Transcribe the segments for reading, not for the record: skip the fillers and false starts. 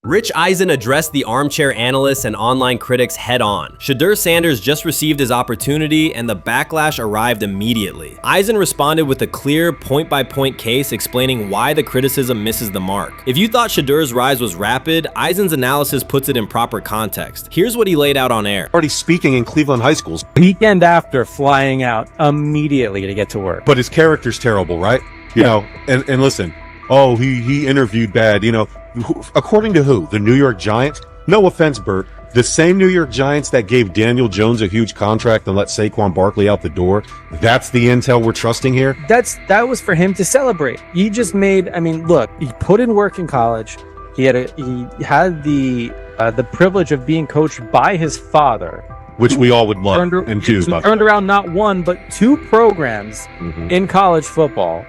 Rich Eisen addressed the armchair analysts and online critics head-on. Shedeur Sanders just received his opportunity, and the backlash arrived immediately. Eisen responded with a clear, point-by-point case explaining why the criticism misses the mark. If you thought Shedeur's rise was rapid, Eisen's analysis puts it in proper context. Here's what he laid out on air. Already speaking in Cleveland high schools. Weekend after, flying out immediately to get to work. But his character's terrible, right? You know, and listen, oh, he interviewed bad, you know. According to who? The New York Giants? No offense, Bert. The same New York Giants that gave Daniel Jones a huge contract and let Saquon Barkley out the door. That's the intel we're trusting here? That was for him to celebrate. He just made, I mean, look, he put in work in college. He had the privilege of being coached by his father. Which we all would love and do. Turned around not one, but two programs in college football.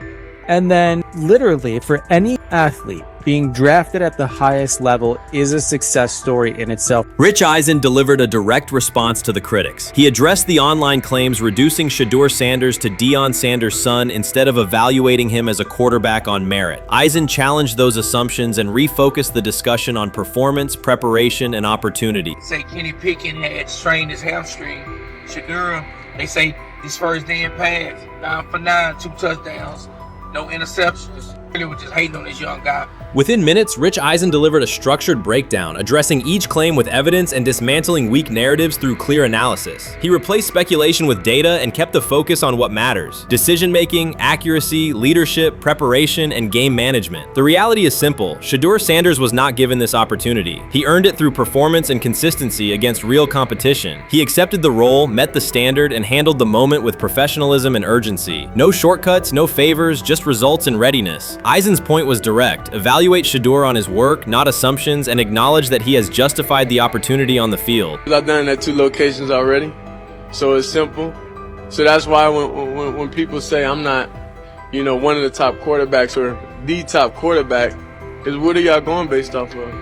And then literally for any athlete, being drafted at the highest level is a success story in itself. Rich Eisen delivered a direct response to the critics. He addressed the online claims reducing Shedeur Sanders to Deion Sanders' son instead of evaluating him as a quarterback on merit. Eisen challenged those assumptions and refocused the discussion on performance, preparation, and opportunity. Say Kenny Pickett had strained his hamstring. Shedeur, they say his first day in pass, 9 for 9, 2 touchdowns, no interceptions. They were just hating on this young guy. Within minutes, Rich Eisen delivered a structured breakdown, addressing each claim with evidence and dismantling weak narratives through clear analysis. He replaced speculation with data and kept the focus on what matters: decision-making, accuracy, leadership, preparation, and game management. The reality is simple. Shedeur Sanders was not given this opportunity. He earned it through performance and consistency against real competition. He accepted the role, met the standard, and handled the moment with professionalism and urgency. No shortcuts, no favors, just results and readiness. Eisen's point was direct. Evaluate Shedeur on his work, not assumptions, and acknowledge that he has justified the opportunity on the field. I've done it at 2 locations already, so it's simple. So that's why when people say I'm not, you know, one of the top quarterbacks or the top quarterback, because what are y'all going based off of?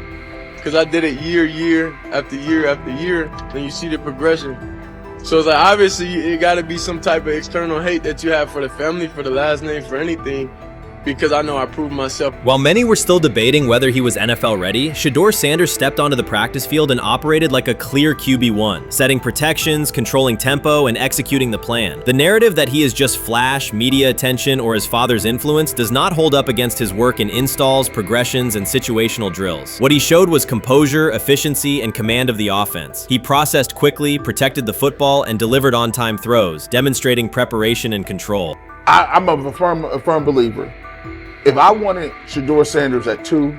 Because I did it year after year after year, and you see the progression. So it's like, obviously it got to be some type of external hate that you have for the family, for the last name, for anything, because I know I proved myself. While many were still debating whether he was NFL ready, Shedeur Sanders stepped onto the practice field and operated like a clear QB1, setting protections, controlling tempo, and executing the plan. The narrative that he is just flash, media attention, or his father's influence does not hold up against his work in installs, progressions, and situational drills. What he showed was composure, efficiency, and command of the offense. He processed quickly, protected the football, and delivered on-time throws, demonstrating preparation and control. I'm a firm believer. If I wanted Shedeur Sanders at 2,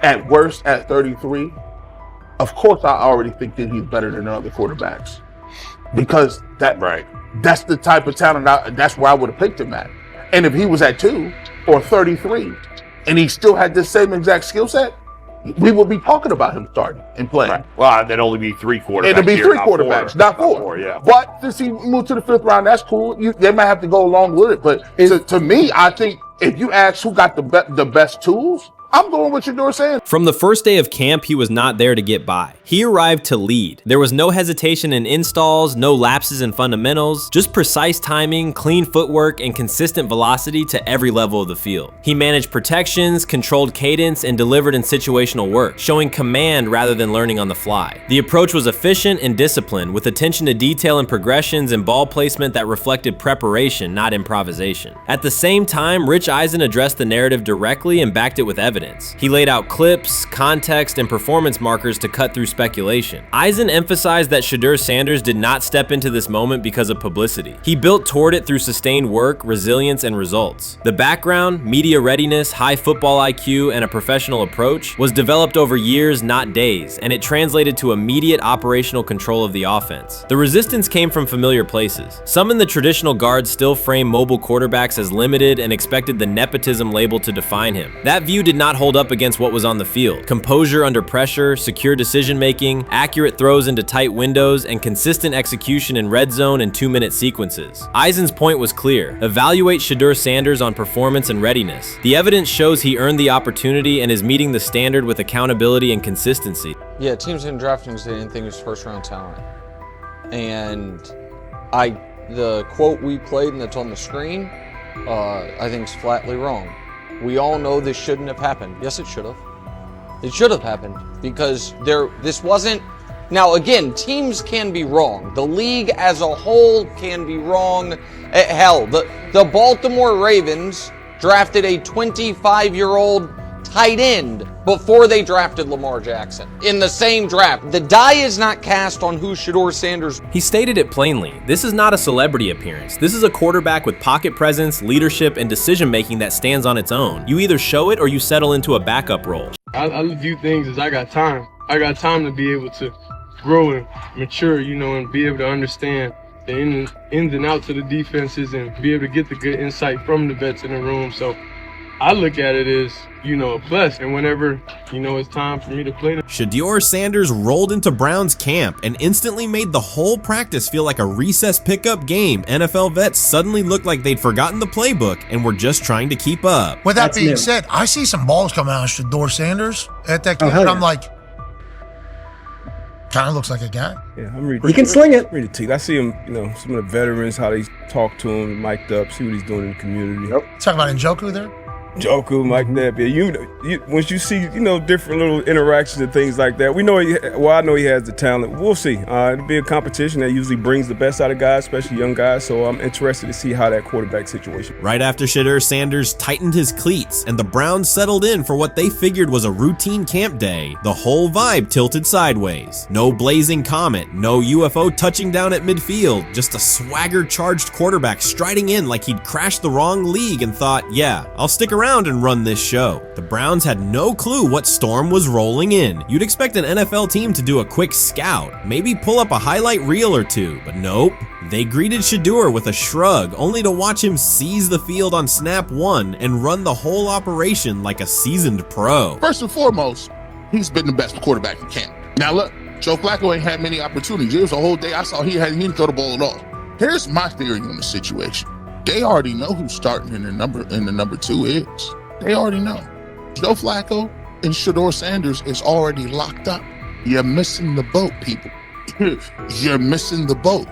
at worst at 33, of course I already think that he's better than other quarterbacks. Because that's the type of talent, that's where I would have picked him at. And if he was at 2 or 33, and he still had the same exact skill set, we would be talking about him starting and playing. Right. Well, there'd only be 3 quarterbacks. It'd be 3 quarterbacks, not 4. Not 4, yeah. But since he moved to the 5th round, that's cool. They might have to go along with it. But to me, I think if you ask who got the best tools, I'm going with Shedeur Sanders. From the first day of camp, he was not there to get by. He arrived to lead. There was no hesitation in installs, no lapses in fundamentals, just precise timing, clean footwork, and consistent velocity to every level of the field. He managed protections, controlled cadence, and delivered in situational work, showing command rather than learning on the fly. The approach was efficient and disciplined, with attention to detail and progressions and ball placement that reflected preparation, not improvisation. At the same time, Rich Eisen addressed the narrative directly and backed it with evidence. He laid out clips, context, and performance markers to cut through speculation. Eisen emphasized that Shedeur Sanders did not step into this moment because of publicity. He built toward it through sustained work, resilience, and results. The background, media readiness, high football IQ, and a professional approach was developed over years, not days, and it translated to immediate operational control of the offense. The resistance came from familiar places. Some in the traditional guard still framed mobile quarterbacks as limited and expected the nepotism label to define him. That view did not hold up against what was on the field: composure under pressure, secure decision-making, accurate throws into tight windows, and consistent execution in red zone and 2-minute sequences. Eisen's point was clear: evaluate Shedeur Sanders on performance and readiness. The evidence shows he earned the opportunity and is meeting the standard with accountability and consistency. Yeah, teams didn't draft him because they didn't think he was first-round talent. And the quote we played and that's on the screen, I think is flatly wrong. We all know this shouldn't have happened. Yes, it should have. It should have happened because this wasn't. Now, again, teams can be wrong. The league as a whole can be wrong. Hell, the Baltimore Ravens drafted a 25-year-old tight end before they drafted Lamar Jackson in the same draft. The die is not cast on who Shedeur Sanders. He stated it plainly. This is not a celebrity appearance. This is a quarterback with pocket presence, leadership, and decision-making that stands on its own. You either show it or you settle into a backup role. I view things as I got time. I got time to be able to grow and mature, and be able to understand the ins and outs of the defenses and be able to get the good insight from the vets in the room. So I look at it as, a plus. And whenever, it's time for me to play. Shedeur Sanders rolled into Browns camp and instantly made the whole practice feel like a recess pickup game. NFL vets suddenly looked like they'd forgotten the playbook and were just trying to keep up. With that being said, I see some balls coming out of Shedeur Sanders at that camp, and I'm like, kind of looks like a guy. Yeah, I'm ready. He can sling it. Ready to. I see him, some of the veterans, how they talk to him, mic'd up, see what he's doing in the community. Yep. Talking about Njoku there? Joku, Mike Neb. Yeah, once you see, different little interactions and things like that, I know he has the talent. We'll see. It'll be a competition that usually brings the best out of guys, especially young guys. So I'm interested to see how that quarterback situation. Right after Shedeur Sanders tightened his cleats and the Browns settled in for what they figured was a routine camp day, the whole vibe tilted sideways. No blazing comet, no UFO touching down at midfield, just a swagger-charged quarterback striding in like he'd crashed the wrong league and thought, yeah, I'll stick around and run this show. The Browns had no clue what storm was rolling in. You'd expect an NFL team to do a quick scout, maybe pull up a highlight reel or two, but nope. They greeted Shedeur with a shrug, only to watch him seize the field on snap one and run the whole operation like a seasoned pro. First and foremost, he's been the best quarterback in camp. Now look, Joe Flacco ain't had many opportunities. There was a whole day I saw he didn't throw the ball at all. Here's my theory on the situation. They already know who's starting in the number 2 is. They already know. Joe Flacco and Shedeur Sanders is already locked up. You're missing the boat, people. You're missing the boat.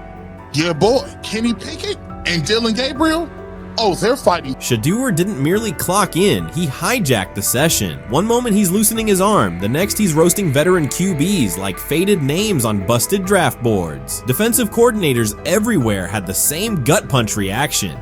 Your boy, Kenny Pickett and Dylan Gabriel, they're fighting. Shedeur didn't merely clock in, he hijacked the session. One moment he's loosening his arm, the next he's roasting veteran QBs like faded names on busted draft boards. Defensive coordinators everywhere had the same gut punch reaction.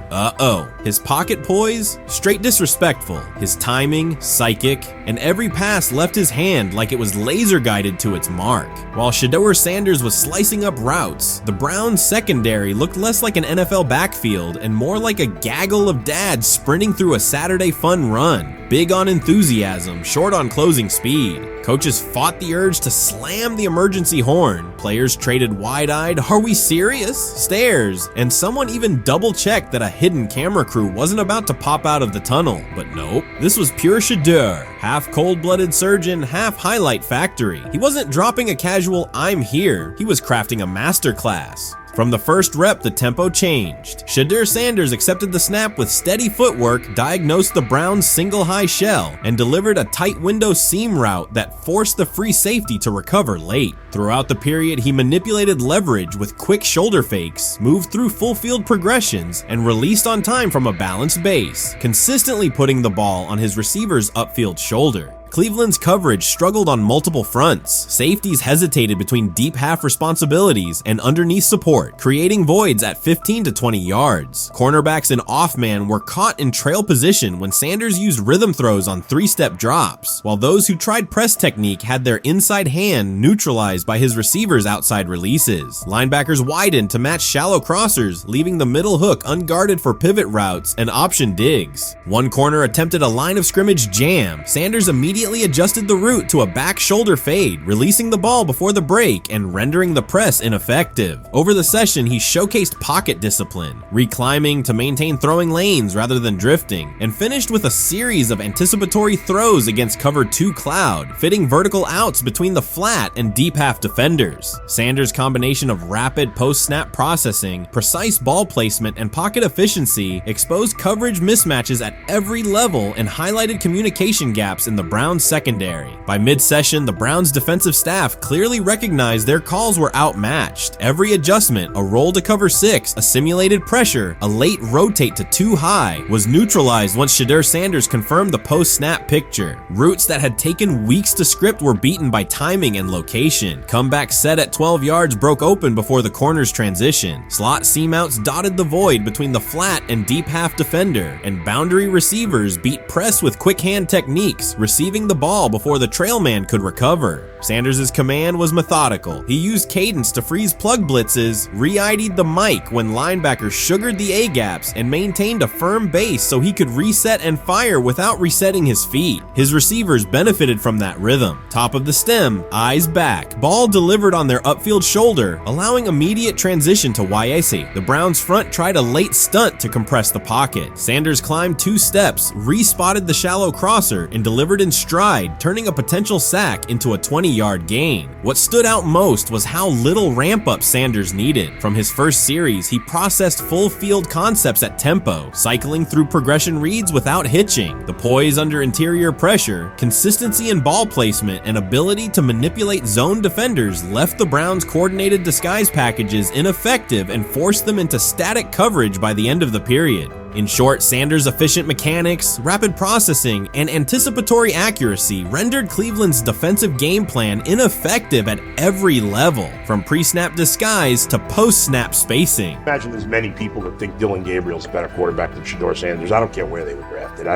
His pocket poise, straight disrespectful. His timing, psychic, and every pass left his hand like it was laser guided to its mark. While Shedeur Sanders was slicing up routes, the Browns secondary looked less like an NFL backfield and more like a gaggle of dads sprinting through a Saturday fun run. Big on enthusiasm, short on closing speed. Coaches fought the urge to slam the emergency horn. Players traded wide-eyed, "Are we serious?" stares, and someone even double-checked that a hidden camera crew wasn't about to pop out of the tunnel. But nope, this was pure Shedeur. Half cold-blooded surgeon, half highlight factory. He wasn't dropping a casual "I'm here," he was crafting a masterclass. From the first rep, the tempo changed. Shedeur Sanders accepted the snap with steady footwork, diagnosed the Browns' single high shell, and delivered a tight window seam route that forced the free safety to recover late. Throughout the period, he manipulated leverage with quick shoulder fakes, moved through full field progressions, and released on time from a balanced base, consistently putting the ball on his receiver's upfield shoulder. Cleveland's coverage struggled on multiple fronts. Safeties hesitated between deep half responsibilities and underneath support, creating voids at 15 to 20 yards. Cornerbacks and off-man were caught in trail position when Sanders used rhythm throws on 3-step drops, while those who tried press technique had their inside hand neutralized by his receivers' outside releases. Linebackers widened to match shallow crossers, leaving the middle hook unguarded for pivot routes and option digs. One corner attempted a line of scrimmage jam. Sanders immediately adjusted the route to a back shoulder fade, releasing the ball before the break and rendering the press ineffective. Over the session, he showcased pocket discipline, reclimbing to maintain throwing lanes rather than drifting, and finished with a series of anticipatory throws against cover 2 cloud, fitting vertical outs between the flat and deep half defenders. Sanders' combination of rapid post-snap processing, precise ball placement, and pocket efficiency exposed coverage mismatches at every level and highlighted communication gaps in the Browns' Browns secondary. By mid-session, the Browns defensive staff clearly recognized their calls were outmatched. Every adjustment, a roll to cover 6, a simulated pressure, a late rotate to too high, was neutralized once Shedeur Sanders confirmed the post-snap picture. Routes that had taken weeks to script were beaten by timing and location. Comeback set at 12 yards broke open before the corner's transition. Slot seam outs dotted the void between the flat and deep half defender, and boundary receivers beat press with quick hand techniques, receiving the ball before the trail man could recover. Sanders' command was methodical. He used cadence to freeze plug blitzes, re-ID'd the mic when linebackers sugared the A-gaps, and maintained a firm base so he could reset and fire without resetting his feet. His receivers benefited from that rhythm. Top of the stem, eyes back. Ball delivered on their upfield shoulder, allowing immediate transition to VIEWERSHIP. The Browns front tried a late stunt to compress the pocket. Sanders climbed 2 steps, re-spotted the shallow crosser, and delivered in stride, turning a potential sack into a 20-yard gain. What stood out most was how little ramp-up Sanders needed. From his first series, he processed full field concepts at tempo, cycling through progression reads without hitching. The poise under interior pressure, consistency in ball placement, and ability to manipulate zone defenders left the Browns' coordinated disguise packages ineffective and forced them into static coverage by the end of the period. In short, Sanders' efficient mechanics, rapid processing, and anticipatory accuracy rendered Cleveland's defensive game plan ineffective at every level, from pre-snap disguise to post-snap spacing. Imagine there's many people that think Dillon Gabriel's a better quarterback than Shedeur Sanders. I don't care where they were drafted.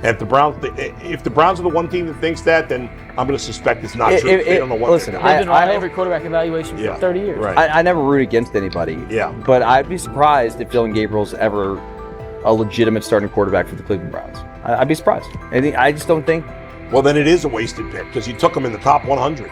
If the Browns are the one team that thinks that, then I'm going to suspect it's not true. They don't know what. Listen, I've been on every quarterback evaluation for 30 years. Right. I never root against anybody. Yeah. But I'd be surprised if Dillon Gabriel's ever a legitimate starting quarterback for the Cleveland Browns. I'd be surprised. I just don't think. Well, then it is a wasted pick because you took him in the top 100.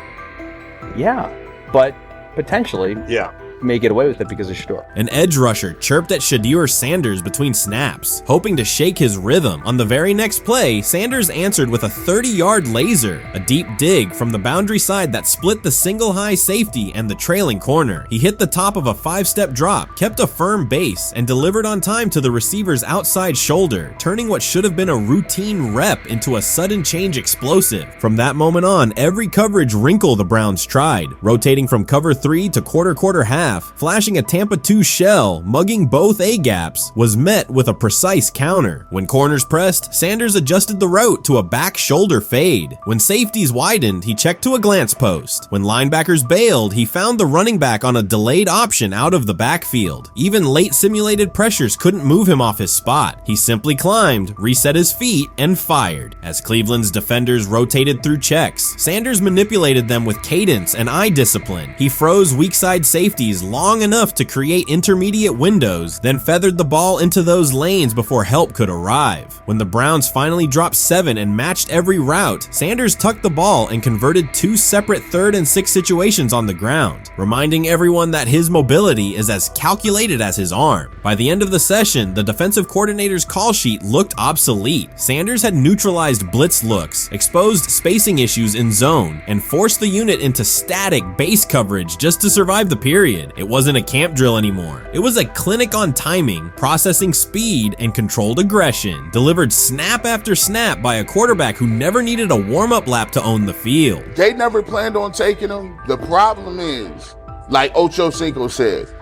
Yeah, but potentially. Yeah. May get away with it because of Shedeur. An edge rusher chirped at Shedeur Sanders between snaps, hoping to shake his rhythm. On the very next play, Sanders answered with a 30-yard laser, a deep dig from the boundary side that split the single high safety and the trailing corner. He hit the top of a 5-step drop, kept a firm base, and delivered on time to the receiver's outside shoulder, turning what should have been a routine rep into a sudden change explosive. From that moment on, every coverage wrinkle the Browns tried, rotating from cover 3 to quarter half, flashing a Tampa 2 shell, mugging both A-gaps, was met with a precise counter. When corners pressed, Sanders adjusted the route to a back shoulder fade. When safeties widened, he checked to a glance post. When linebackers bailed, he found the running back on a delayed option out of the backfield. Even late simulated pressures couldn't move him off his spot. He simply climbed, reset his feet, and fired. As Cleveland's defenders rotated through checks, Sanders manipulated them with cadence and eye discipline. He froze weak side safeties long enough to create intermediate windows, then feathered the ball into those lanes before help could arrive. When the Browns finally dropped 7 and matched every route, Sanders tucked the ball and converted 2 separate 3rd and 6 situations on the ground, reminding everyone that his mobility is as calculated as his arm. By the end of the session, the defensive coordinator's call sheet looked obsolete. Sanders had neutralized blitz looks, exposed spacing issues in zone, and forced the unit into static base coverage just to survive the period. It wasn't a camp drill anymore. It was a clinic on timing, processing speed, and controlled aggression, delivered snap after snap by a quarterback who never needed a warm-up lap to own the field. They never planned on taking him. The problem is, like Ocho Cinco said,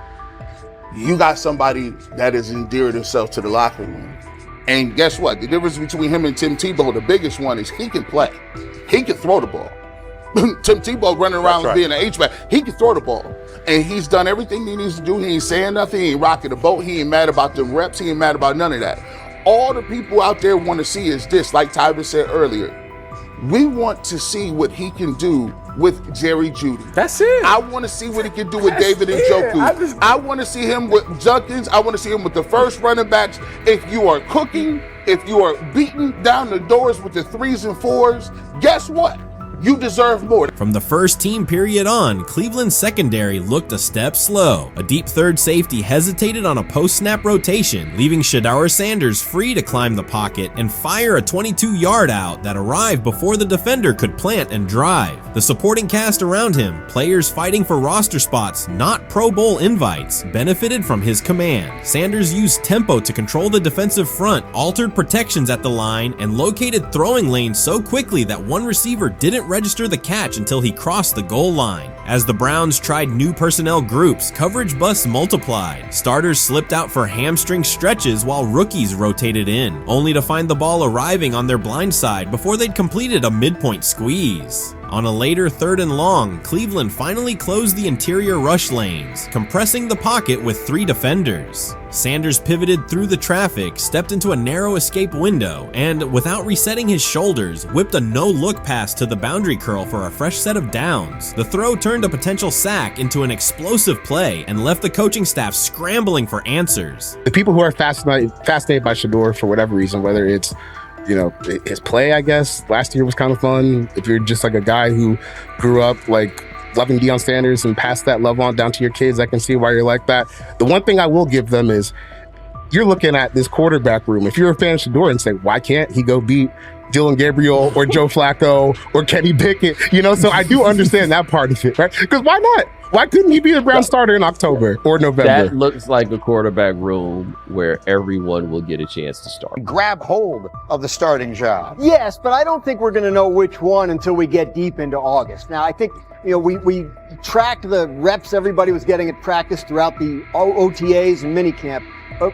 you got somebody that has endeared himself to the locker room. And guess what? The difference between him and Tim Tebow, the biggest one, is he can play. He can throw the ball. Tim Tebow running around being an H-back, he can throw the ball. And he's done everything he needs to do. He ain't saying nothing. He ain't rocking the boat. He ain't mad about the reps. He ain't mad about none of that. All the people out there want to see is this, like Tyler said earlier. We want to see what he can do with Jerry Jeudy. That's it. I want to see what he can do with David Njoku. I want to see him with Junkins. I want to see him with the first running backs. If you are cooking, if you are beating down the doors with the 3s and 4s, guess what? You deserve more. From the first team period on, Cleveland's secondary looked a step slow. A deep third safety hesitated on a post-snap rotation, leaving Deion Sanders free to climb the pocket and fire a 22-yard out that arrived before the defender could plant and drive. The supporting cast around him, players fighting for roster spots, not Pro Bowl invites, benefited from his command. Sanders used tempo to control the defensive front, altered protections at the line, and located throwing lanes so quickly that one receiver didn't register the catch until he crossed the goal line. As the Browns tried new personnel groups, coverage busts multiplied. Starters slipped out for hamstring stretches while rookies rotated in, only to find the ball arriving on their blind side before they'd completed a midpoint squeeze. On a later 3rd and long, Cleveland finally closed the interior rush lanes, compressing the pocket with 3 defenders. Sanders pivoted through the traffic, stepped into a narrow escape window, and, without resetting his shoulders, whipped a no-look pass to the boundary curl for a fresh set of downs. The throw turned a potential sack into an explosive play and left the coaching staff scrambling for answers. The people who are fascinated by Shedeur for whatever reason, whether it's his play, I guess, last year was kind of fun. If you're just like a guy who grew up like loving Deion Sanders and passed that love on down to your kids, I can see why you're like that. The one thing I will give them is you're looking at this quarterback room. If you're a fan of Shedeur and say, why can't he go beat Dylan Gabriel or Joe Flacco or Kenny Pickett? So I do understand that part of it, right? Because why not? Why couldn't he be a Brown starter in October or November? That looks like a quarterback room where everyone will get a chance to start. Grab hold of the starting job. Yes, but I don't think we're going to know which one until we get deep into August. Now, I think we tracked the reps everybody was getting at practice throughout the OTAs and minicamp. But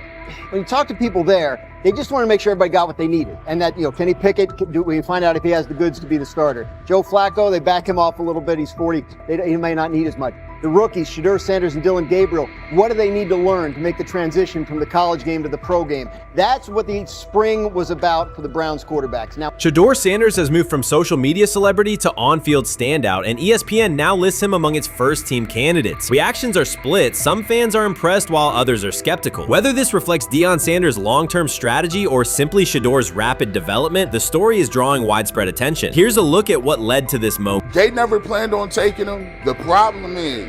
when you talk to people there, they just want to make sure everybody got what they needed. And that, Kenny Pickett, we find out if he has the goods to be the starter. Joe Flacco, they back him off a little bit. He's 40. He may not need as much. The rookies, Shedeur Sanders and Dylan Gabriel, what do they need to learn to make the transition from the college game to the pro game? That's what the spring was about for the Browns quarterbacks. Now, Shedeur Sanders has moved from social media celebrity to on-field standout, and ESPN now lists him among its first-team candidates. Reactions are split. Some fans are impressed while others are skeptical. Whether this reflects Deion Sanders' long-term strategy or simply Shedeur's rapid development, the story is drawing widespread attention. Here's a look at what led to this moment. They never planned on taking him. The problem is,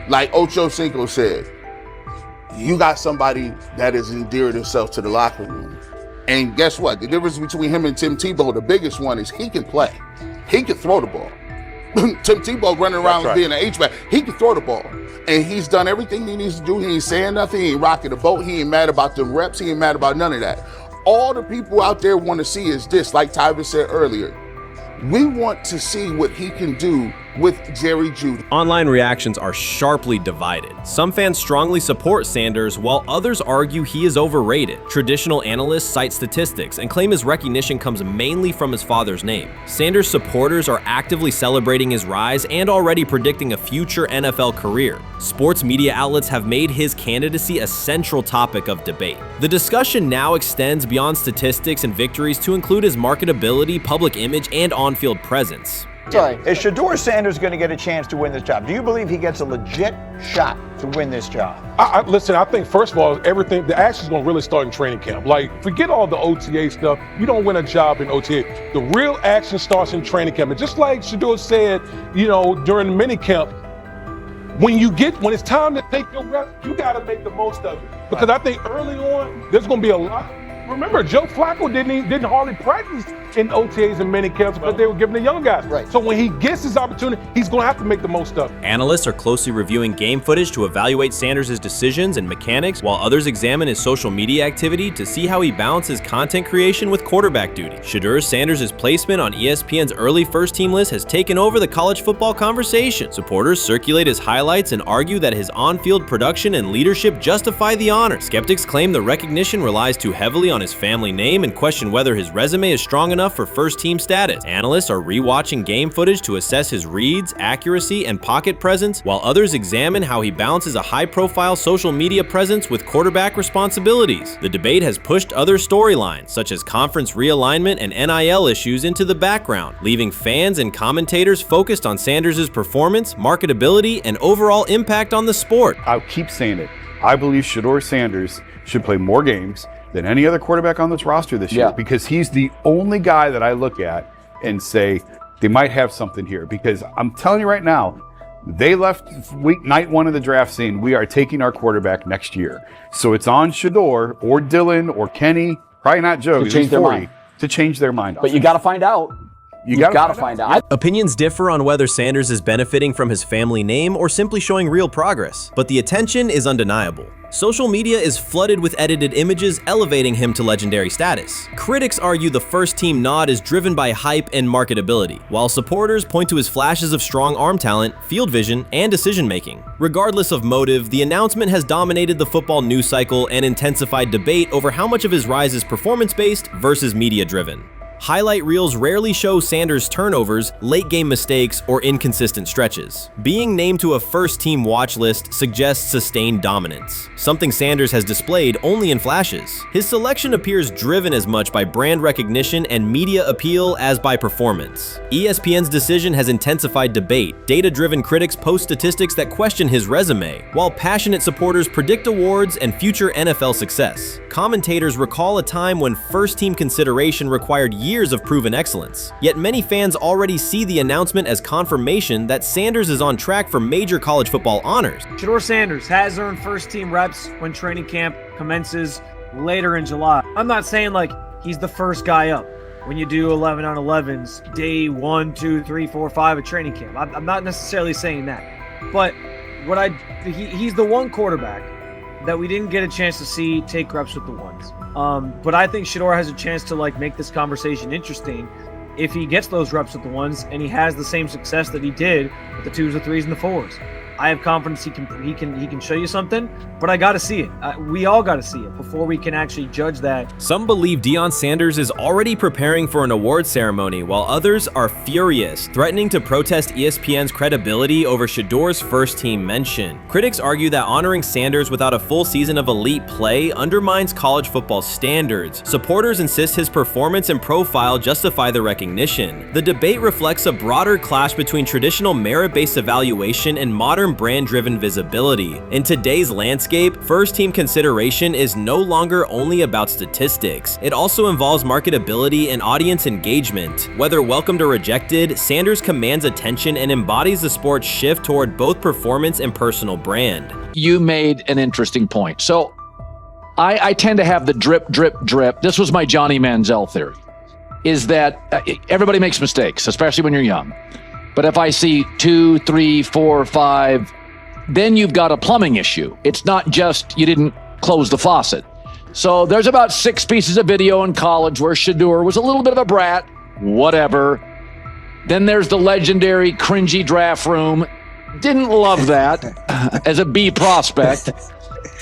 like Ocho Cinco said, you got somebody that has endeared himself to the locker room. And guess what? The difference between him and Tim Tebow, the biggest one, is he can play. He can throw the ball. Tim Tebow running around being an H-back. He can throw the ball. And he's done everything he needs to do. He ain't saying nothing. He ain't rocking the boat. He ain't mad about the reps. He ain't mad about none of that. All the people out there want to see is this, like Tyver said earlier. We want to see what he can do with Jerry Jeudy. Online reactions are sharply divided. Some fans strongly support Sanders, while others argue he is overrated. Traditional analysts cite statistics and claim his recognition comes mainly from his father's name. Sanders supporters are actively celebrating his rise and already predicting a future NFL career. Sports media outlets have made his candidacy a central topic of debate. The discussion now extends beyond statistics and victories to include his marketability, public image, and on-field presence. sorry. Is Shedeur Sanders going to get a chance to win this job? Do you believe he gets a legit shot to win this job? Listen, I think, first of all, the action's going to really start in training camp. Like, forget all the OTA stuff. You don't win a job in OTA. The real action starts in training camp. And just like Shedeur said, during the mini camp, when it's time to take your reps, you got to make the most of it. Because I think early on, there's going to be a lot. Remember, Joe Flacco didn't hardly practice in OTAs and mini camps because they were giving the young guys. Right. So when he gets his opportunity, he's going to have to make the most of it. Analysts are closely reviewing game footage to evaluate Sanders' decisions and mechanics, while others examine his social media activity to see how he balances content creation with quarterback duty. Shedeur Sanders' placement on ESPN's early first-team list has taken over the college football conversation. Supporters circulate his highlights and argue that his on-field production and leadership justify the honor. Skeptics claim the recognition relies too heavily on his family name and question whether his resume is strong enough for first-team status. Analysts are rewatching game footage to assess his reads, accuracy, and pocket presence, while others examine how he balances a high-profile social media presence with quarterback responsibilities. The debate has pushed other storylines, such as conference realignment and NIL issues, into the background, leaving fans and commentators focused on Sanders' performance, marketability, and overall impact on the sport. I'll keep saying it. I believe Shedeur Sanders should play more games than any other quarterback on this roster this year, because he's the only guy that I look at and say, they might have something here, because I'm telling you right now, they left night one of the draft saying we are taking our quarterback next year. So it's on Shedeur or Dylan or Kenny, probably not Joe, To change their mind. to change their mind. But you got to find out. You got to find out. Opinions differ on whether Sanders is benefiting from his family name or simply showing real progress, but the attention is undeniable. Social media is flooded with edited images elevating him to legendary status. Critics argue the first-team nod is driven by hype and marketability, while supporters point to his flashes of strong arm talent, field vision, and decision-making. Regardless of motive, the announcement has dominated the football news cycle and intensified debate over how much of his rise is performance-based versus media-driven. Highlight reels rarely show Sanders' turnovers, late-game mistakes, or inconsistent stretches. Being named to a first-team watch list suggests sustained dominance, something Sanders has displayed only in flashes. His selection appears driven as much by brand recognition and media appeal as by performance. ESPN's decision has intensified debate. Data-driven critics post statistics that question his resume, while passionate supporters predict awards and future NFL success. Commentators recall a time when first-team consideration required years of proven excellence. Yet many fans already see the announcement as confirmation that Sanders is on track for major college football honors. Shedeur Sanders has earned first-team reps when training camp commences later in July. I'm not saying like he's the first guy up when you do 11 on 11s, day 1, 2, 3, 4, 5 at training camp. I'm not necessarily saying that. But he's the one quarterback that we didn't get a chance to see take reps with the ones. But I think Shedeur has a chance to like make this conversation interesting if he gets those reps with the ones and he has the same success that he did with the 2s, the 3s, and the 4s. I have confidence he can show you something, but I got to see it. We all got to see it before we can actually judge that. Some believe Deion Sanders is already preparing for an award ceremony, while others are furious, threatening to protest ESPN's credibility over Shedeur's first-team mention. Critics argue that honoring Sanders without a full season of elite play undermines college football standards. Supporters insist his performance and profile justify the recognition. The debate reflects a broader clash between traditional merit-based evaluation and modern brand-driven visibility. In today's landscape, first-team consideration is no longer only about statistics. It also involves marketability and audience engagement. Whether welcomed or rejected, Sanders commands attention and embodies the sport's shift toward both performance and personal brand. You made an interesting point. So I tend to have the drip, drip, drip. This was my Johnny Manziel theory, is that everybody makes mistakes, especially when you're young. But if I see 2, 3, 4, 5, then you've got a plumbing issue. It's not just you didn't close the faucet. So there's about 6 pieces of video in college where Shedeur was a little bit of a brat, whatever. Then there's the legendary cringy draft room. Didn't love that as a B prospect.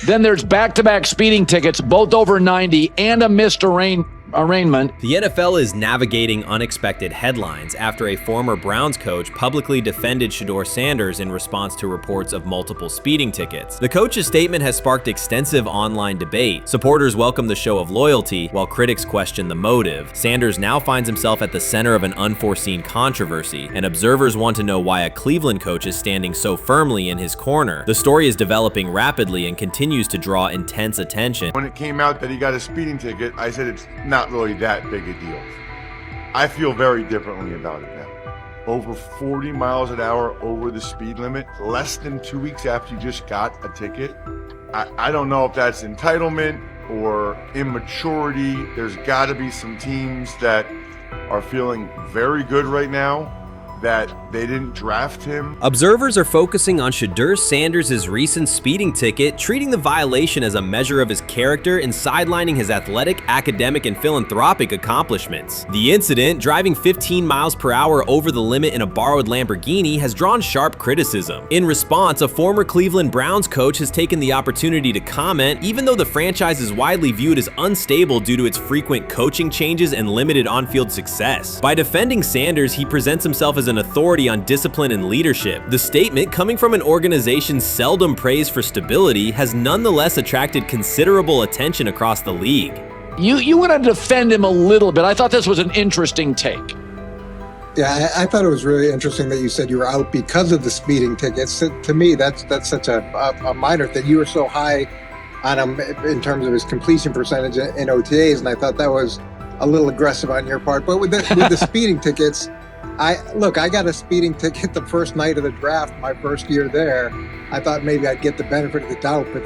Then there's back-to-back speeding tickets, both over 90, and a missed arraignment. The NFL is navigating unexpected headlines after a former Browns coach publicly defended Shedeur Sanders in response to reports of multiple speeding tickets. The coach's statement has sparked extensive online debate. Supporters welcome the show of loyalty, while critics question the motive. Sanders now finds himself at the center of an unforeseen controversy, and observers want to know why a Cleveland coach is standing so firmly in his corner. The story is developing rapidly and continues to draw intense attention. When it came out that he got a speeding ticket, I said it's not really that big a deal. I feel very differently about it now. Over 40 miles an hour over the speed limit, less than 2 weeks after you just got a ticket. I don't know if that's entitlement or immaturity. There's got to be some teams that are feeling very good right now that they didn't draft him. Observers are focusing on Shedeur Sanders' recent speeding ticket, treating the violation as a measure of his character and sidelining his athletic, academic, and philanthropic accomplishments. The incident, driving 15 miles per hour over the limit in a borrowed Lamborghini, has drawn sharp criticism. In response, a former Cleveland Browns coach has taken the opportunity to comment, even though the franchise is widely viewed as unstable due to its frequent coaching changes and limited on-field success. By defending Sanders, he presents himself as an authority on discipline and leadership. The statement, coming from an organization seldom praised for stability, has nonetheless attracted considerable attention across the league. You want to defend him a little bit. I thought this was an interesting take. Yeah, I thought it was really interesting that you said you were out because of the speeding tickets. To me, that's such a minor thing. You were so high on him in terms of his completion percentage in OTAs, and I thought that was a little aggressive on your part. But with the speeding tickets, I got a speeding ticket the first night of the draft, my first year there. I thought maybe I'd get the benefit of the doubt, but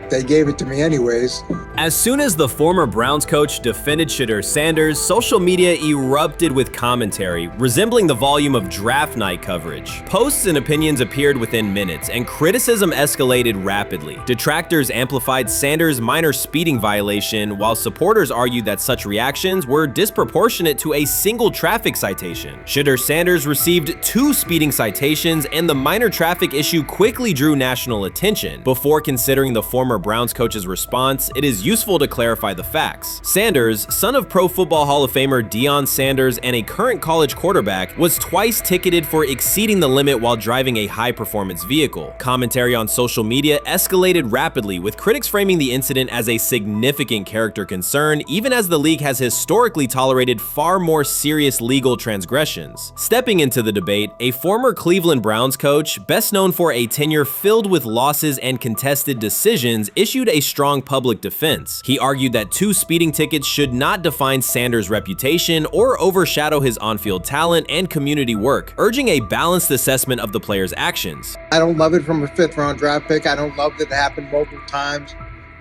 they gave it to me anyways. As soon as the former Browns coach defended Shedeur Sanders, social media erupted with commentary, resembling the volume of draft night coverage. Posts and opinions appeared within minutes, and criticism escalated rapidly. Detractors amplified Sanders' minor speeding violation, while supporters argued that such reactions were disproportionate to a single traffic citation. Shedeur Sanders received 2 speeding citations, and the minor traffic issue quickly drew national attention. Before considering the former Browns coach's response, it is useful to clarify the facts. Sanders, son of Pro Football Hall of Famer Deion Sanders and a current college quarterback, was twice ticketed for exceeding the limit while driving a high-performance vehicle. Commentary on social media escalated rapidly, with critics framing the incident as a significant character concern, even as the league has historically tolerated far more serious legal transgressions. Stepping into the debate, a former Cleveland Browns coach, best known for a tenure filled with losses and contested decisions, issued a strong public defense. He argued that 2 speeding tickets should not define Sanders' reputation or overshadow his on-field talent and community work, urging a balanced assessment of the player's actions. I don't love it from a 5th-round draft pick. I don't love that it happened multiple times,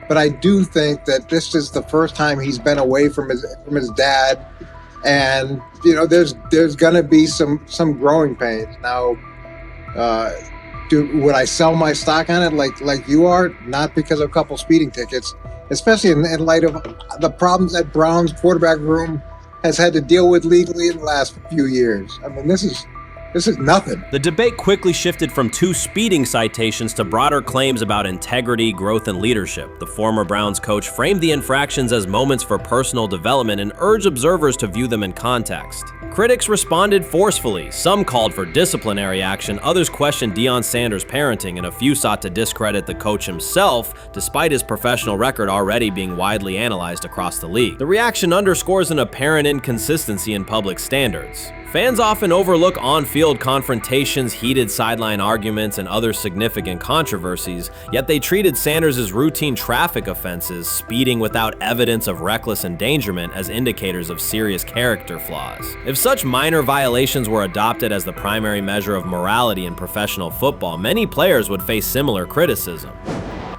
but I do think that this is the first time he's been away from his dad, and there's gonna be some growing pains now. Would I sell my stock on it like you are? Not because of a couple speeding tickets, especially in light of the problems that Brown's quarterback room has had to deal with legally in the last few years. I mean, this is nothing. The debate quickly shifted from 2 speeding citations to broader claims about integrity, growth, and leadership. The former Browns coach framed the infractions as moments for personal development and urged observers to view them in context. Critics responded forcefully. Some called for disciplinary action, others questioned Deion Sanders' parenting, and a few sought to discredit the coach himself, despite his professional record already being widely analyzed across the league. The reaction underscores an apparent inconsistency in public standards. Fans often overlook on-field confrontations, heated sideline arguments, and other significant controversies, yet they treated Sanders' as routine traffic offenses, speeding without evidence of reckless endangerment, as indicators of serious character flaws. If such minor violations were adopted as the primary measure of morality in professional football, many players would face similar criticism.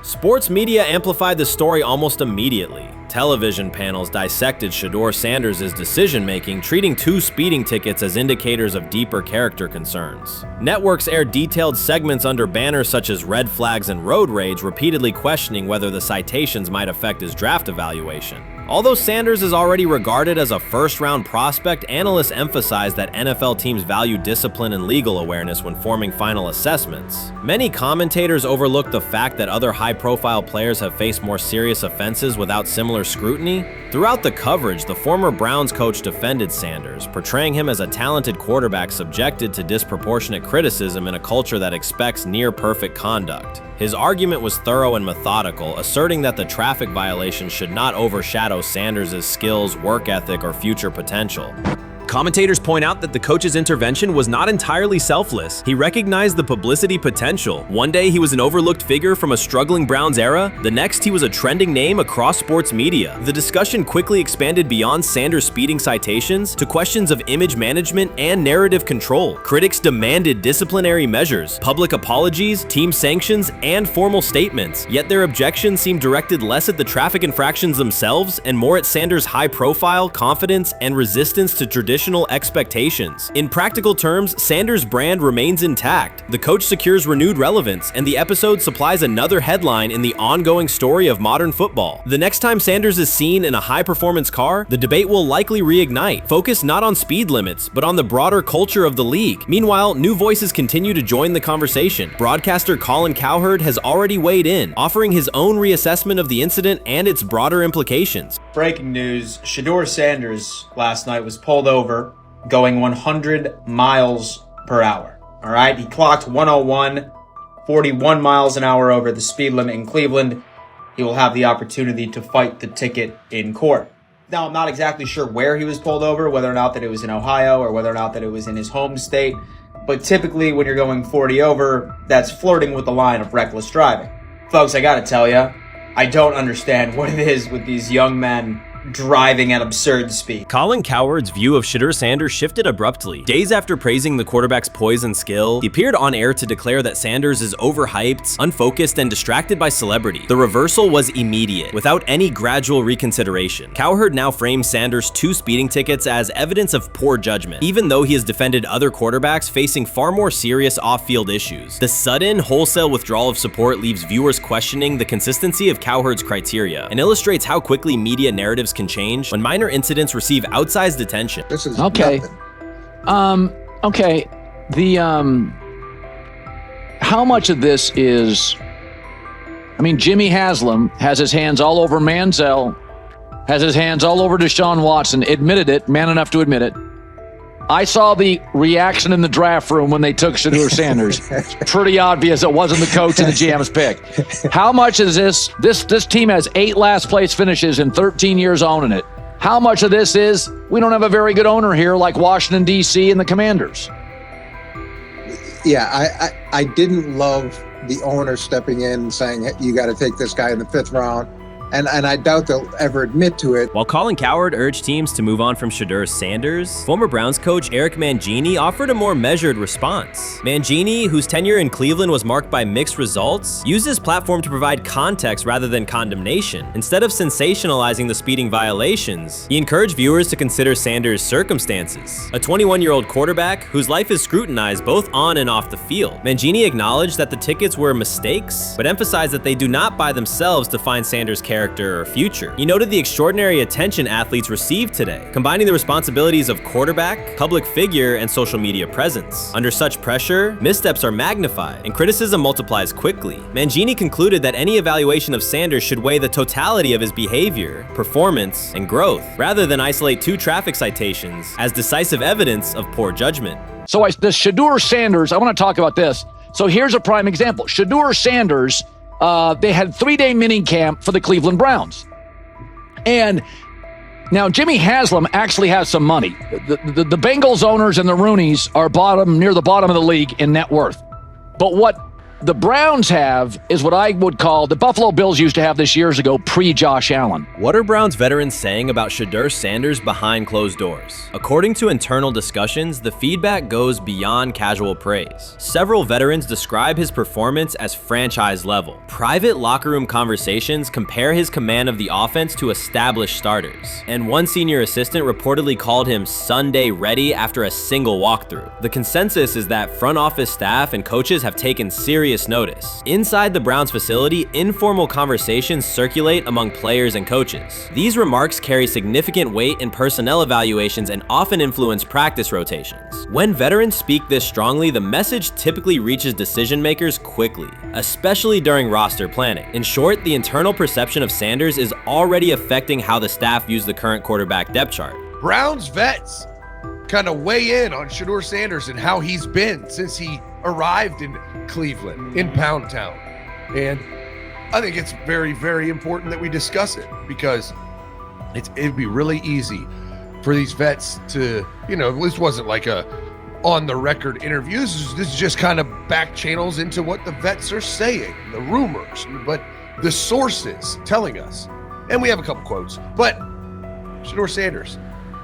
Sports media amplified the story almost immediately. Television panels dissected Shedeur Sanders' decision-making, treating 2 speeding tickets as indicators of deeper character concerns. Networks aired detailed segments under banners such as red flags and road rage, repeatedly questioning whether the citations might affect his draft evaluation. Although Sanders is already regarded as a first-round prospect, analysts emphasize that NFL teams value discipline and legal awareness when forming final assessments. Many commentators overlook the fact that other high-profile players have faced more serious offenses without similar scrutiny. Throughout the coverage, the former Browns coach defended Sanders, portraying him as a talented quarterback subjected to disproportionate criticism in a culture that expects near-perfect conduct. His argument was thorough and methodical, asserting that the traffic violation should not overshadow Sanders' skills, work ethic, or future potential. Commentators point out that the coach's intervention was not entirely selfless. He recognized the publicity potential. One day he was an overlooked figure from a struggling Browns era, the next he was a trending name across sports media. The discussion quickly expanded beyond Sanders' speeding citations to questions of image management and narrative control. Critics demanded disciplinary measures, public apologies, team sanctions, and formal statements, yet their objections seemed directed less at the traffic infractions themselves and more at Sanders' high profile, confidence, and resistance to traditional expectations. In practical terms, Sanders' brand remains intact. The coach secures renewed relevance, and the episode supplies another headline in the ongoing story of modern football. The next time Sanders is seen in a high-performance car, the debate will likely reignite, focused not on speed limits, but on the broader culture of the league. Meanwhile, new voices continue to join the conversation. Broadcaster Colin Cowherd has already weighed in, offering his own reassessment of the incident and its broader implications. Breaking news, Shedeur Sanders last night was pulled over going 100 miles per hour. All right, he clocked 101, 41 miles an hour over the speed limit in Cleveland. He will have the opportunity to fight the ticket in court. Now, I'm not exactly sure where he was pulled over, whether or not that it was in Ohio or whether or not that it was in his home state. But typically when you're going 40 over, that's flirting with the line of reckless driving. Folks, I gotta tell you, I don't understand what it is with these young men driving at absurd speed. Colin Cowherd's view of Shedeur Sanders shifted abruptly. Days after praising the quarterback's poise and skill, he appeared on air to declare that Sanders is overhyped, unfocused, and distracted by celebrity. The reversal was immediate, without any gradual reconsideration. Cowherd now frames Sanders' 2 speeding tickets as evidence of poor judgment, even though he has defended other quarterbacks facing far more serious off-field issues. The sudden, wholesale withdrawal of support leaves viewers questioning the consistency of Cowherd's criteria and illustrates how quickly media narratives can change when minor incidents receive outsized attention. This is Okay. Okay. How much of this is, I mean, Jimmy Haslam has his hands all over Manziel, has his hands all over Deshaun Watson, admitted it, man enough to admit it. I saw the reaction in the draft room when they took Shedeur Sanders. Pretty obvious it wasn't the coach and the GM's pick. How much is this team has 8 last place finishes in 13 years owning it. How much of this is we don't have a very good owner here like Washington, D.C. and the Commanders? Yeah, I didn't love the owner stepping in and saying, hey, you got to take this guy in the 5th round. And I doubt they'll ever admit to it. While Colin Cowherd urged teams to move on from Shedeur Sanders, former Browns coach Eric Mangini offered a more measured response. Mangini, whose tenure in Cleveland was marked by mixed results, used his platform to provide context rather than condemnation. Instead of sensationalizing the speeding violations, he encouraged viewers to consider Sanders' circumstances. A 21-year-old quarterback whose life is scrutinized both on and off the field. Mangini acknowledged that the tickets were mistakes, but emphasized that they do not by themselves define Sanders' character or future. He noted the extraordinary attention athletes receive today, combining the responsibilities of quarterback, public figure, and social media presence. Under such pressure, missteps are magnified, and criticism multiplies quickly. Mangini concluded that any evaluation of Sanders should weigh the totality of his behavior, performance, and growth, rather than isolate 2 traffic citations as decisive evidence of poor judgment. So the Shedeur Sanders, I want to talk about this. So here's a prime example. Shedeur Sanders, they had 3-day mini camp for the Cleveland Browns. And now Jimmy Haslam actually has some money. The Bengals owners and the Rooneys are near the bottom of the league in net worth. But what the Browns have is what I would call the Buffalo Bills used to have this years ago, pre-Josh Allen. What are Browns veterans saying about Shedeur Sanders behind closed doors? According to internal discussions, the feedback goes beyond casual praise. Several veterans describe his performance as franchise level. Private locker room conversations compare his command of the offense to established starters. And one senior assistant reportedly called him Sunday ready after a single walkthrough. The consensus is that front office staff and coaches have taken serious notice. Inside the Browns facility, informal conversations circulate among players and coaches. These remarks carry significant weight in personnel evaluations and often influence practice rotations. When veterans speak this strongly, the message typically reaches decision makers quickly, especially during roster planning. In short, the internal perception of Sanders is already affecting how the staff views the current quarterback depth chart. Browns vets kind of weigh in on Shedeur Sanders and how he's been since he arrived in Cleveland, in Pound Town. And I think it's very, very important that we discuss it, because it'd be really easy for these vets to, this wasn't like a on-the-record interview. This is just kind of back channels into what the vets are saying, the rumors, but the sources telling us. And we have a couple quotes, but Shedeur Sanders,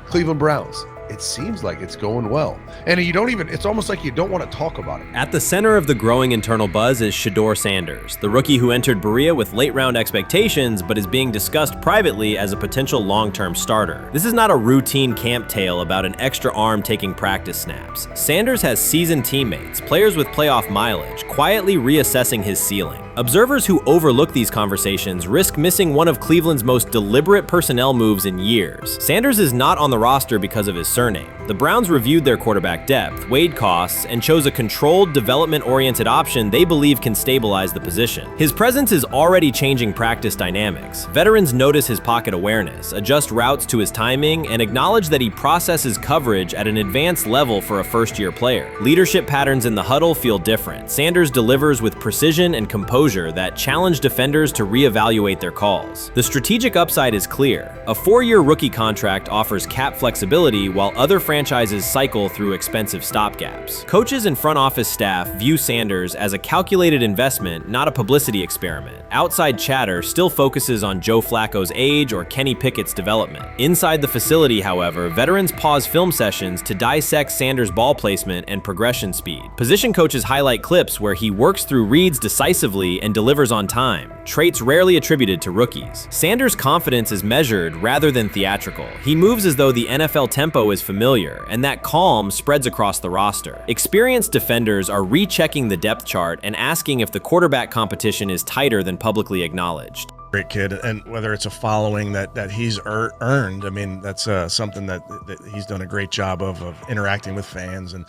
Cleveland Browns, it seems like it's going well. And it's almost like you don't want to talk about it. At the center of the growing internal buzz is Shedeur Sanders, the rookie who entered Berea with late-round expectations but is being discussed privately as a potential long-term starter. This is not a routine camp tale about an extra arm taking practice snaps. Sanders has seasoned teammates, players with playoff mileage, quietly reassessing his ceiling. Observers who overlook these conversations risk missing one of Cleveland's most deliberate personnel moves in years. Sanders is not on the roster because of his surname. The Browns reviewed their quarterback depth, weighed costs, and chose a controlled, development-oriented option they believe can stabilize the position. His presence is already changing practice dynamics. Veterans notice his pocket awareness, adjust routes to his timing, and acknowledge that he processes coverage at an advanced level for a first-year player. Leadership patterns in the huddle feel different. Sanders delivers with precision and composure composure that challenge defenders to reevaluate their calls. The strategic upside is clear. A 4-year rookie contract offers cap flexibility while other franchises cycle through expensive stopgaps. Coaches and front office staff view Sanders as a calculated investment, not a publicity experiment. Outside chatter still focuses on Joe Flacco's age or Kenny Pickett's development. Inside the facility, however, veterans pause film sessions to dissect Sanders' ball placement and progression speed. Position coaches highlight clips where he works through reads decisively and delivers on time, traits rarely attributed to rookies. Sanders' confidence is measured rather than theatrical. He moves as though the NFL tempo is familiar, and that calm spreads across the roster. Experienced defenders are rechecking the depth chart and asking if the quarterback competition is tighter than publicly acknowledged. Great kid, and whether it's a following that he's earned, I mean, that's something that he's done a great job of interacting with fans, and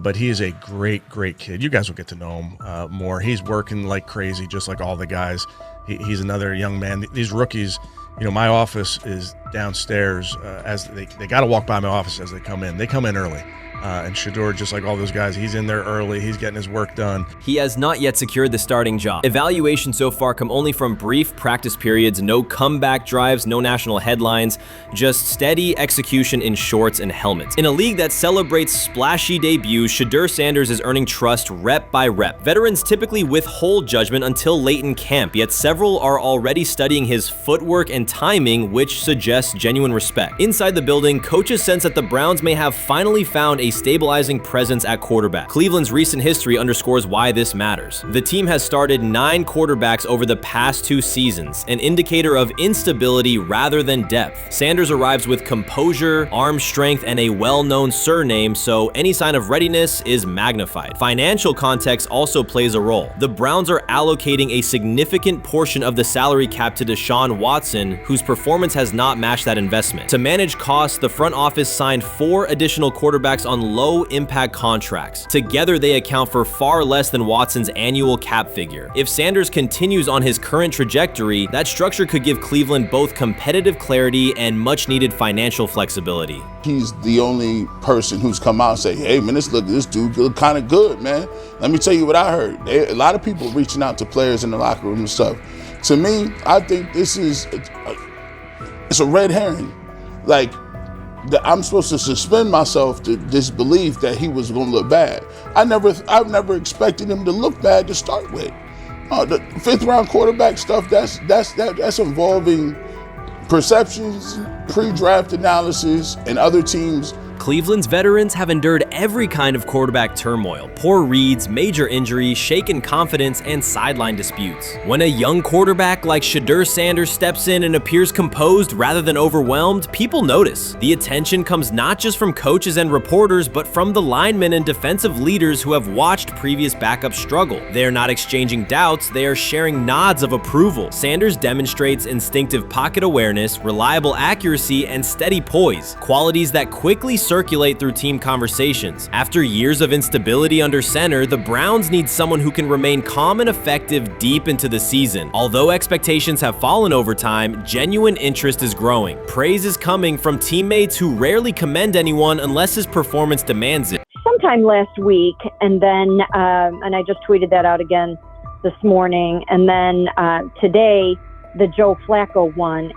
but he is a great kid. You guys will get to know him more. He's working like crazy, just like all the guys. He's another young man. These rookies, you know, my office is downstairs. As they got to walk by my office as they come in. They come in early. And Shedeur, just like all those guys, he's in there early. He's getting his work done. He has not yet secured the starting job. Evaluations so far come only from brief practice periods, no comeback drives, no national headlines, just steady execution in shorts and helmets. In a league that celebrates splashy debuts, Shedeur Sanders is earning trust rep by rep. Veterans typically withhold judgment until late in camp, yet several are already studying his footwork and timing, which suggests genuine respect. Inside the building, coaches sense that the Browns may have finally found a stabilizing presence at quarterback. Cleveland's recent history underscores why this matters. The team has started 9 quarterbacks over the past 2 seasons, an indicator of instability rather than depth. Sanders arrives with composure, arm strength, and a well-known surname, so any sign of readiness is magnified. Financial context also plays a role. The Browns are allocating a significant portion of the salary cap to Deshaun Watson, whose performance has not matched that investment. To manage costs, the front office signed 4 additional quarterbacks on low-impact contracts. Together, they account for far less than Watson's annual cap figure. If Sanders continues on his current trajectory, that structure could give Cleveland both competitive clarity and much-needed financial flexibility. He's the only person who's come out and say, hey, man, this dude look kind of good, man. Let me tell you what I heard. A lot of people reaching out to players in the locker room and stuff. To me, I think this is it's a red herring. Like, I'm supposed to suspend myself to disbelief that he was going to look bad. I've never expected him to look bad to start with. The 5th round quarterback stuff, that's involving perceptions, pre-draft analysis, and other teams. Cleveland's veterans have endured every kind of quarterback turmoil, poor reads, major injuries, shaken confidence, and sideline disputes. When a young quarterback like Shedeur Sanders steps in and appears composed rather than overwhelmed, people notice. The attention comes not just from coaches and reporters, but from the linemen and defensive leaders who have watched previous backups struggle. They are not exchanging doubts, they are sharing nods of approval. Sanders demonstrates instinctive pocket awareness, reliable accuracy, and steady poise, qualities that quickly circulate through team conversations. After years of instability under center, the Browns need someone who can remain calm and effective deep into the season. Although expectations have fallen over time, genuine interest is growing. Praise is coming from teammates who rarely commend anyone unless his performance demands it. Sometime last week, and then, and I just tweeted that out again this morning, and then today, the Joe Flacco one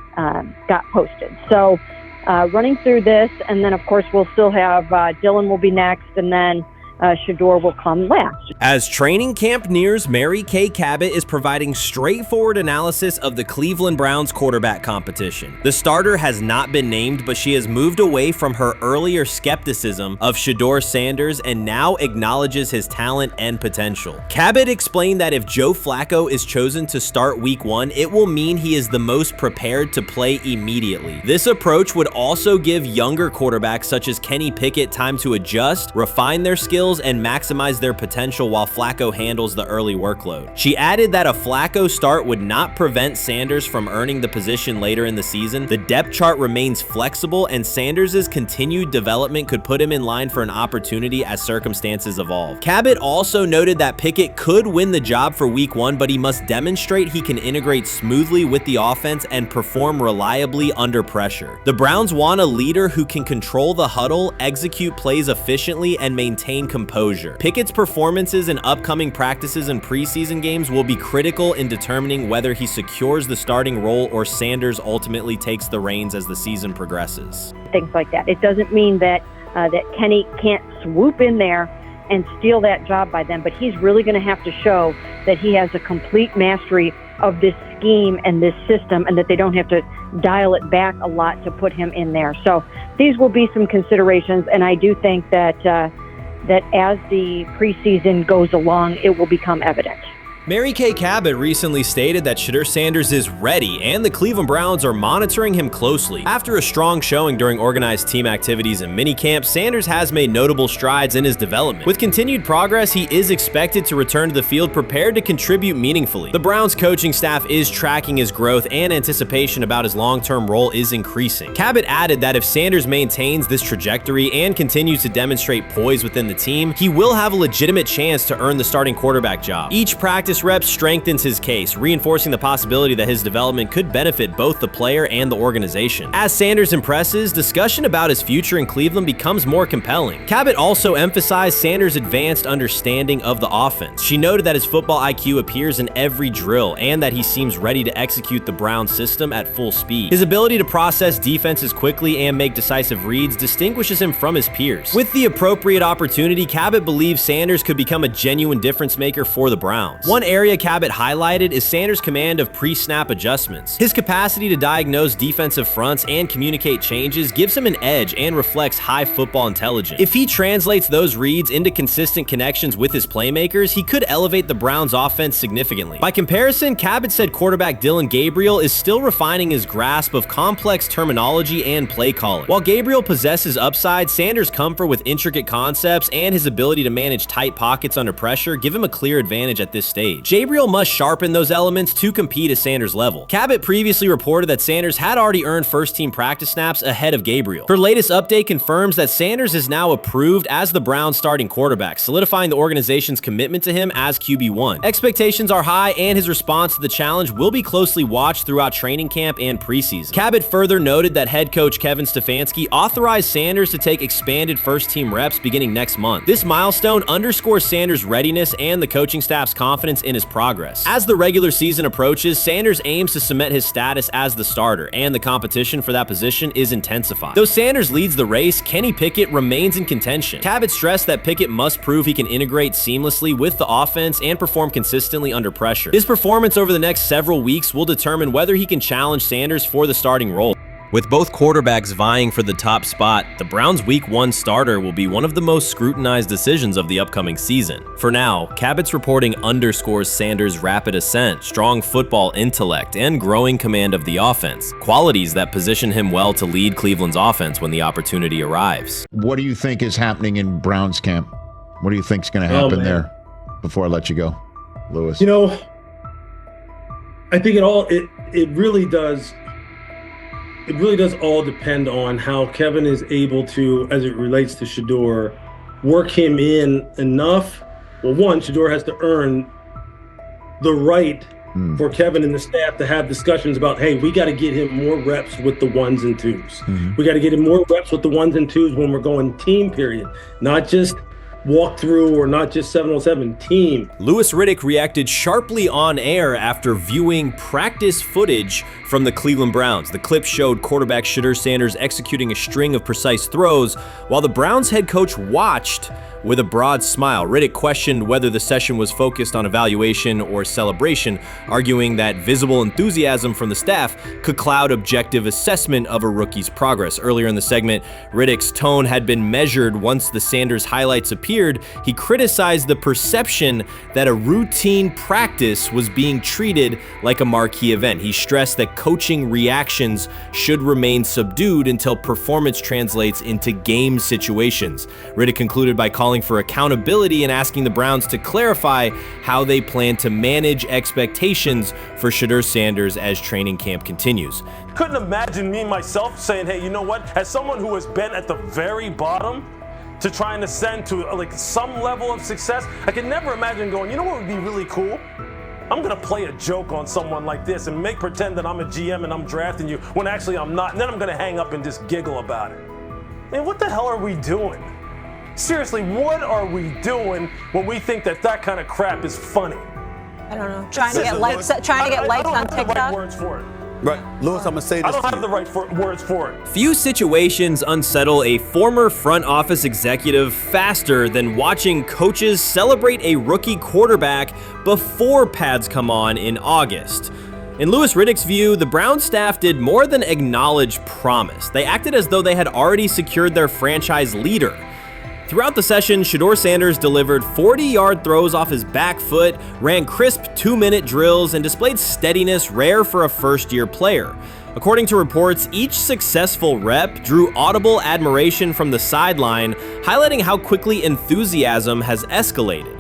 got posted. So running through this, and then of course we'll still have Dylan will be next, and then Shedeur will come last. As training camp nears, Mary Kay Cabot is providing straightforward analysis of the Cleveland Browns quarterback competition. The starter has not been named, but she has moved away from her earlier skepticism of Shedeur Sanders and now acknowledges his talent and potential. Cabot explained that if Joe Flacco is chosen to start week 1, it will mean he is the most prepared to play immediately. This approach would also give younger quarterbacks such as Kenny Pickett time to adjust, refine their skills, and maximize their potential while Flacco handles the early workload. She added that a Flacco start would not prevent Sanders from earning the position later in the season. The depth chart remains flexible, and Sanders' continued development could put him in line for an opportunity as circumstances evolve. Cabot also noted that Pickett could win the job for week 1, but he must demonstrate he can integrate smoothly with the offense and perform reliably under pressure. The Browns want a leader who can control the huddle, execute plays efficiently, and maintain composure. Pickett's performances in upcoming practices and preseason games will be critical in determining whether he secures the starting role or Sanders ultimately takes the reins as the season progresses. Things like that. It doesn't mean that that Kenny can't swoop in there and steal that job by them, but he's really going to have to show that he has a complete mastery of this scheme and this system, and that they don't have to dial it back a lot to put him in there. So these will be some considerations, and I do think that that as the preseason goes along, it will become evident. Mary Kay Cabot recently stated that Shedeur Sanders is ready and the Cleveland Browns are monitoring him closely. After a strong showing during organized team activities and minicamp, Sanders has made notable strides in his development. With continued progress, he is expected to return to the field prepared to contribute meaningfully. The Browns coaching staff is tracking his growth, and anticipation about his long-term role is increasing. Cabot added that if Sanders maintains this trajectory and continues to demonstrate poise within the team, he will have a legitimate chance to earn the starting quarterback job. Each practice rep strengthens his case, reinforcing the possibility that his development could benefit both the player and the organization. As Sanders impresses, discussion about his future in Cleveland becomes more compelling. Cabot also emphasized Sanders' advanced understanding of the offense. She noted that his football IQ appears in every drill and that he seems ready to execute the Browns system at full speed. His ability to process defenses quickly and make decisive reads distinguishes him from his peers. With the appropriate opportunity, Cabot believes Sanders could become a genuine difference maker for the Browns. One area Cabot highlighted is Sanders' command of pre-snap adjustments. His capacity to diagnose defensive fronts and communicate changes gives him an edge and reflects high football intelligence. If he translates those reads into consistent connections with his playmakers, he could elevate the Browns' offense significantly. By comparison, Cabot said quarterback Deion Gabriel is still refining his grasp of complex terminology and play calling. While Gabriel possesses upside, Sanders' comfort with intricate concepts and his ability to manage tight pockets under pressure give him a clear advantage at this stage. Gabriel must sharpen those elements to compete at Sanders' level. Cabot previously reported that Sanders had already earned first-team practice snaps ahead of Gabriel. Her latest update confirms that Sanders is now approved as the Browns' starting quarterback, solidifying the organization's commitment to him as QB1. Expectations are high, and his response to the challenge will be closely watched throughout training camp and preseason. Cabot further noted that head coach Kevin Stefanski authorized Sanders to take expanded first-team reps beginning next month. This milestone underscores Sanders' readiness and the coaching staff's confidence in his progress. As the regular season approaches, Sanders aims to cement his status as the starter, and the competition for that position is intensified. Though Sanders leads the race, Kenny Pickett remains in contention. Cabot stressed that Pickett must prove he can integrate seamlessly with the offense and perform consistently under pressure. His performance over the next several weeks will determine whether he can challenge Sanders for the starting role. With both quarterbacks vying for the top spot, the Browns' Week 1 starter will be one of the most scrutinized decisions of the upcoming season. For now, Cabot's reporting underscores Sanders' rapid ascent, strong football intellect, and growing command of the offense, qualities that position him well to lead Cleveland's offense when the opportunity arrives. What do you think is happening in Browns camp? What do you think is going to happen there before I let you go, Lewis? You know, I think it really does. It really does all depend on how Kevin is able to, as it relates to Shedeur, work him in enough. Well, one, Shedeur has to earn the right for Kevin and the staff to have discussions about, hey, we got to get him more reps with the ones and twos. We got to get him more reps with the ones and twos when we're going team period, not just walk through or not just 7-on-7 team. Louis Riddick reacted sharply on air after viewing practice footage from the Cleveland Browns. The clip showed quarterback Shedeur Sanders executing a string of precise throws while the Browns head coach watched with a broad smile. Riddick questioned whether the session was focused on evaluation or celebration, arguing that visible enthusiasm from the staff could cloud objective assessment of a rookie's progress. Earlier in the segment, Riddick's tone had been measured once the Sanders highlights appeared. He criticized the perception that a routine practice was being treated like a marquee event. He stressed that coaching reactions should remain subdued until performance translates into game situations. Riddick concluded by calling for accountability and asking the Browns to clarify how they plan to manage expectations for Shedeur Sanders as training camp continues. Couldn't imagine me myself saying, hey, you know what, as someone who has been at the very bottom to try and ascend to like some level of success, I could never imagine going, you know what would be really cool? I'm gonna play a joke on someone like this and make pretend that I'm a GM and I'm drafting you when actually I'm not, and then I'm gonna hang up and just giggle about it. Man, what the hell are we doing? Seriously, what are we doing when we think that that kind of crap is funny? I don't know. Trying to get likes on TikTok. Right words for it. Right, Lewis, I'm gonna say this. I don't have the right words for it. Few situations unsettle a former front office executive faster than watching coaches celebrate a rookie quarterback before pads come on in August. In Louis Riddick's view, the Browns staff did more than acknowledge promise. They acted as though they had already secured their franchise leader. Throughout the session, Shedeur Sanders delivered 40-yard throws off his back foot, ran crisp 2-minute drills, and displayed steadiness rare for a first-year player. According to reports, each successful rep drew audible admiration from the sideline, highlighting how quickly enthusiasm has escalated.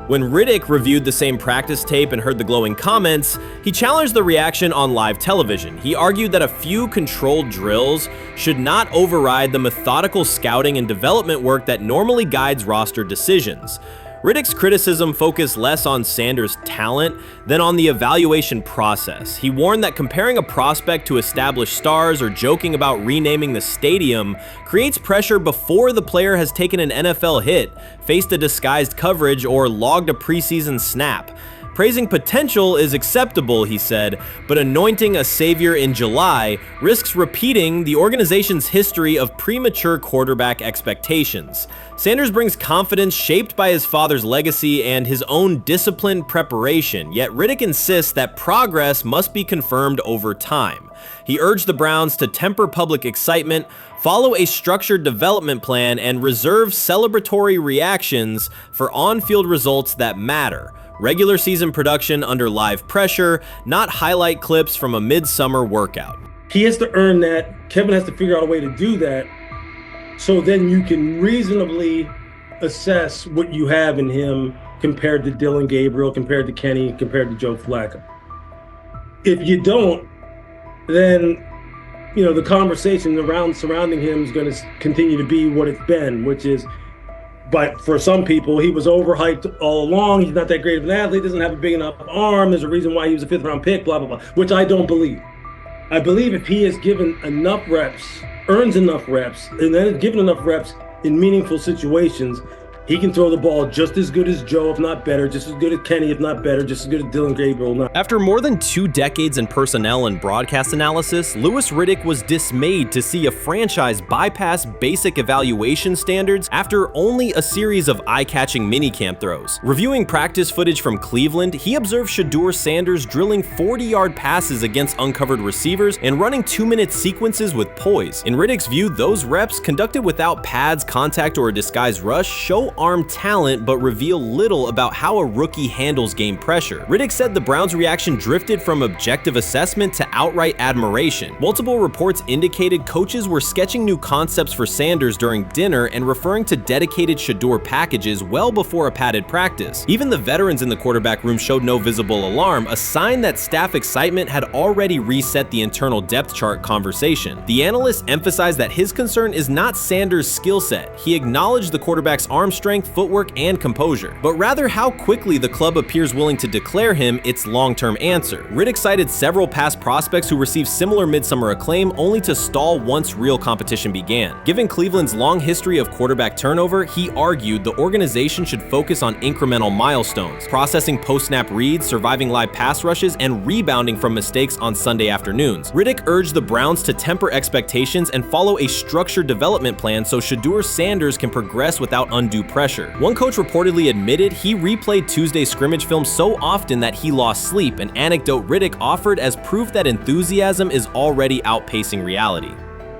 When Riddick reviewed the same practice tape and heard the glowing comments, he challenged the reaction on live television. He argued that a few controlled drills should not override the methodical scouting and development work that normally guides roster decisions. Riddick's criticism focused less on Sanders' talent than on the evaluation process. He warned that comparing a prospect to established stars or joking about renaming the stadium creates pressure before the player has taken an NFL hit, faced a disguised coverage, or logged a preseason snap. Praising potential is acceptable, he said, but anointing a savior in July risks repeating the organization's history of premature quarterback expectations. Sanders brings confidence shaped by his father's legacy and his own disciplined preparation, yet Riddick insists that progress must be confirmed over time. He urged the Browns to temper public excitement, follow a structured development plan, and reserve celebratory reactions for on-field results that matter. Regular season production under live pressure, not highlight clips from a midsummer workout. He has to earn that. Kevin has to figure out a way to do that. So then you can reasonably assess what you have in him compared to Dylan Gabriel, compared to Kenny, compared to Joe Flacco. If you don't, then the conversation surrounding him is going to continue to be what it's been, which is, but for some people, he was overhyped all along. He's not that great of an athlete, doesn't have a big enough arm. There's a reason why he was a 5th-round pick, blah, blah, blah, which I don't believe. I believe if he is given enough reps, earns enough reps, and then is given enough reps in meaningful situations, he can throw the ball just as good as Joe, if not better, just as good as Kenny, if not better, just as good as Dylan Gabriel. After more than 2 decades in personnel and broadcast analysis, Louis Riddick was dismayed to see a franchise bypass basic evaluation standards after only a series of eye-catching minicamp throws. Reviewing practice footage from Cleveland, he observed Shedeur Sanders drilling 40-yard passes against uncovered receivers and running 2-minute sequences with poise. In Riddick's view, those reps, conducted without pads, contact, or a disguised rush, show arm talent but reveal little about how a rookie handles game pressure. Riddick said the Browns' reaction drifted from objective assessment to outright admiration. Multiple reports indicated coaches were sketching new concepts for Sanders during dinner and referring to dedicated Shedeur packages well before a padded practice. Even the veterans in the quarterback room showed no visible alarm, a sign that staff excitement had already reset the internal depth chart conversation. The analyst emphasized that his concern is not Sanders' skill set. He acknowledged the quarterback's arm strength, footwork, and composure, but rather how quickly the club appears willing to declare him its long-term answer. Riddick cited several past prospects who received similar midsummer acclaim only to stall once real competition began. Given Cleveland's long history of quarterback turnover, he argued the organization should focus on incremental milestones, processing post-snap reads, surviving live pass rushes, and rebounding from mistakes on Sunday afternoons. Riddick urged the Browns to temper expectations and follow a structured development plan so Shedeur Sanders can progress without undue pressure. One coach reportedly admitted he replayed Tuesday's scrimmage film so often that he lost sleep, an anecdote Riddick offered as proof that enthusiasm is already outpacing reality.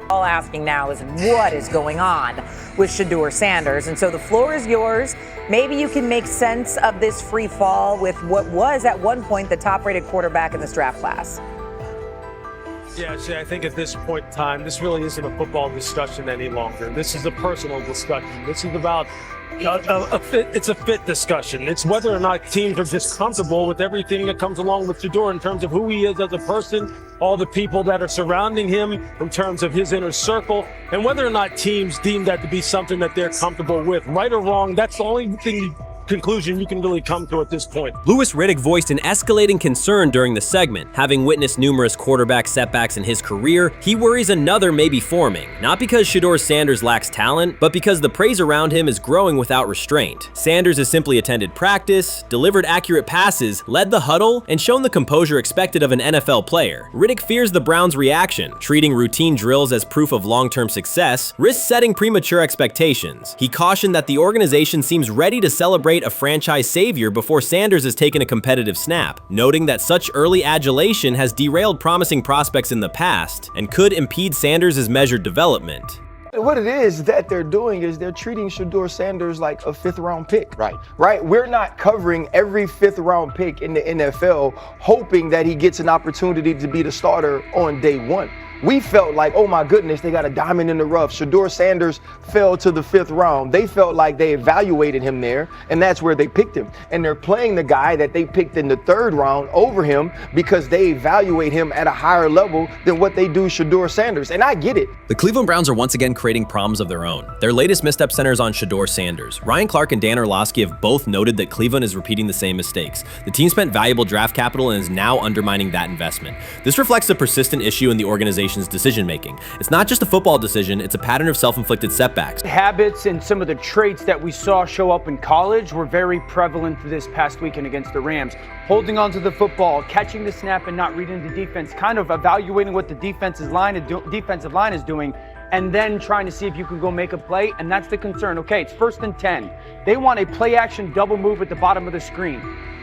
All asking now is what is going on with Shedeur Sanders, and so the floor is yours. Maybe you can make sense of this free fall with what was at one point the top-rated quarterback in this draft class. Yeah, see, I think at this point in time, this really isn't a football discussion any longer. This is a personal discussion. This is about it's a fit discussion. It's whether or not teams are just comfortable with everything that comes along with Shedeur in terms of who he is as a person, all the people that are surrounding him in terms of his inner circle, and whether or not teams deem that to be something that they're comfortable with. Right or wrong, that's the only thing you conclusion you can really come to at this point. Louis Riddick voiced an escalating concern during the segment. Having witnessed numerous quarterback setbacks in his career, he worries another may be forming. Not because Shedeur Sanders lacks talent, but because the praise around him is growing without restraint. Sanders has simply attended practice, delivered accurate passes, led the huddle, and shown the composure expected of an NFL player. Riddick fears the Browns' reaction, treating routine drills as proof of long-term success, risks setting premature expectations. He cautioned that the organization seems ready to celebrate a franchise savior before Sanders has taken a competitive snap, noting that such early adulation has derailed promising prospects in the past and could impede Sanders' measured development. What it is that they're doing is they're treating Shedeur Sanders like a 5th-round pick. Right? We're not covering every 5th-round pick in the NFL hoping that he gets an opportunity to be the starter on day one. We felt like, oh my goodness, they got a diamond in the rough. Shedeur Sanders fell to the 5th round. They felt like they evaluated him there, and that's where they picked him. And they're playing the guy that they picked in the 3rd round over him because they evaluate him at a higher level than what they do Shedeur Sanders. And I get it. The Cleveland Browns are once again creating problems of their own. Their latest misstep centers on Shedeur Sanders. Ryan Clark and Dan Orlovsky have both noted that Cleveland is repeating the same mistakes. The team spent valuable draft capital and is now undermining that investment. This reflects a persistent issue in the organization's decision-making. It's not just a football decision, it's a pattern of self-inflicted setbacks. Habits and some of the traits that we saw show up in college were very prevalent this past weekend against the Rams. Holding onto the football, catching the snap and not reading the defense, kind of evaluating what the defensive line is doing, and then trying to see if you can go make a play, and that's the concern. Okay, it's 1st and 10. They want a play-action double move at the bottom of the screen.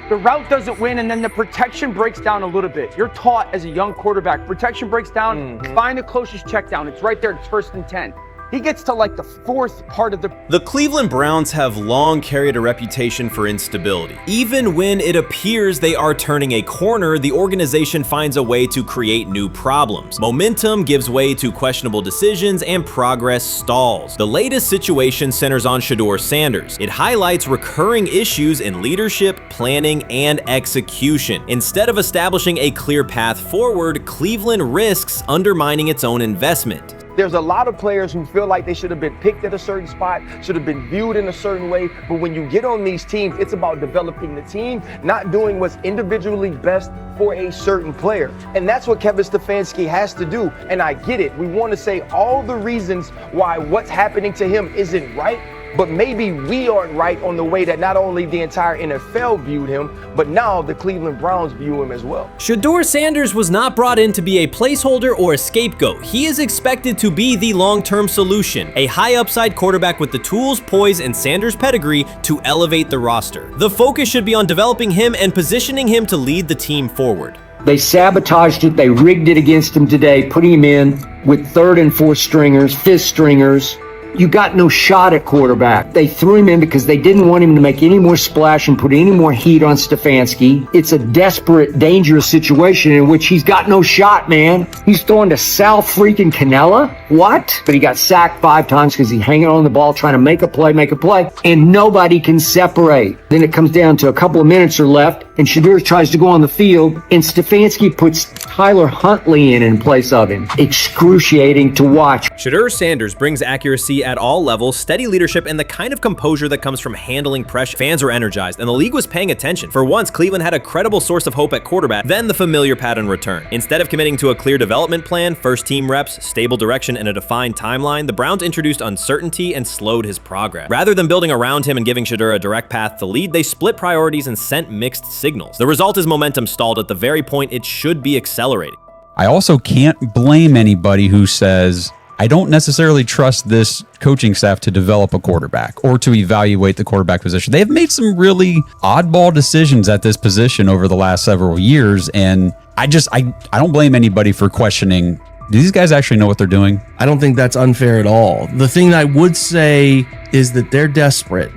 The route doesn't win, and then the protection breaks down a little bit. You're taught as a young quarterback, protection breaks down, find the closest check down. It's right there, it's 1st and 10. He gets to like the 4th part of the... The Cleveland Browns have long carried a reputation for instability. Even when it appears they are turning a corner, the organization finds a way to create new problems. Momentum gives way to questionable decisions and progress stalls. The latest situation centers on Shedeur Sanders. It highlights recurring issues in leadership, planning, and execution. Instead of establishing a clear path forward, Cleveland risks undermining its own investment. There's a lot of players who feel like they should have been picked at a certain spot, should have been viewed in a certain way. But when you get on these teams, it's about developing the team, not doing what's individually best for a certain player. And that's what Kevin Stefanski has to do. And I get it. We want to say all the reasons why what's happening to him isn't right. But maybe we aren't right on the way that not only the entire NFL viewed him, but now the Cleveland Browns view him as well. Shedeur Sanders was not brought in to be a placeholder or a scapegoat. He is expected to be the long-term solution, a high-upside quarterback with the tools, poise, and Sanders' pedigree to elevate the roster. The focus should be on developing him and positioning him to lead the team forward. They sabotaged it. They rigged it against him today, putting him in with 3rd and 4th stringers, 5th stringers. You got no shot at quarterback. They threw him in because they didn't want him to make any more splash and put any more heat on Stefanski. It's a desperate, dangerous situation in which he's got no shot, man. He's throwing to Sal freaking Canella. What? But he got sacked 5 times because he's hanging on the ball trying to make a play, and nobody can separate. Then it comes down to a couple of minutes are left, and Shedeur tries to go on the field, and Stefanski puts Tyler Huntley in place of him. Excruciating to watch. Shedeur Sanders brings accuracy at all levels, steady leadership, and the kind of composure that comes from handling pressure. Fans were energized, and the league was paying attention. For once, Cleveland had a credible source of hope at quarterback. Then the familiar pattern returned. Instead of committing to a clear development plan, first-team reps, stable direction, and a defined timeline, the Browns introduced uncertainty and slowed his progress. Rather than building around him and giving Shedeur a direct path to lead, they split priorities and sent mixed signals. The result is momentum stalled at the very point it should be accelerating. I also can't blame anybody who says, I don't necessarily trust this coaching staff to develop a quarterback or to evaluate the quarterback position. They've made some really oddball decisions at this position over the last several years, and I don't blame anybody for questioning, do these guys actually know what they're doing? I don't think that's unfair at all. The thing I would say is that they're desperate.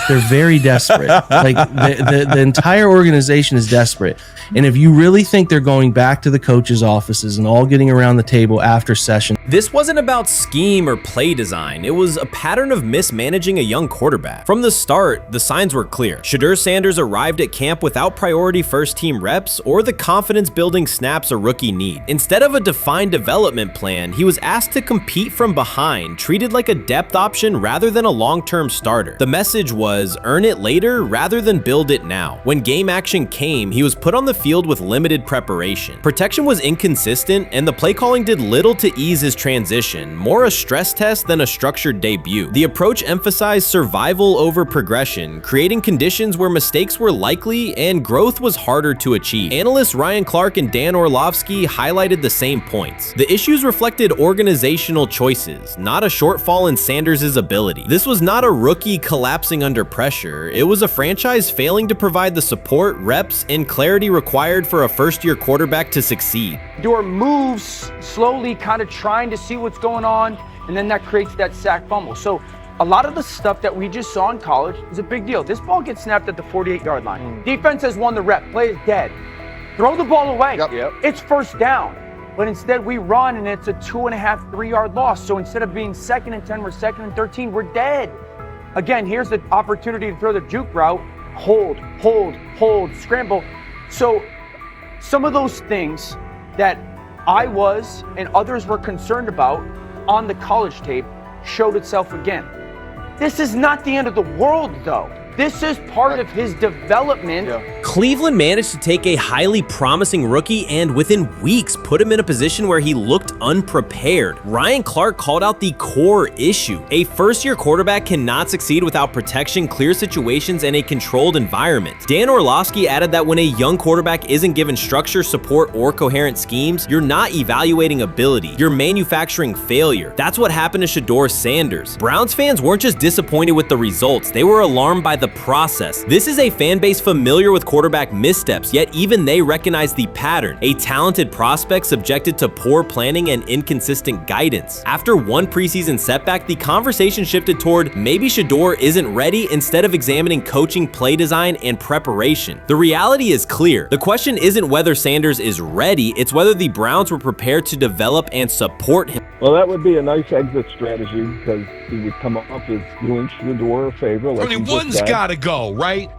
They're very desperate. Like the entire organization is desperate. And if you really think they're going back to the coaches' offices and all getting around the table after session This wasn't about scheme or play design, it was a pattern of mismanaging a young quarterback. From the start, the signs were clear. Shedeur Sanders arrived at camp without priority first-team reps or the confidence-building snaps a rookie need. Instead of a defined development plan, he was asked to compete from behind, treated like a depth option rather than a long-term starter. The message was, earn it later rather than build it now. When game action came, he was put on the field with limited preparation. Protection was inconsistent, and the play calling did little to ease his transition, more a stress test than a structured debut. The approach emphasized survival over progression, creating conditions where mistakes were likely and growth was harder to achieve. Analysts Ryan Clark and Dan Orlovsky highlighted the same points. The issues reflected organizational choices, not a shortfall in Sanders' ability. This was not a rookie collapsing under pressure, it was a franchise failing to provide the support, reps, and clarity required for a first-year quarterback to succeed. Shedeur moves slowly, kind of trying to see what's going on, and then that creates that sack fumble. So a lot of the stuff that we just saw in college is a big deal. This ball gets snapped at the 48-yard line. Defense has won the rep. Play is dead. Throw the ball away. It's first down. But instead we run and it's a 2.5, 3-yard loss. So instead of being 2nd and 10, we're 2nd and 13. We're dead. Again, here's the opportunity to throw the juke route. Hold, scramble. So some of those things that I was and others were concerned about on the college tape showed itself again. This is not the end of the world, though. This is part of his development. Cleveland managed to take a highly promising rookie and within weeks put him in a position where he looked unprepared. Ryan Clark called out the core issue. A first-year quarterback cannot succeed without protection, clear situations, and a controlled environment. Dan Orlovsky added that when a young quarterback isn't given structure, support, or coherent schemes, you're not evaluating ability, you're manufacturing failure. That's what happened to Shedeur Sanders. Browns fans weren't just disappointed with the results, they were alarmed by the process. This is a fan base familiar with quarterback missteps, yet even they recognize the pattern. A talented prospect subjected to poor planning and inconsistent guidance. After one preseason setback, the conversation shifted toward maybe Shedeur isn't ready instead of examining coaching, play design, and preparation. The reality is clear. The question isn't whether Sanders is ready, it's whether the Browns were prepared to develop and support him. Well, that would be a nice exit strategy because he would come up as doing Shedeur a favor. Like one's got to go, right?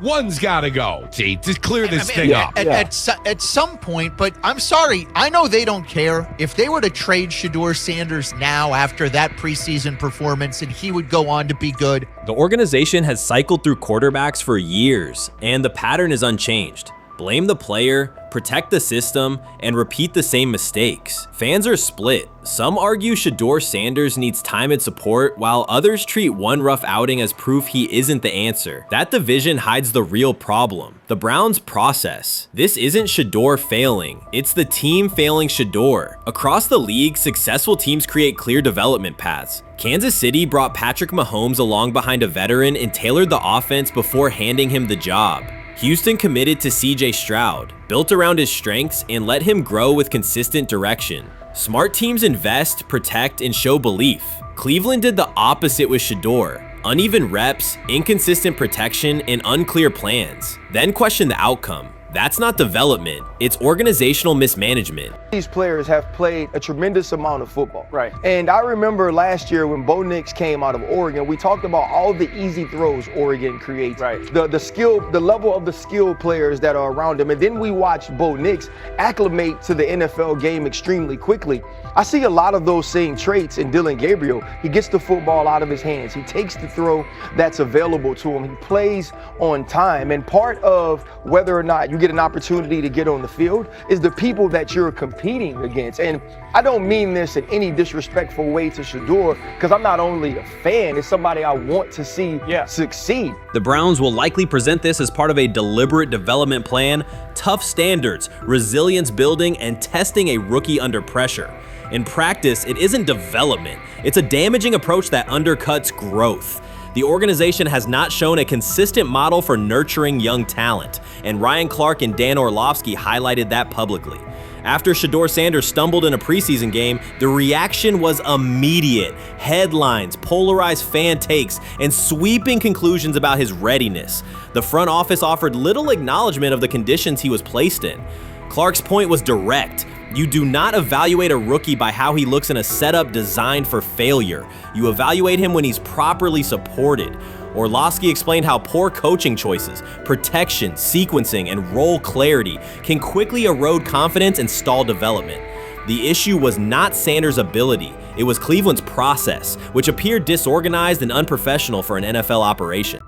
One's got to go. See, to clear this thing up. At some point, but I'm sorry, I know they don't care. If they were to trade Shedeur Sanders now after that preseason performance and he would go on to be good. The organization has cycled through quarterbacks for years, and the pattern is unchanged. Blame the player, protect the system, and repeat the same mistakes. Fans are split. Some argue Shedeur Sanders needs time and support, while others treat one rough outing as proof he isn't the answer. That division hides the real problem, the Browns' process. This isn't Shedeur failing, it's the team failing Shedeur. Across the league, successful teams create clear development paths. Kansas City brought Patrick Mahomes along behind a veteran and tailored the offense before handing him the job. Houston committed to CJ Stroud, built around his strengths, and let him grow with consistent direction. Smart teams invest, protect, and show belief. Cleveland did the opposite with Shedeur. Uneven reps, inconsistent protection, and unclear plans. Then question the outcome. That's not development, it's organizational mismanagement. These players have played a tremendous amount of football. Right. And I remember last year when Bo Nix came out of Oregon, we talked about all the easy throws Oregon creates. Right. The level of the skill players that are around him. And then we watched Bo Nix acclimate to the NFL game extremely quickly. I see a lot of those same traits in Dillon Gabriel. He gets the football out of his hands. He takes the throw that's available to him. He plays on time. And part of whether or not you get an opportunity to get on the field is the people that you're competing against. And I don't mean this in any disrespectful way to Shedeur, because I'm not only a fan, it's somebody I want to see succeed. The Browns will likely present this as part of a deliberate development plan, tough standards, resilience building, and testing a rookie under pressure. In practice, it isn't development, it's a damaging approach that undercuts growth. The organization has not shown a consistent model for nurturing young talent, and Ryan Clark and Dan Orlovsky highlighted that publicly. After Shedeur Sanders stumbled in a preseason game, the reaction was immediate. Headlines, polarized fan takes, and sweeping conclusions about his readiness. The front office offered little acknowledgement of the conditions he was placed in. Clark's point was direct. You do not evaluate a rookie by how he looks in a setup designed for failure. You evaluate him when he's properly supported. Orlovsky explained how poor coaching choices, protection, sequencing, and role clarity can quickly erode confidence and stall development. The issue was not Sanders' ability, it was Cleveland's process, which appeared disorganized and unprofessional for an NFL operation.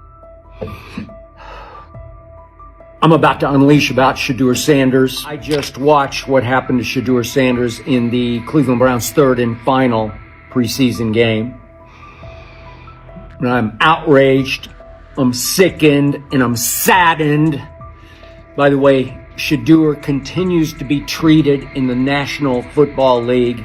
I'm about to unleash about Shedeur Sanders. I just watched what happened to Shedeur Sanders in the Cleveland Browns' third and final preseason game. And I'm outraged, I'm sickened, and I'm saddened by the way Shedeur continues to be treated in the National Football League,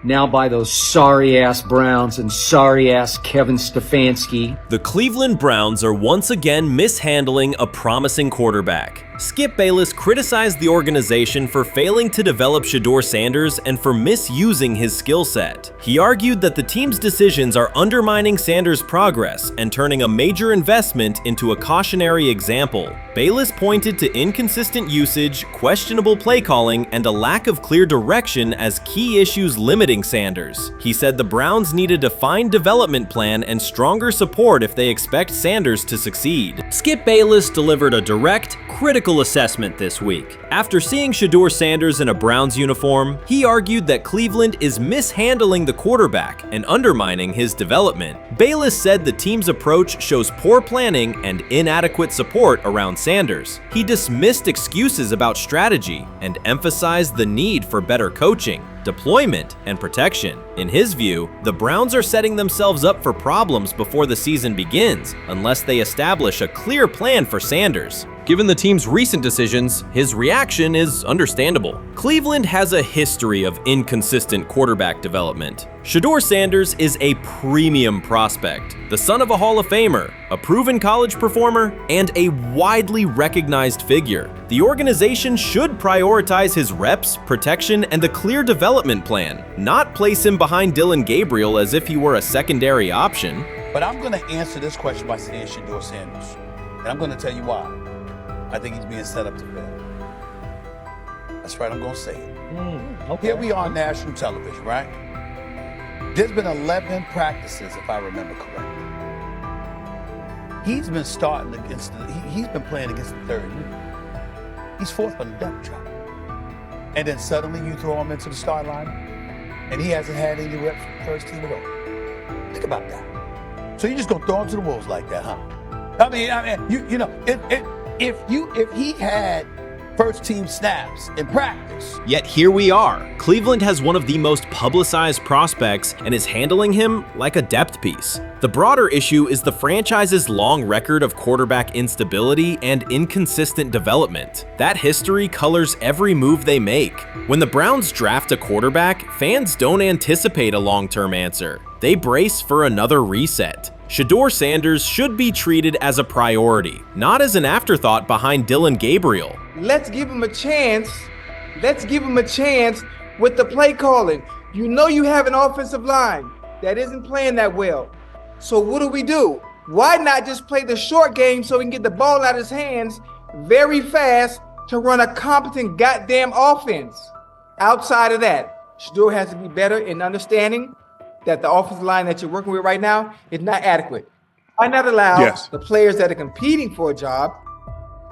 now by those sorry-ass Browns and sorry-ass Kevin Stefanski. The Cleveland Browns are once again mishandling a promising quarterback. Skip Bayless criticized the organization for failing to develop Shedeur Sanders and for misusing his skill set. He argued that the team's decisions are undermining Sanders' progress and turning a major investment into a cautionary example. Bayless pointed to inconsistent usage, questionable play calling, and a lack of clear direction as key issues limiting Sanders. He said the Browns need a defined development plan and stronger support if they expect Sanders to succeed. Skip Bayless delivered a direct, critical assessment this week. After seeing Shedeur Sanders in a Browns uniform, he argued that Cleveland is mishandling the quarterback and undermining his development. Bayless said the team's approach shows poor planning and inadequate support around Sanders. He dismissed excuses about strategy and emphasized the need for better coaching, deployment, and protection. In his view, the Browns are setting themselves up for problems before the season begins unless they establish a clear plan for Sanders. Given the team's recent decisions, his reaction is understandable. Cleveland has a history of inconsistent quarterback development. Shedeur Sanders is a premium prospect, the son of a Hall of Famer, a proven college performer, and a widely recognized figure. The organization should prioritize his reps, protection, and a clear development plan, not place him behind Deion Gabriel as if he were a secondary option. But I'm going to answer this question by saying Shedeur Sanders. And I'm going to tell you why. I think he's being set up to fail. That's right, I'm going to say it. Okay. Here we are on national television, right? There's been 11 practices, if I remember correctly. He's been starting against, he's been playing against the third unit. He's fourth on the depth chart. And then suddenly you throw him into the start line, and he hasn't had any reps for the first team at all. Think about that. So you're just going to throw him to the wolves like that, huh? I mean, you know, if he had first team snaps in practice. Yet here we are. Cleveland has one of the most publicized prospects and is handling him like a depth piece. The broader issue is the franchise's long record of quarterback instability and inconsistent development. That history colors every move they make. When the Browns draft a quarterback, fans don't anticipate a long-term answer. They brace for another reset. Shedeur Sanders should be treated as a priority, not as an afterthought behind Deion Gabriel. Let's give him a chance. Let's give him a chance with the play calling. You know you have an offensive line that isn't playing that well. So what do? Why not just play the short game so he can get the ball out of his hands very fast to run a competent goddamn offense? Outside of that, Shedeur has to be better in understanding that the offensive line that you're working with right now is not adequate. Why not allow the players that are competing for a job,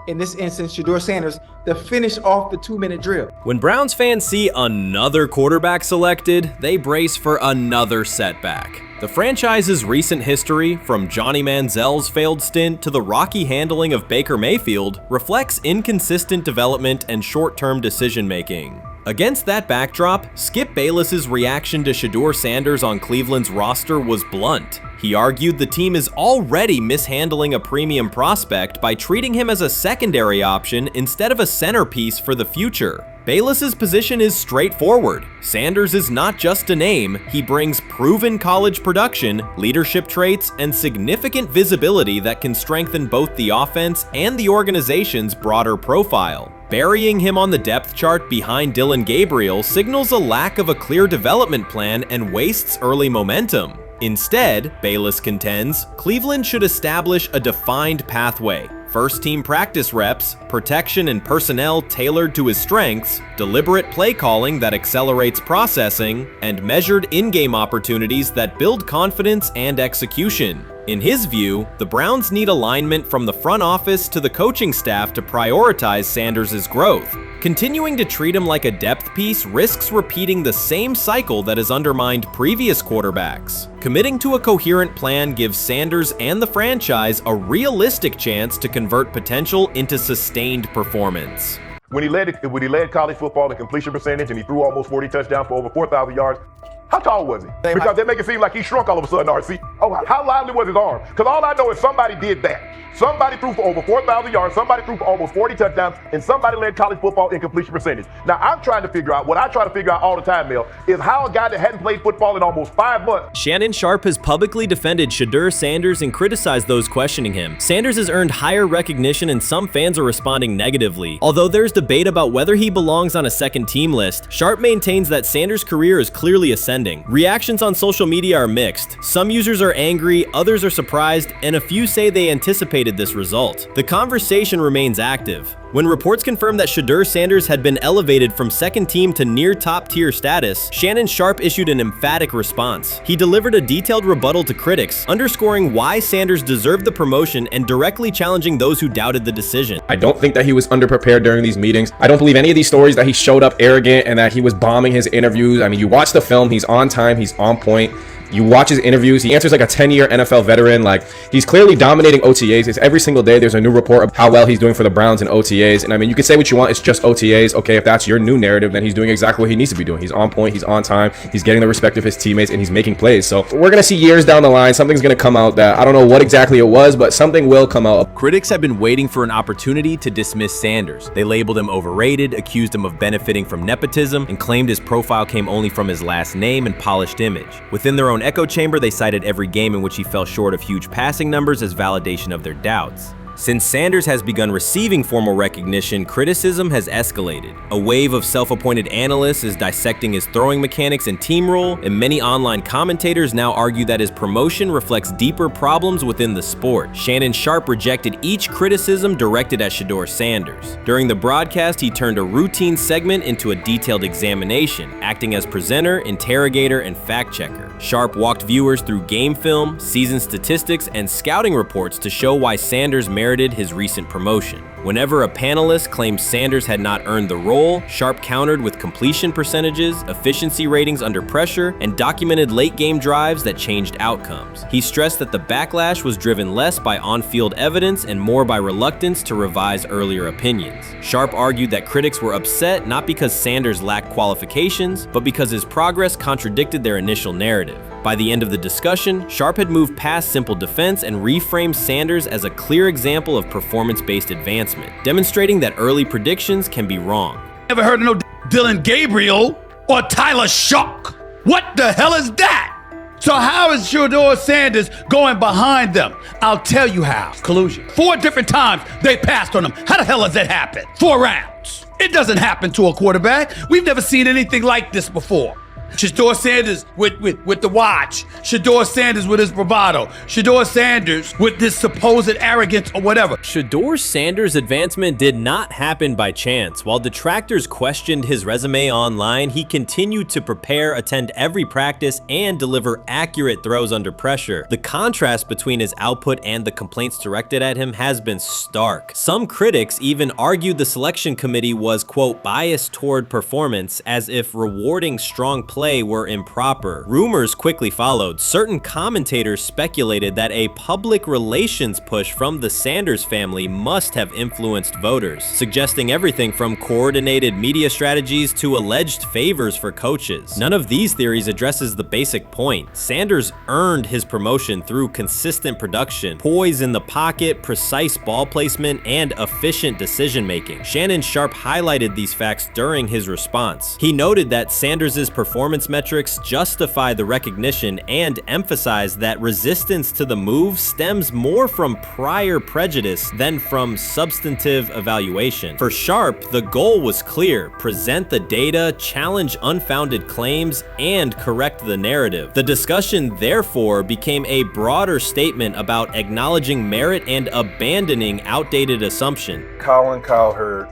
in this instance, Shedeur Sanders, to finish off the 2-minute drill? When Browns fans see another quarterback selected, they brace for another setback. The franchise's recent history, from Johnny Manziel's failed stint to the rocky handling of Baker Mayfield, reflects inconsistent development and short-term decision-making. Against that backdrop, Skip Bayless's reaction to Shedeur Sanders on Cleveland's roster was blunt. He argued the team is already mishandling a premium prospect by treating him as a secondary option instead of a centerpiece for the future. Bayless's position is straightforward. Sanders is not just a name, he brings proven college production, leadership traits, and significant visibility that can strengthen both the offense and the organization's broader profile. Burying him on the depth chart behind Deion Gabriel signals a lack of a clear development plan and wastes early momentum. Instead, Bayless contends, Cleveland should establish a defined pathway, First team practice reps, protection and personnel tailored to his strengths, deliberate play calling that accelerates processing, and measured in-game opportunities that build confidence and execution. In his view, the Browns need alignment from the front office to the coaching staff to prioritize Sanders' growth. Continuing to treat him like a depth piece risks repeating the same cycle that has undermined previous quarterbacks. Committing to a coherent plan gives Sanders and the franchise a realistic chance to convert potential into sustained performance. When he led college football in completion percentage and he threw almost 40 touchdowns for over 4,000 yards, how tall was he? Because they make it seem like he shrunk all of a sudden, RC. Oh, how lively was his arm? Because all I know is somebody did that. Somebody threw for over 4,000 yards, somebody threw for almost 40 touchdowns, and somebody led college football in completion percentage. Now, I'm trying to figure out, what I try to figure out all the time, Mel, is how a guy that hadn't played football in almost 5 months. Shannon Sharpe has publicly defended Shedeur Sanders and criticized those questioning him. Sanders has earned higher recognition and some fans are responding negatively. Although there's debate about whether he belongs on a second team list, Sharpe maintains that Sanders' career is clearly ascending. Reactions on social media are mixed. Some users are angry, others are surprised, and a few say they anticipated this result. The conversation remains active. When reports confirmed that Shedeur Sanders had been elevated from second team to near top tier status, Shannon Sharpe issued an emphatic response. He delivered a detailed rebuttal to critics, underscoring why Sanders deserved the promotion and directly challenging those who doubted the decision. I don't think that he was underprepared during these meetings. I don't believe any of these stories that he showed up arrogant and that he was bombing his interviews. I mean, you watch the film, he's on time, he's on point. You watch his interviews, he answers like a 10-year NFL veteran. Like, he's clearly dominating OTAs. It's every single day there's a new report of how well he's doing for the Browns in OTAs. And I mean, you can say what you want, it's just OTAs. Okay, if that's your new narrative, then he's doing exactly what he needs to be doing. He's on point, he's on time, he's getting the respect of his teammates, and he's making plays. So we're gonna see years down the line, something's gonna come out that I don't know what exactly it was, but something will come out. Critics have been waiting for an opportunity to dismiss Sanders. They labeled him overrated, accused him of benefiting from nepotism, and claimed his profile came only from his last name and polished image. Within their own echo chamber, they cited every game in which he fell short of huge passing numbers as validation of their doubts. Since Sanders has begun receiving formal recognition, criticism has escalated. A wave of self-appointed analysts is dissecting his throwing mechanics and team role, and many online commentators now argue that his promotion reflects deeper problems within the sport. Shannon Sharpe rejected each criticism directed at Shedeur Sanders. During the broadcast, he turned a routine segment into a detailed examination, acting as presenter, interrogator, and fact-checker. Sharpe walked viewers through game film, season statistics, and scouting reports to show why Sanders merited his recent promotion. Whenever a panelist claimed Sanders had not earned the role, Sharpe countered with completion percentages, efficiency ratings under pressure, and documented late-game drives that changed outcomes. He stressed that the backlash was driven less by on-field evidence and more by reluctance to revise earlier opinions. Sharpe argued that critics were upset not because Sanders lacked qualifications, but because his progress contradicted their initial narrative. By the end of the discussion, Sharpe had moved past simple defense and reframed Sanders as a clear example of performance-based advancement, demonstrating that early predictions can be wrong. Never heard of no Dylan Gabriel or Tyler Shock. What the hell is that? So how is Shedeur Sanders going behind them? I'll tell you how. Collusion. 4 different times they passed on him. How the hell does that happen? 4 rounds. It doesn't happen to a quarterback. We've never seen anything like this before. Shedeur Sanders with the watch. Shedeur Sanders with his bravado. Shedeur Sanders with this supposed arrogance or whatever. Shedeur Sanders' advancement did not happen by chance. While detractors questioned his resume online, he continued to prepare, attend every practice, and deliver accurate throws under pressure. The contrast between his output and the complaints directed at him has been stark. Some critics even argued the selection committee was, quote, biased toward performance, as if rewarding strong play were improper. Rumors quickly followed. Certain commentators speculated that a public relations push from the Sanders family must have influenced voters, suggesting everything from coordinated media strategies to alleged favors for coaches. None of these theories addresses the basic point. Sanders earned his promotion through consistent production, poise in the pocket, precise ball placement, and efficient decision-making. Shannon Sharpe highlighted these facts during his response. He noted that Sanders' performance performance metrics justify the recognition and emphasize that resistance to the move stems more from prior prejudice than from substantive evaluation. For Sharpe, the goal was clear: present the data, challenge unfounded claims, and correct the narrative. The discussion, therefore, became a broader statement about acknowledging merit and abandoning outdated assumption. Colin Cowherd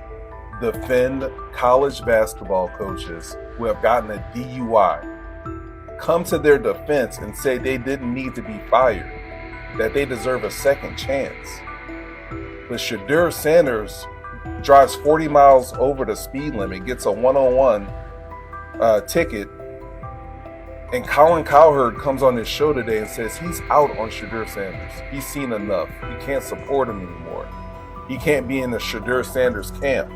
defend college basketball coaches who have gotten a DUI, come to their defense and say they didn't need to be fired, that they deserve a second chance. But Shedeur Sanders drives 40 miles over the speed limit, gets a one-on-one ticket, and Colin Cowherd comes on his show today and says he's out on Shedeur Sanders. He's seen enough. He can't support him anymore. He can't be in the Shedeur Sanders camp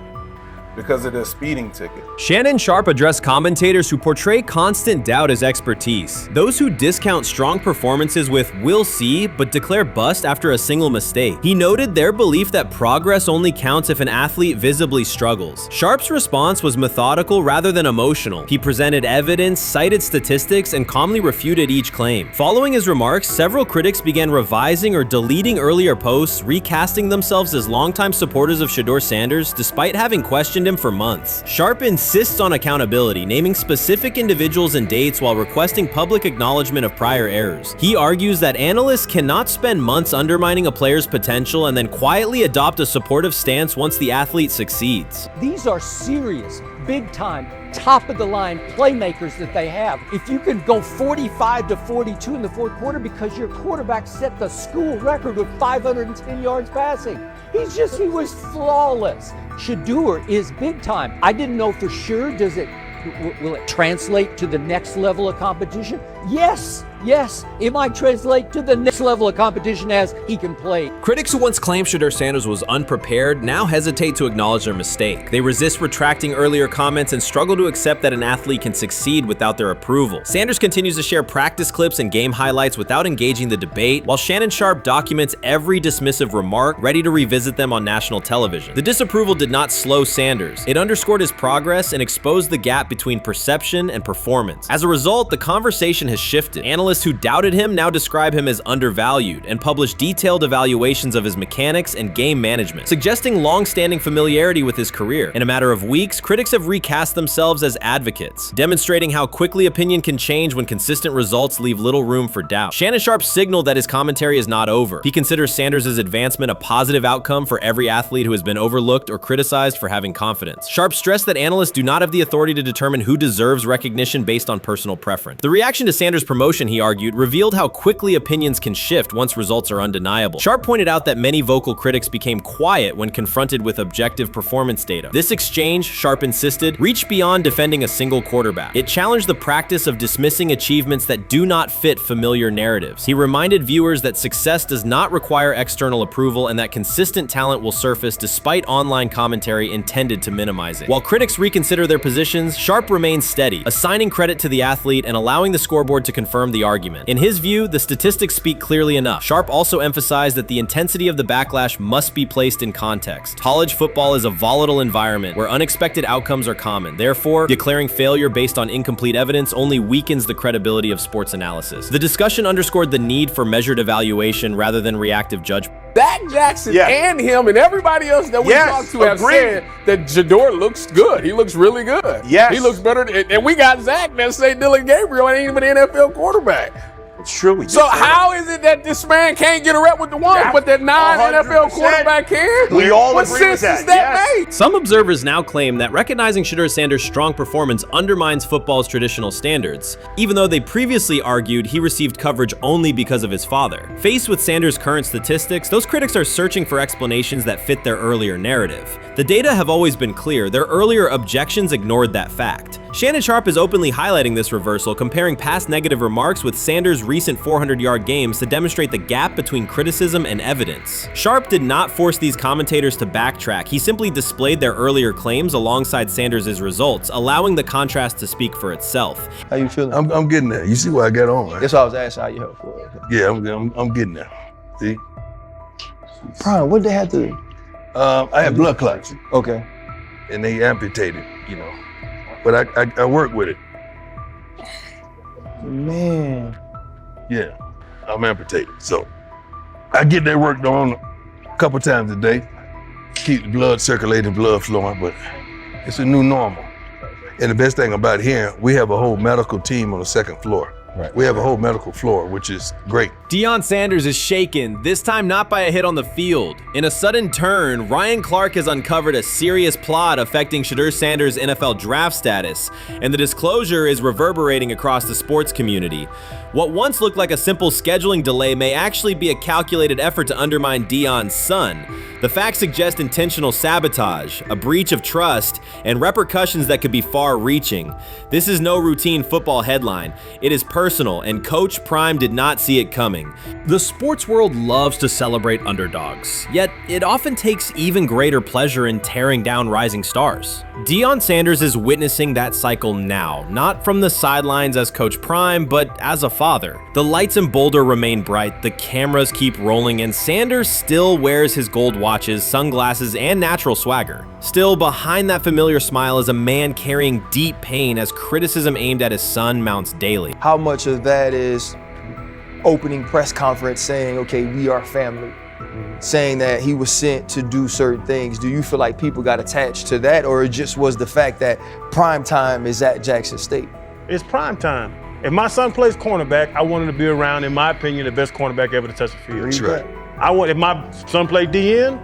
because of the speeding ticket. Shannon Sharpe addressed commentators who portray constant doubt as expertise. Those who discount strong performances with "we'll see," but declare bust after a single mistake. He noted their belief that progress only counts if an athlete visibly struggles. Sharpe's response was methodical rather than emotional. He presented evidence, cited statistics, and calmly refuted each claim. Following his remarks, several critics began revising or deleting earlier posts, recasting themselves as longtime supporters of Shedeur Sanders despite having questioned him for months. Sharpe insists on accountability, naming specific individuals and dates while requesting public acknowledgement of prior errors. He argues that analysts cannot spend months undermining a player's potential and then quietly adopt a supportive stance once the athlete succeeds. These are serious, big-time, top-of-the-line playmakers that they have. If you can go 45 to 42 in the fourth quarter because your quarterback set the school record with 510 yards passing. He was flawless. Shedeur is big time. I didn't know for sure, will it translate to the next level of competition? Yes, it might translate to the next level of competition as he can play. Critics who once claimed Shedeur Sanders was unprepared now hesitate to acknowledge their mistake. They resist retracting earlier comments and struggle to accept that an athlete can succeed without their approval. Sanders continues to share practice clips and game highlights without engaging the debate, while Shannon Sharpe documents every dismissive remark, ready to revisit them on national television. The disapproval did not slow Sanders. It underscored his progress and exposed the gap between perception and performance. As a result, the conversation has shifted. Analysts who doubted him now describe him as undervalued and publish detailed evaluations of his mechanics and game management, suggesting long-standing familiarity with his career. In a matter of weeks, critics have recast themselves as advocates, demonstrating how quickly opinion can change when consistent results leave little room for doubt. Shannon Sharpe signaled that his commentary is not over. He considers Sanders' advancement a positive outcome for every athlete who has been overlooked or criticized for having confidence. Sharpe stressed that analysts do not have the authority to determine who deserves recognition based on personal preference. The reaction to Sanders' promotion, he argued, revealed how quickly opinions can shift once results are undeniable. Sharpe pointed out that many vocal critics became quiet when confronted with objective performance data. This exchange, Sharpe insisted, reached beyond defending a single quarterback. It challenged the practice of dismissing achievements that do not fit familiar narratives. He reminded viewers that success does not require external approval and that consistent talent will surface despite online commentary intended to minimize it. While critics reconsider their positions, Sharpe remains steady, assigning credit to the athlete and allowing the scoreboard to confirm the argument. In his view, the statistics speak clearly enough. Sharpe also emphasized that the intensity of the backlash must be placed in context. College football is a volatile environment where unexpected outcomes are common. Therefore, declaring failure based on incomplete evidence only weakens the credibility of sports analysis. The discussion underscored the need for measured evaluation rather than reactive judgment. Dak Jackson and him and everybody else that we talked to have said that Shedeur looks good. He looks really good. He looks better. And we got Zach that say Dillon Gabriel ain't even an NFL quarterback. It's true. So how is it that this man can't get a rep with the ones, but that non-NFL quarterback can? We all what agree with sense that. does that make? Some observers now claim that recognizing Shedeur Sanders' strong performance undermines football's traditional standards, even though they previously argued he received coverage only because of his father. Faced with Sanders' current statistics, those critics are searching for explanations that fit their earlier narrative. The data have always been clear. Their earlier objections ignored that fact. Shannon Sharpe is openly highlighting this reversal, comparing past negative remarks with Sanders' recent 400-yard games to demonstrate the gap between criticism and evidence. Sharpe did not force these commentators to backtrack. He simply displayed their earlier claims alongside Sanders' results, allowing the contrast to speak for itself. How you feeling? I'm getting there. You see what I got on, right? That's why I was asking how you help for it. Yeah, I'm getting there. See? Brian, what did they have to do? I had blood clots. Okay. And they amputated, you know. But I work with it. Man. Yeah, I'm amputated. So I get that work done a couple times a day. Keep the blood circulating, blood flowing, but it's a new normal. And the best thing about here, we have a whole medical team on the second floor. Right. We have a whole medical floor, which is great. Deion Sanders is shaken, this time not by a hit on the field. In a sudden turn, Ryan Clark has uncovered a serious plot affecting Shedeur Sanders' NFL draft status, and the disclosure is reverberating across the sports community. What once looked like a simple scheduling delay may actually be a calculated effort to undermine Deion's son. The facts suggest intentional sabotage, a breach of trust, and repercussions that could be far-reaching. This is no routine football headline. It is personal, and Coach Prime did not see it coming. The sports world loves to celebrate underdogs, yet it often takes even greater pleasure in tearing down rising stars. Deion Sanders is witnessing that cycle now, not from the sidelines as Coach Prime, but as a father. The lights in Boulder remain bright, the cameras keep rolling, and Sanders still wears his gold watches, sunglasses, and natural swagger. Still, behind that familiar smile is a man carrying deep pain as criticism aimed at his son mounts daily. How much of that is opening press conference saying, okay, we are family, saying that he was sent to do certain things? Do you feel like people got attached to that, or it just was the fact that prime time is at Jackson State? It's prime time. If my son plays cornerback, I want him to be around, in my opinion, the best cornerback ever to touch the field. That's right. If my son played DN,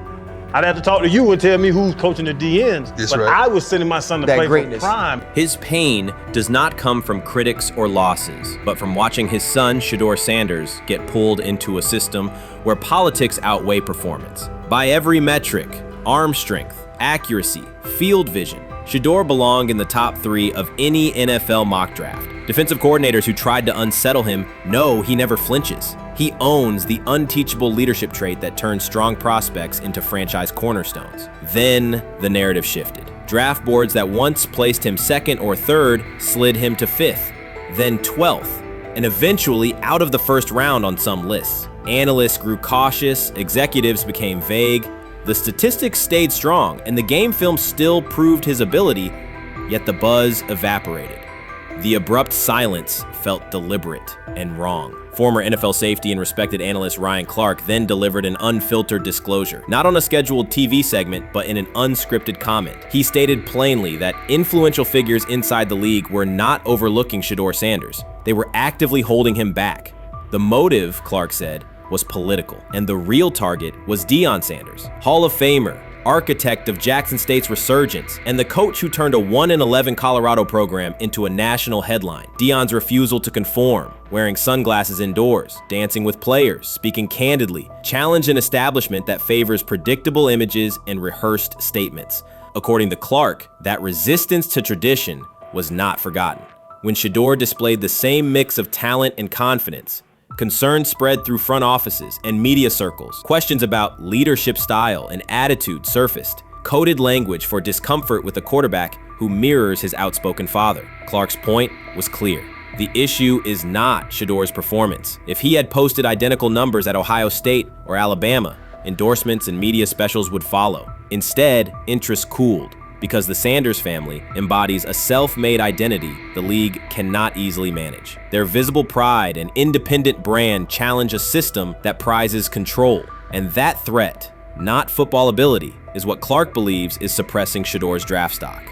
I'd have to talk to you and tell me who's coaching the DNs. That's but right. I was sending my son to play for prime. His pain does not come from critics or losses, but from watching his son, Shedeur Sanders, get pulled into a system where politics outweigh performance. By every metric, arm strength, accuracy, field vision, Shedeur belonged in the top 3 of any NFL mock draft. Defensive coordinators who tried to unsettle him know he never flinches. He owns the unteachable leadership trait that turns strong prospects into franchise cornerstones. Then the narrative shifted. Draft boards that once placed him 2nd or 3rd slid him to 5th, then 12th, and eventually out of the 1st round on some lists. Analysts grew cautious, executives became vague, the statistics stayed strong, and the game film still proved his ability, yet the buzz evaporated. The abrupt silence felt deliberate and wrong. Former NFL safety and respected analyst Ryan Clark then delivered an unfiltered disclosure, not on a scheduled TV segment, but in an unscripted comment. He stated plainly that influential figures inside the league were not overlooking Shedeur Sanders. They were actively holding him back. The motive, Clark said, was political, and the real target was Deion Sanders, Hall of Famer, architect of Jackson State's resurgence, and the coach who turned a 1-11 Colorado program into a national headline. Deion's refusal to conform, wearing sunglasses indoors, dancing with players, speaking candidly, challenged an establishment that favors predictable images and rehearsed statements. According to Clark, that resistance to tradition was not forgotten. When Shedeur displayed the same mix of talent and confidence, concern spread through front offices and media circles. Questions about leadership style and attitude surfaced. Coded language for discomfort with a quarterback who mirrors his outspoken father. Clark's point was clear. The issue is not Shedeur's performance. If he had posted identical numbers at Ohio State or Alabama, endorsements and media specials would follow. Instead, interest cooled, because the Sanders family embodies a self-made identity the league cannot easily manage. Their visible pride and independent brand challenge a system that prizes control. And that threat, not football ability, is what Clark believes is suppressing Shedeur's draft stock.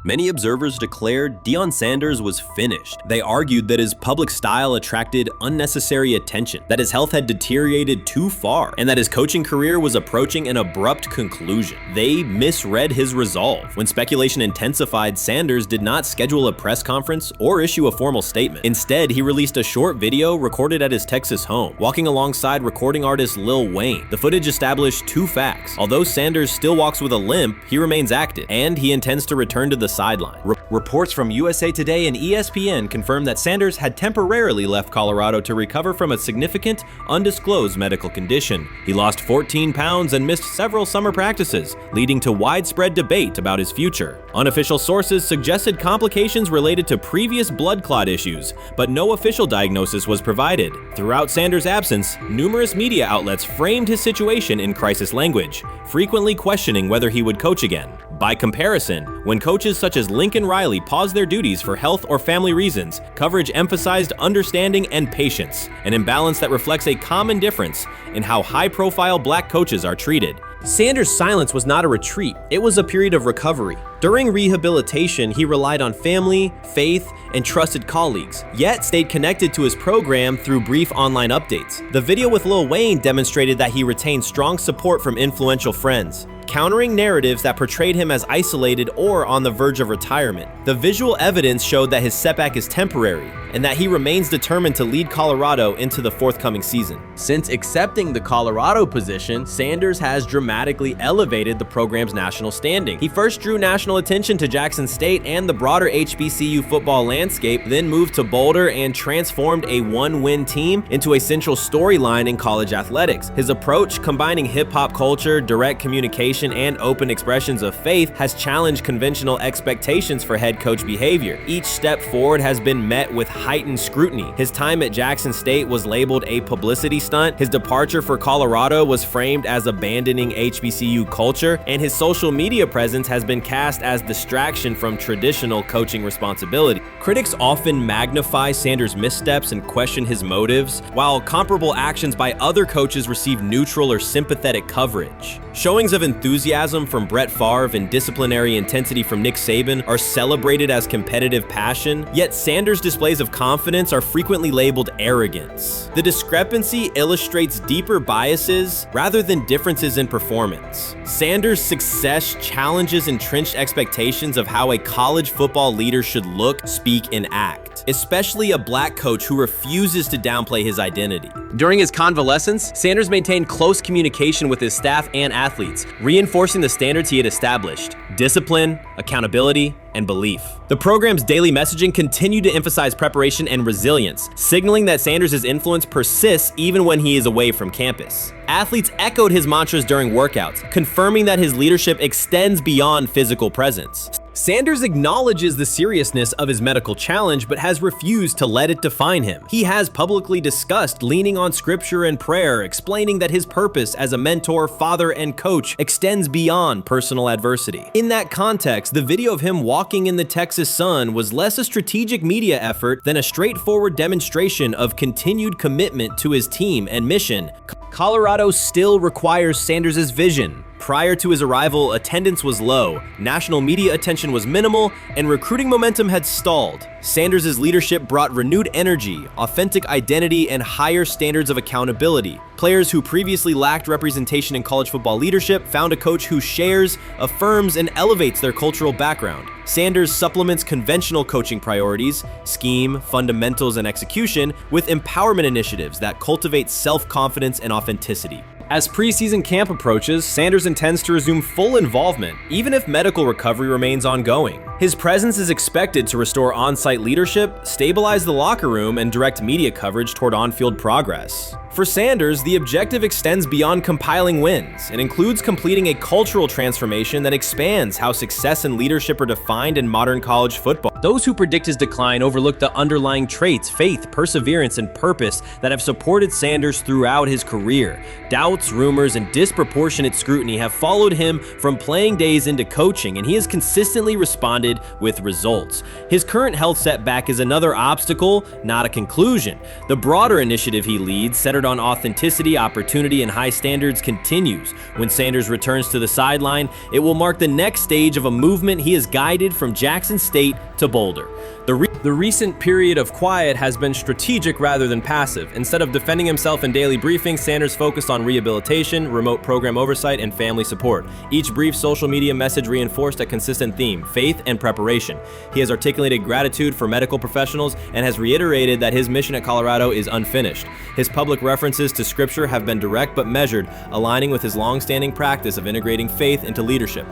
Many observers declared Deion Sanders was finished. They argued that his public style attracted unnecessary attention, that his health had deteriorated too far, and that his coaching career was approaching an abrupt conclusion. They misread his resolve. When speculation intensified, Sanders did not schedule a press conference or issue a formal statement. Instead, he released a short video recorded at his Texas home, walking alongside recording artist Lil Wayne. The footage established 2 facts. Although Sanders still walks with a limp, he remains active, and he intends to return to the sideline. Reports from USA Today and ESPN confirm that Sanders had temporarily left Colorado to recover from a significant, undisclosed medical condition. He lost 14 pounds and missed several summer practices, leading to widespread debate about his future. Unofficial sources suggested complications related to previous blood clot issues, but no official diagnosis was provided. Throughout Sanders' absence, numerous media outlets framed his situation in crisis language, frequently questioning whether he would coach again. By comparison, when coaches such as Lincoln Riley paused their duties for health or family reasons, coverage emphasized understanding and patience, an imbalance that reflects a common difference in how high-profile black coaches are treated. Sanders' silence was not a retreat, it was a period of recovery. During rehabilitation, he relied on family, faith, and trusted colleagues, yet stayed connected to his program through brief online updates. The video with Lil Wayne demonstrated that he retained strong support from influential friends, countering narratives that portrayed him as isolated or on the verge of retirement. The visual evidence showed that his setback is temporary and that he remains determined to lead Colorado into the forthcoming season. Since accepting the Colorado position, Sanders has dramatically elevated the program's national standing. He first drew national attention to Jackson State and the broader HBCU football landscape, then moved to Boulder and transformed a one-win team into a central storyline in college athletics. His approach, combining hip-hop culture, direct communication, and open expressions of faith, has challenged conventional expectations for head coach behavior. Each step forward has been met with heightened scrutiny. His time at Jackson State was labeled a publicity stunt, his departure for Colorado was framed as abandoning HBCU culture, and his social media presence has been cast as distraction from traditional coaching responsibility. Critics often magnify Sanders' missteps and question his motives, while comparable actions by other coaches receive neutral or sympathetic coverage. Showings of enthusiasm from Brett Favre and disciplinary intensity from Nick Saban are celebrated as competitive passion, yet Sanders' displays of confidence are frequently labeled arrogance. The discrepancy illustrates deeper biases rather than differences in performance. Sanders' success challenges entrenched expectations of how a college football leader should look, speak, and act, especially a black coach who refuses to downplay his identity. During his convalescence, Sanders maintained close communication with his staff and athletes, reinforcing the standards he had established: discipline, accountability, and belief. The program's daily messaging continued to emphasize preparation and resilience, signaling that Sanders' influence persists even when he is away from campus. Athletes echoed his mantras during workouts, confirming that his leadership extends beyond physical presence. Sanders acknowledges the seriousness of his medical challenge, but has refused to let it define him. He has publicly discussed leaning on scripture and prayer, explaining that his purpose as a mentor, father, and coach extends beyond personal adversity. In that context, the video of him walking in the Texas sun was less a strategic media effort than a straightforward demonstration of continued commitment to his team and mission. Colorado still requires Sanders' vision. Prior to his arrival, attendance was low, national media attention was minimal, and recruiting momentum had stalled. Sanders' leadership brought renewed energy, authentic identity, and higher standards of accountability. Players who previously lacked representation in college football leadership found a coach who shares, affirms, and elevates their cultural background. Sanders supplements conventional coaching priorities, scheme, fundamentals, and execution with empowerment initiatives that cultivate self-confidence and authenticity. As preseason camp approaches, Sanders intends to resume full involvement, even if medical recovery remains ongoing. His presence is expected to restore on-site leadership, stabilize the locker room, and direct media coverage toward on-field progress. For Sanders, the objective extends beyond compiling wins. It includes completing a cultural transformation that expands how success and leadership are defined in modern college football. Those who predict his decline overlook the underlying traits, faith, perseverance, and purpose that have supported Sanders throughout his career. Doubts, rumors, and disproportionate scrutiny have followed him from playing days into coaching, and he has consistently responded with results. His current health setback is another obstacle, not a conclusion. The broader initiative he leads, centered on authenticity, opportunity, and high standards, continues. When Sanders returns to the sideline, it will mark the next stage of a movement he has guided from Jackson State to Boulder. The recent period of quiet has been strategic rather than passive. Instead of defending himself in daily briefings, Sanders focused on rehabilitation, remote program oversight, and family support. Each brief social media message reinforced a consistent theme: faith and preparation. He has articulated gratitude for medical professionals and has reiterated that his mission at Colorado is unfinished. His public references to scripture have been direct but measured, aligning with his long-standing practice of integrating faith into leadership.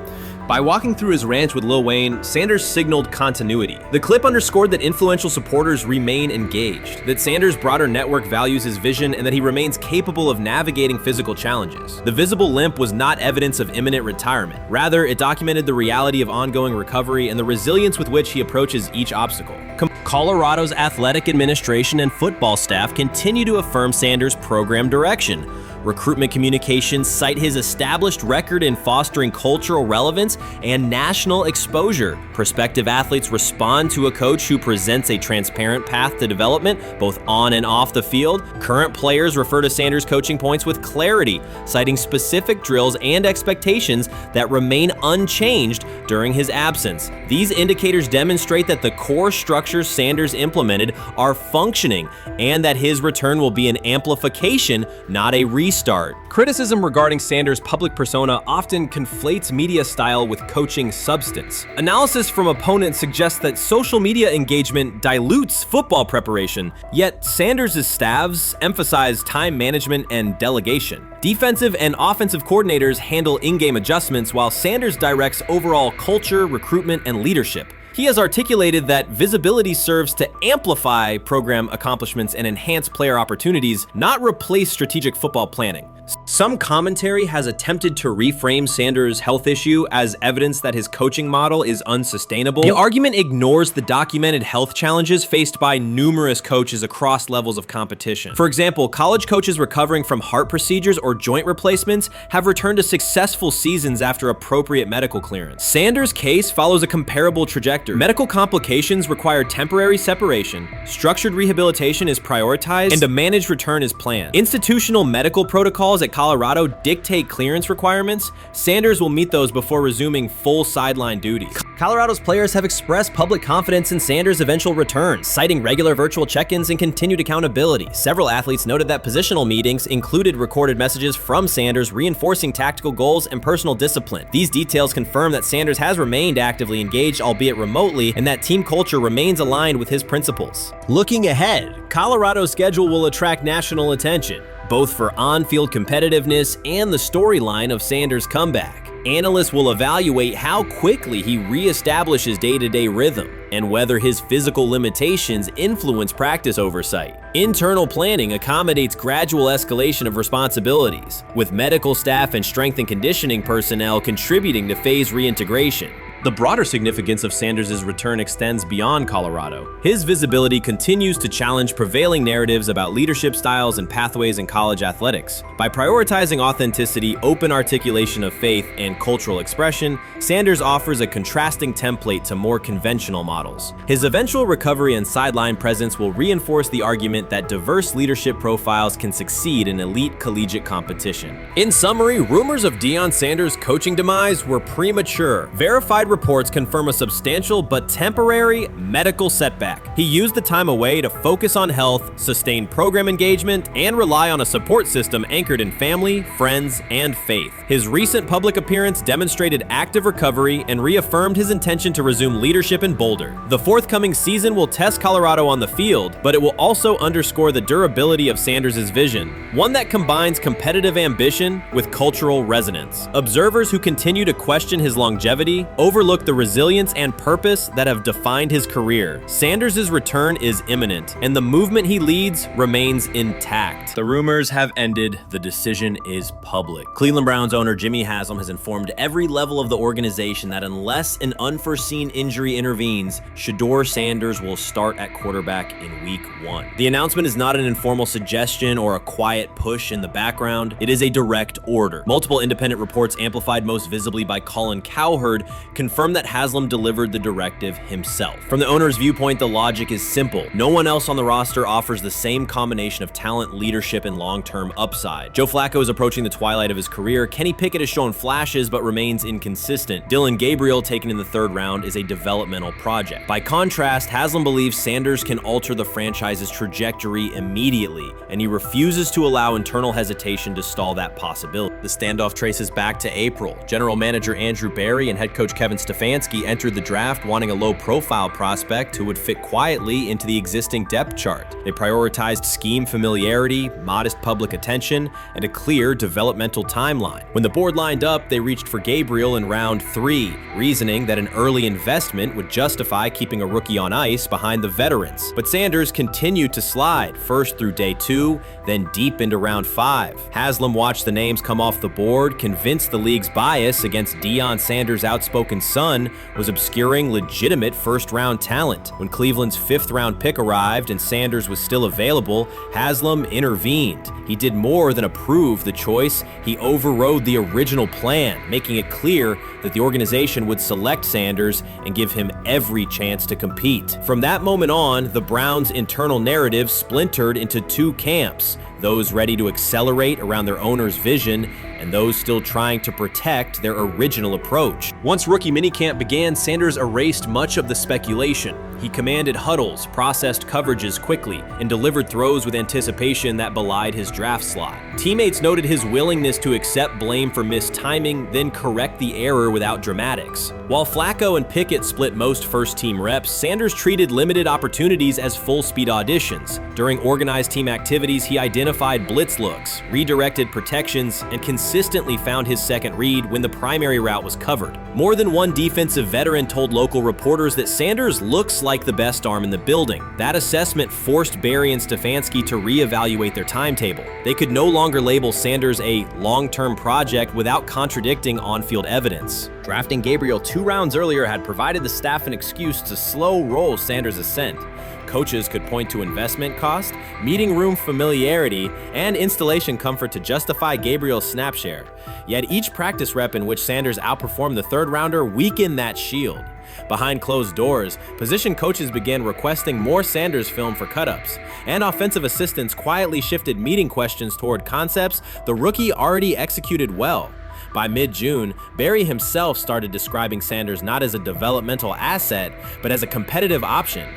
By walking through his ranch with Lil Wayne, Sanders signaled continuity. The clip underscored that influential supporters remain engaged, that Sanders' broader network values his vision, and that he remains capable of navigating physical challenges. The visible limp was not evidence of imminent retirement. Rather, it documented the reality of ongoing recovery and the resilience with which he approaches each obstacle. Colorado's athletic administration and football staff continue to affirm Sanders' program direction. Recruitment communications cite his established record in fostering cultural relevance and national exposure. Prospective athletes respond to a coach who presents a transparent path to development, both on and off the field. Current players refer to Sanders' coaching points with clarity, citing specific drills and expectations that remain unchanged during his absence. These indicators demonstrate that the core structures Sanders implemented are functioning and that his return will be an amplification, not a restart. Criticism regarding Sanders' public persona often conflates media style with coaching substance. Analysis from opponents suggests that social media engagement dilutes football preparation, yet Sanders' staffs emphasize time management and delegation. Defensive and offensive coordinators handle in-game adjustments while Sanders directs overall culture, recruitment, and leadership. He has articulated that visibility serves to amplify program accomplishments and enhance player opportunities, not replace strategic football planning. Some commentary has attempted to reframe Sanders' health issue as evidence that his coaching model is unsustainable. The argument ignores the documented health challenges faced by numerous coaches across levels of competition. For example, college coaches recovering from heart procedures or joint replacements have returned to successful seasons after appropriate medical clearance. Sanders' case follows a comparable trajectory. Medical complications require temporary separation, structured rehabilitation is prioritized, and a managed return is planned. Institutional medical protocols at Colorado dictate clearance requirements. Sanders will meet those before resuming full sideline duties. Colorado's players have expressed public confidence in Sanders' eventual return, citing regular virtual check-ins and continued accountability. Several athletes noted that positional meetings included recorded messages from Sanders reinforcing tactical goals and personal discipline. These details confirm that Sanders has remained actively engaged, albeit remotely, and that team culture remains aligned with his principles. Looking ahead, Colorado's schedule will attract national attention, both for on-field competitiveness and the storyline of Sanders' comeback. Analysts will evaluate how quickly he reestablishes day-to-day rhythm and whether his physical limitations influence practice oversight. Internal planning accommodates gradual escalation of responsibilities, with medical staff and strength and conditioning personnel contributing to phase reintegration. The broader significance of Sanders' return extends beyond Colorado. His visibility continues to challenge prevailing narratives about leadership styles and pathways in college athletics. By prioritizing authenticity, open articulation of faith, and cultural expression, Sanders offers a contrasting template to more conventional models. His eventual recovery and sideline presence will reinforce the argument that diverse leadership profiles can succeed in elite collegiate competition. In summary, rumors of Deion Sanders' coaching demise were premature. Verified reports confirm a substantial but temporary medical setback. He used the time away to focus on health, sustain program engagement, and rely on a support system anchored in family, friends, and faith. His recent public appearance demonstrated active recovery and reaffirmed his intention to resume leadership in Boulder. The forthcoming season will test Colorado on the field, but it will also underscore the durability of Sanders' vision, one that combines competitive ambition with cultural resonance. Observers who continue to question his longevity overlook the resilience and purpose that have defined his career. Sanders' return is imminent, and the movement he leads remains intact. The rumors have ended. The decision is public. Cleveland Browns owner Jimmy Haslam has informed every level of the organization that unless an unforeseen injury intervenes, Shedeur Sanders will start at quarterback in Week 1. The announcement is not an informal suggestion or a quiet push in the background. It is a direct order. Multiple independent reports, amplified most visibly by Colin Cowherd, confirmed that Haslam delivered the directive himself. From the owner's viewpoint, the logic is simple. No one else on the roster offers the same combination of talent, leadership, and long-term upside. Joe Flacco is approaching the twilight of his career. Kenny Pickett has shown flashes but remains inconsistent. Dillon Gabriel, taken in the 3rd round, is a developmental project. By contrast, Haslam believes Sanders can alter the franchise's trajectory immediately, and he refuses to allow internal hesitation to stall that possibility. The standoff traces back to April. General manager Andrew Berry and head coach Kevin Stefanski entered the draft wanting a low-profile prospect who would fit quietly into the existing depth chart. They prioritized scheme familiarity, modest public attention, and a clear developmental timeline. When the board lined up, they reached for Gabriel in round 3, reasoning that an early investment would justify keeping a rookie on ice behind the veterans. But Sanders continued to slide, first through day 2, then deep into round 5. Haslam watched the names come off off the board convinced the league's bias against Deion Sanders' outspoken son was obscuring legitimate first-round talent. When Cleveland's 5th-round pick arrived and Sanders was still available, Haslam intervened. He did more than approve the choice, he overrode the original plan, making it clear that the organization would select Sanders and give him every chance to compete. From that moment on, the Browns' internal narrative splintered into 2 camps, those ready to accelerate around their owner's vision and those still trying to protect their original approach. Once rookie minicamp began, Sanders erased much of the speculation. He commanded huddles, processed coverages quickly, and delivered throws with anticipation that belied his draft slot. Teammates noted his willingness to accept blame for missed timing, then correct the error without dramatics. While Flacco and Pickett split most first-team reps, Sanders treated limited opportunities as full-speed auditions. During organized team activities, he identified blitz looks, redirected protections, and consistently found his second read when the primary route was covered. More than one defensive veteran told local reporters that Sanders looks like the best arm in the building. That assessment forced Barry and Stefanski to reevaluate their timetable. They could no longer label Sanders a long-term project without contradicting on-field evidence. Drafting Gabriel 2 rounds earlier had provided the staff an excuse to slow roll Sanders' ascent. Coaches could point to investment cost, meeting room familiarity, and installation comfort to justify Gabriel's snap share. Yet each practice rep in which Sanders outperformed the 3rd rounder weakened that shield. Behind closed doors, position coaches began requesting more Sanders film for cut-ups, and offensive assistants quietly shifted meeting questions toward concepts the rookie already executed well. By mid-June, Barry himself started describing Sanders not as a developmental asset, but as a competitive option.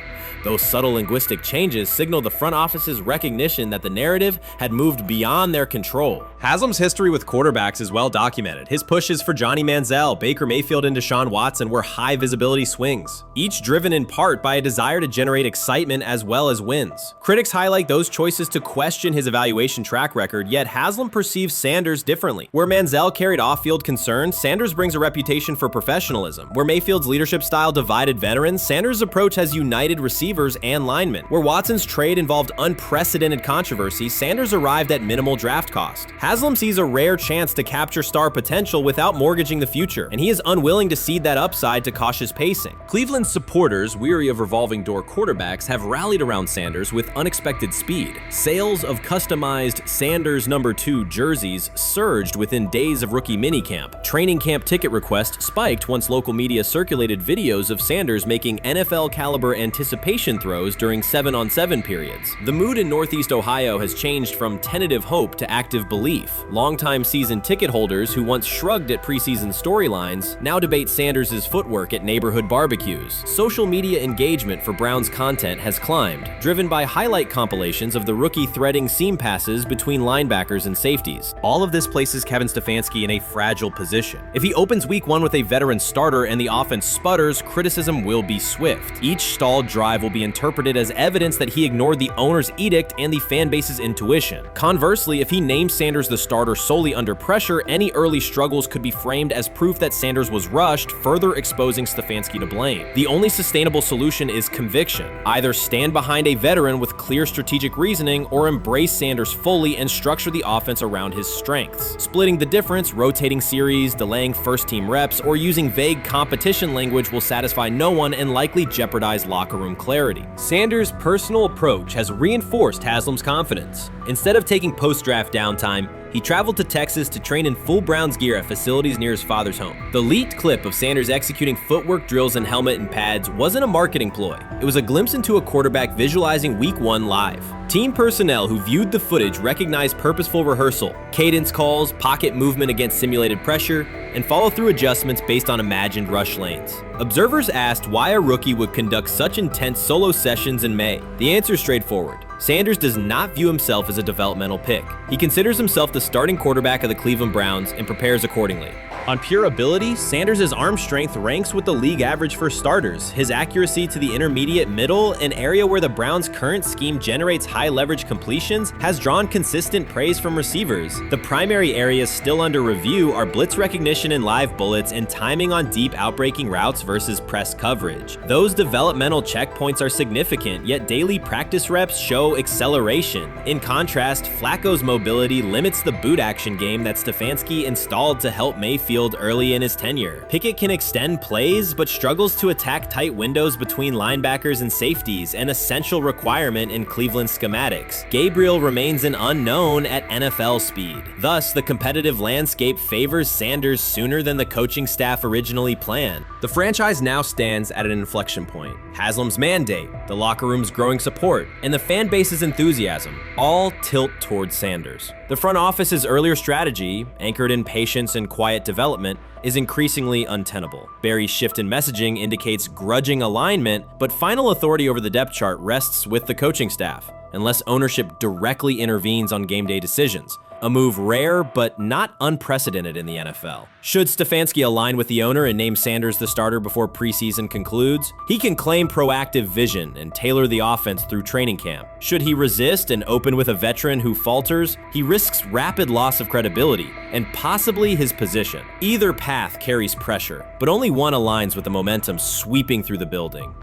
Those subtle linguistic changes signal the front office's recognition that the narrative had moved beyond their control. Haslam's history with quarterbacks is well documented. His pushes for Johnny Manziel, Baker Mayfield, and Deshaun Watson were high-visibility swings, each driven in part by a desire to generate excitement as well as wins. Critics highlight those choices to question his evaluation track record, yet Haslam perceives Sanders differently. Where Manziel carried off-field concerns, Sanders brings a reputation for professionalism. Where Mayfield's leadership style divided veterans, Sanders' approach has united receivers and linemen. Where Watson's trade involved unprecedented controversy, Sanders arrived at minimal draft cost. Haslam sees a rare chance to capture star potential without mortgaging the future, and he is unwilling to cede that upside to cautious pacing. Cleveland's supporters, weary of revolving door quarterbacks, have rallied around Sanders with unexpected speed. Sales of customized Sanders number 2 jerseys surged within days of rookie minicamp. Training camp ticket requests spiked once local media circulated videos of Sanders making NFL-caliber anticipation throws during 7-on-7 periods. The mood in Northeast Ohio has changed from tentative hope to active belief. Longtime season ticket holders who once shrugged at preseason storylines now debate Sanders' footwork at neighborhood barbecues. Social media engagement for Brown's content has climbed, driven by highlight compilations of the rookie threading seam passes between linebackers and safeties. All of this places Kevin Stefanski in a fragile position. If he opens week 1 with a veteran starter and the offense sputters, criticism will be swift. Each stalled drive will be interpreted as evidence that he ignored the owner's edict and the fan base's intuition. Conversely, if he names Sanders the starter solely under pressure, any early struggles could be framed as proof that Sanders was rushed, further exposing Stefanski to blame. The only sustainable solution is conviction. Either stand behind a veteran with clear strategic reasoning or embrace Sanders fully and structure the offense around his strengths. Splitting the difference, rotating series, delaying first-team reps, or using vague competition language will satisfy no one and likely jeopardize locker room clarity. Sanders' personal approach has reinforced Haslam's confidence. Instead of taking post-draft downtime, he traveled to Texas to train in full Browns gear at facilities near his father's home. The leaked clip of Sanders executing footwork drills in helmet and pads wasn't a marketing ploy. It was a glimpse into a quarterback visualizing Week 1 live. Team personnel who viewed the footage recognized purposeful rehearsal, cadence calls, pocket movement against simulated pressure, and follow-through adjustments based on imagined rush lanes. Observers asked why a rookie would conduct such intense solo sessions in May. The answer is straightforward. Sanders does not view himself as a developmental pick. He considers himself the starting quarterback of the Cleveland Browns and prepares accordingly. On pure ability, Sanders' arm strength ranks with the league average for starters. His accuracy to the intermediate middle, an area where the Browns' current scheme generates high leverage completions, has drawn consistent praise from receivers. The primary areas still under review are blitz recognition and live bullets and timing on deep outbreaking routes versus press coverage. Those developmental checkpoints are significant, yet daily practice reps show acceleration. In contrast, Flacco's mobility limits the boot action game that Stefanski installed to help Mayfield early in his tenure. Pickett can extend plays, but struggles to attack tight windows between linebackers and safeties, an essential requirement in Cleveland schematics. Gabriel remains an unknown at NFL speed. Thus, the competitive landscape favors Sanders sooner than the coaching staff originally planned. The franchise now stands at an inflection point. Haslam's mandate, the locker room's growing support, and the fan base's enthusiasm all tilt towards Sanders. The front office's earlier strategy, anchored in patience and quiet development, is increasingly untenable. Barry's shift in messaging indicates grudging alignment, but final authority over the depth chart rests with the coaching staff, unless ownership directly intervenes on game day decisions. A move rare but not unprecedented in the NFL. Should Stefanski align with the owner and name Sanders the starter before preseason concludes, he can claim proactive vision and tailor the offense through training camp. Should he resist and open with a veteran who falters, he risks rapid loss of credibility and possibly his position. Either path carries pressure, but only one aligns with the momentum sweeping through the building.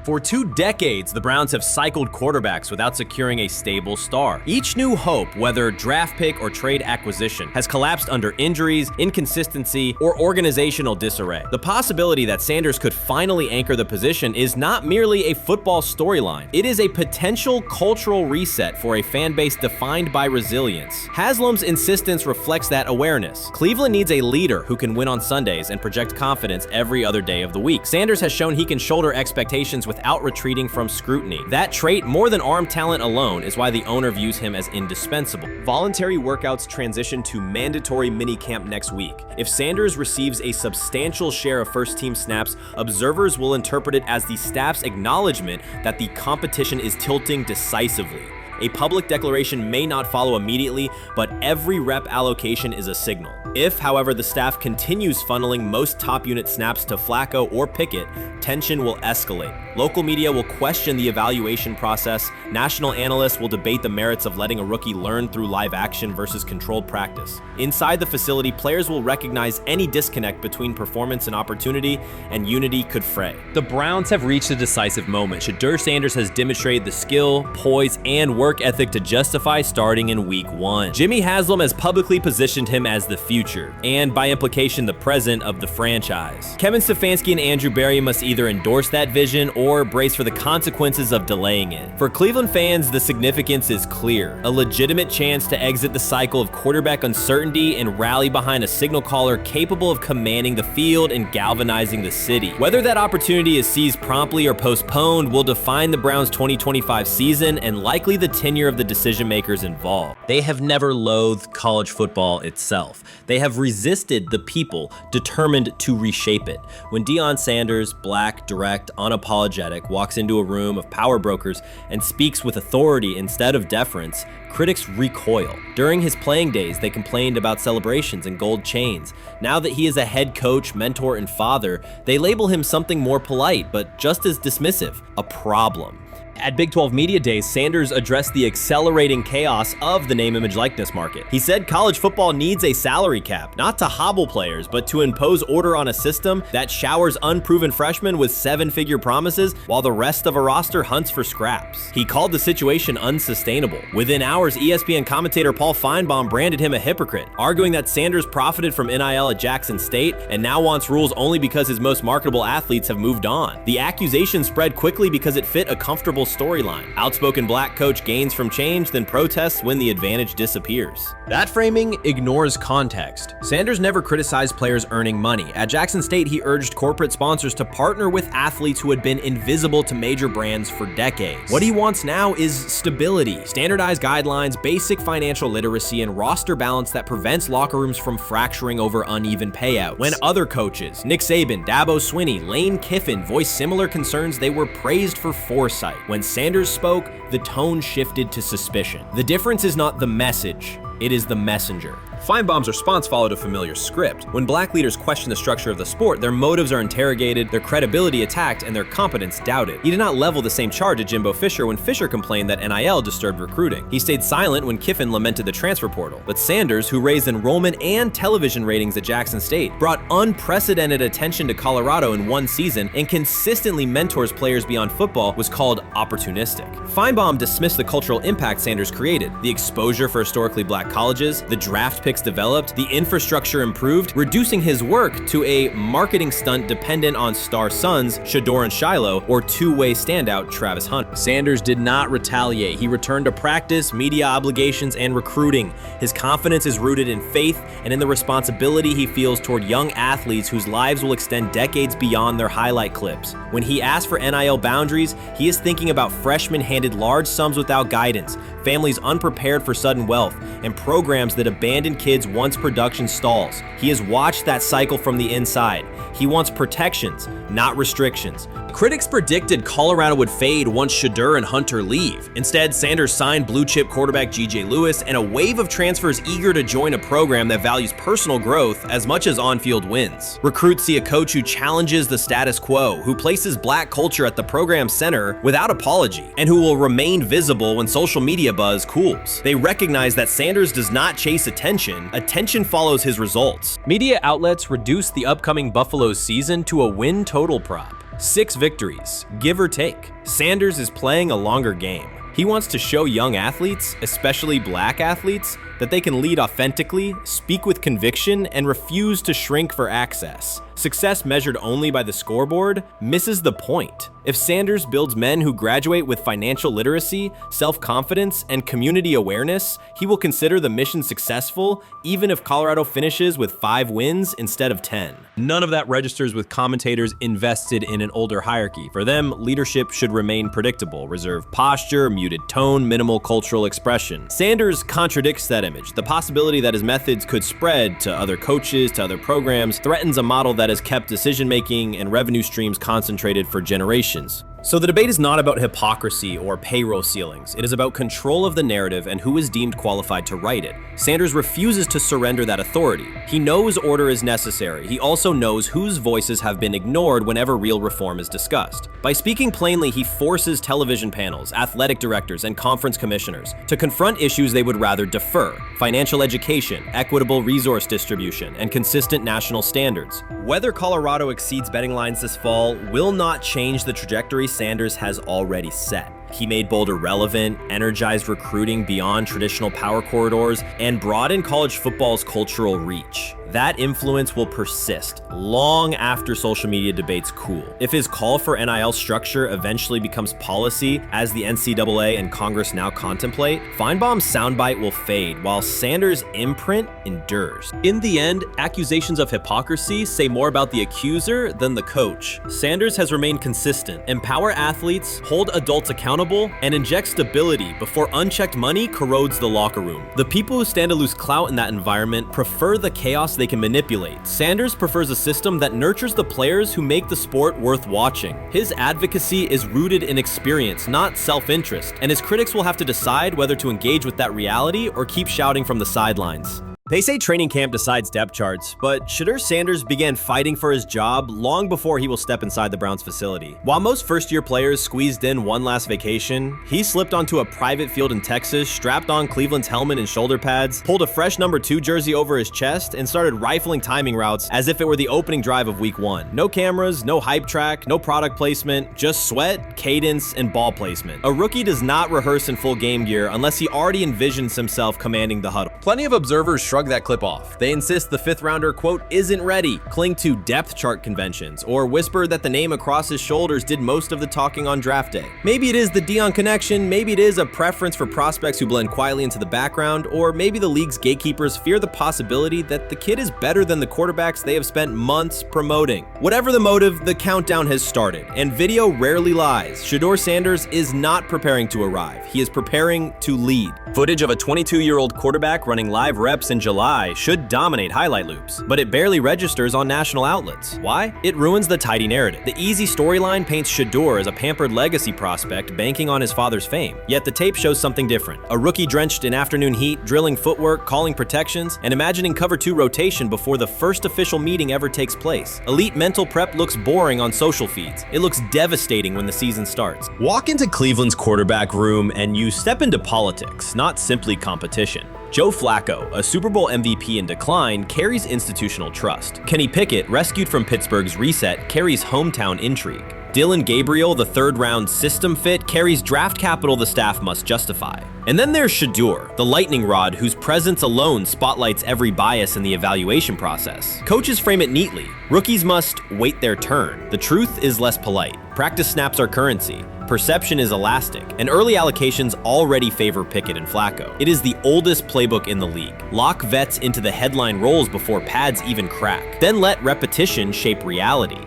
For 2 decades, the Browns have cycled quarterbacks without securing a stable star. Each new hope, whether draft pick or trade acquisition, has collapsed under injuries, inconsistency, or organizational disarray. The possibility that Sanders could finally anchor the position is not merely a football storyline. It is a potential cultural reset for a fan base defined by resilience. Haslam's insistence reflects that awareness. Cleveland needs a leader who can win on Sundays and project confidence every other day of the week. Sanders has shown he can shoulder expectations without retreating from scrutiny. That trait, more than arm talent alone, is why the owner views him as indispensable. Voluntary workouts transition to mandatory minicamp next week. If Sanders receives a substantial share of first-team snaps, observers will interpret it as the staff's acknowledgement that the competition is tilting decisively. A public declaration may not follow immediately, but every rep allocation is a signal. If, however, the staff continues funneling most top unit snaps to Flacco or Pickett, tension will escalate. Local media will question the evaluation process. National analysts will debate the merits of letting a rookie learn through live action versus controlled practice. Inside the facility, players will recognize any disconnect between performance and opportunity, and unity could fray. The Browns have reached a decisive moment. Shedeur Sanders has demonstrated the skill, poise, and work ethic to justify starting in week 1. Jimmy Haslam has publicly positioned him as the future, and by implication the present of the franchise. Kevin Stefanski and Andrew Barry must either endorse that vision or brace for the consequences of delaying it. For Cleveland fans, the significance is clear. A legitimate chance to exit the cycle of quarterback uncertainty and rally behind a signal caller capable of commanding the field and galvanizing the city. Whether that opportunity is seized promptly or postponed will define the Browns' 2025 season and likely the tenure of the decision makers involved. They have never loathed college football itself. They have resisted the people determined to reshape it. When Deion Sanders, black, direct, unapologetic, walks into a room of power brokers and speaks with authority instead of deference, critics recoil. During his playing days, they complained about celebrations and gold chains. Now that he is a head coach, mentor, and father, they label him something more polite, but just as dismissive, a problem. At Big 12 Media Days, Sanders addressed the accelerating chaos of the name, image, likeness market. He said college football needs a salary cap, not to hobble players, but to impose order on a system that showers unproven freshmen with 7-figure promises while the rest of a roster hunts for scraps. He called the situation unsustainable. Within hours, ESPN commentator Paul Feinbaum branded him a hypocrite, arguing that Sanders profited from NIL at Jackson State and now wants rules only because his most marketable athletes have moved on. The accusation spread quickly because it fit a comfortable storyline. Outspoken black coach gains from change, then protests when the advantage disappears. That framing ignores context. Sanders never criticized players earning money. At Jackson State, he urged corporate sponsors to partner with athletes who had been invisible to major brands for decades. What he wants now is stability, standardized guidelines, basic financial literacy, and roster balance that prevents locker rooms from fracturing over uneven payouts. When other coaches, Nick Saban, Dabo Swinney, Lane Kiffin, voiced similar concerns, they were praised for foresight. When Sanders spoke, the tone shifted to suspicion. The difference is not the message, it is the messenger. Feinbaum's response followed a familiar script. When black leaders question the structure of the sport, their motives are interrogated, their credibility attacked, and their competence doubted. He did not level the same charge at Jimbo Fisher when Fisher complained that NIL disturbed recruiting. He stayed silent when Kiffin lamented the transfer portal. But Sanders, who raised enrollment and television ratings at Jackson State, brought unprecedented attention to Colorado in one season and consistently mentors players beyond football, was called opportunistic. Feinbaum dismissed the cultural impact Sanders created, the exposure for historically black colleges, the draft picks developed, the infrastructure improved, reducing his work to a marketing stunt dependent on star sons Shedeur and Shiloh or two-way standout Travis Hunter. Sanders did not retaliate. He returned to practice, media obligations, and recruiting. His confidence is rooted in faith and in the responsibility he feels toward young athletes whose lives will extend decades beyond their highlight clips. When he asks for NIL boundaries, he is thinking about freshmen handed large sums without guidance, families unprepared for sudden wealth, and programs that abandon kids once production stalls. He has watched that cycle from the inside. He wants protections, not restrictions. Critics predicted Colorado would fade once Shedeur and Hunter leave. Instead, Sanders signed blue-chip quarterback G.J. Lewis and a wave of transfers eager to join a program that values personal growth as much as on-field wins. Recruits see a coach who challenges the status quo, who places black culture at the program's center without apology, and who will remain visible when social media buzz cools. They recognize that Sanders does not chase attention. Attention follows his results. Media outlets reduced the upcoming Buffaloes season to a win total prop. 6 victories, give or take. Sanders is playing a longer game. He wants to show young athletes, especially black athletes, that they can lead authentically, speak with conviction, and refuse to shrink for access. Success measured only by the scoreboard misses the point. If Sanders builds men who graduate with financial literacy, self-confidence, and community awareness, he will consider the mission successful, even if Colorado finishes with 5 wins instead of 10. None of that registers with commentators invested in an older hierarchy. For them, leadership should remain predictable, reserved posture, muted tone, minimal cultural expression. Sanders contradicts that image. The possibility that his methods could spread to other coaches, to other programs, threatens a model that has kept decision-making and revenue streams concentrated for generations. So the debate is not about hypocrisy or payroll ceilings. It is about control of the narrative and who is deemed qualified to write it. Sanders refuses to surrender that authority. He knows order is necessary. He also knows whose voices have been ignored whenever real reform is discussed. By speaking plainly, he forces television panels, athletic directors, and conference commissioners to confront issues they would rather defer: financial education, equitable resource distribution, and consistent national standards. Whether Colorado exceeds betting lines this fall will not change the trajectory Sanders has already set. He made Boulder relevant, energized recruiting beyond traditional power corridors, and broadened college football's cultural reach. That influence will persist long after social media debates cool. If his call for NIL structure eventually becomes policy, as the NCAA and Congress now contemplate, Feinbaum's soundbite will fade, while Sanders' imprint endures. In the end, accusations of hypocrisy say more about the accuser than the coach. Sanders has remained consistent: empower athletes, hold adults accountable, and inject stability before unchecked money corrodes the locker room. The people who stand to lose clout in that environment prefer the chaos they can manipulate. Sanders prefers a system that nurtures the players who make the sport worth watching. His advocacy is rooted in experience, not self-interest, and his critics will have to decide whether to engage with that reality or keep shouting from the sidelines. They say training camp decides depth charts, but Shedeur Sanders began fighting for his job long before he will step inside the Browns facility. While most first-year players squeezed in one last vacation, he slipped onto a private field in Texas, strapped on Cleveland's helmet and shoulder pads, pulled a fresh number 2 jersey over his chest, and started rifling timing routes as if it were the opening drive of week 1. No cameras, no hype track, no product placement, just sweat, cadence, and ball placement. A rookie does not rehearse in full game gear unless he already envisions himself commanding the huddle. Plenty of observers shrug that clip off. They insist the 5th rounder, quote, isn't ready, cling to depth chart conventions, or whisper that the name across his shoulders did most of the talking on draft day. Maybe it is the Deion connection, maybe it is a preference for prospects who blend quietly into the background, or maybe the league's gatekeepers fear the possibility that the kid is better than the quarterbacks they have spent months promoting. Whatever the motive, the countdown has started, and video rarely lies. Shedeur Sanders is not preparing to arrive. He is preparing to lead. Footage of a 22-year-old quarterback running live reps and July should dominate highlight loops, but it barely registers on national outlets. Why? It ruins the tidy narrative. The easy storyline paints Shedeur as a pampered legacy prospect banking on his father's fame. Yet the tape shows something different. A rookie drenched in afternoon heat, drilling footwork, calling protections, and imagining cover 2 rotation before the first official meeting ever takes place. Elite mental prep looks boring on social feeds. It looks devastating when the season starts. Walk into Cleveland's quarterback room and you step into politics, not simply competition. Joe Flacco, a Super Bowl MVP in decline, carries institutional trust. Kenny Pickett, rescued from Pittsburgh's reset, carries hometown intrigue. Deion Gabriel, the third-round system fit, carries draft capital the staff must justify. And then there's Shedeur, the lightning rod whose presence alone spotlights every bias in the evaluation process. Coaches frame it neatly. Rookies must wait their turn. The truth is less polite. Practice snaps are currency. Perception is elastic, and early allocations already favor Pickett and Flacco. It is the oldest playbook in the league. Lock vets into the headline roles before pads even crack. Then let repetition shape reality.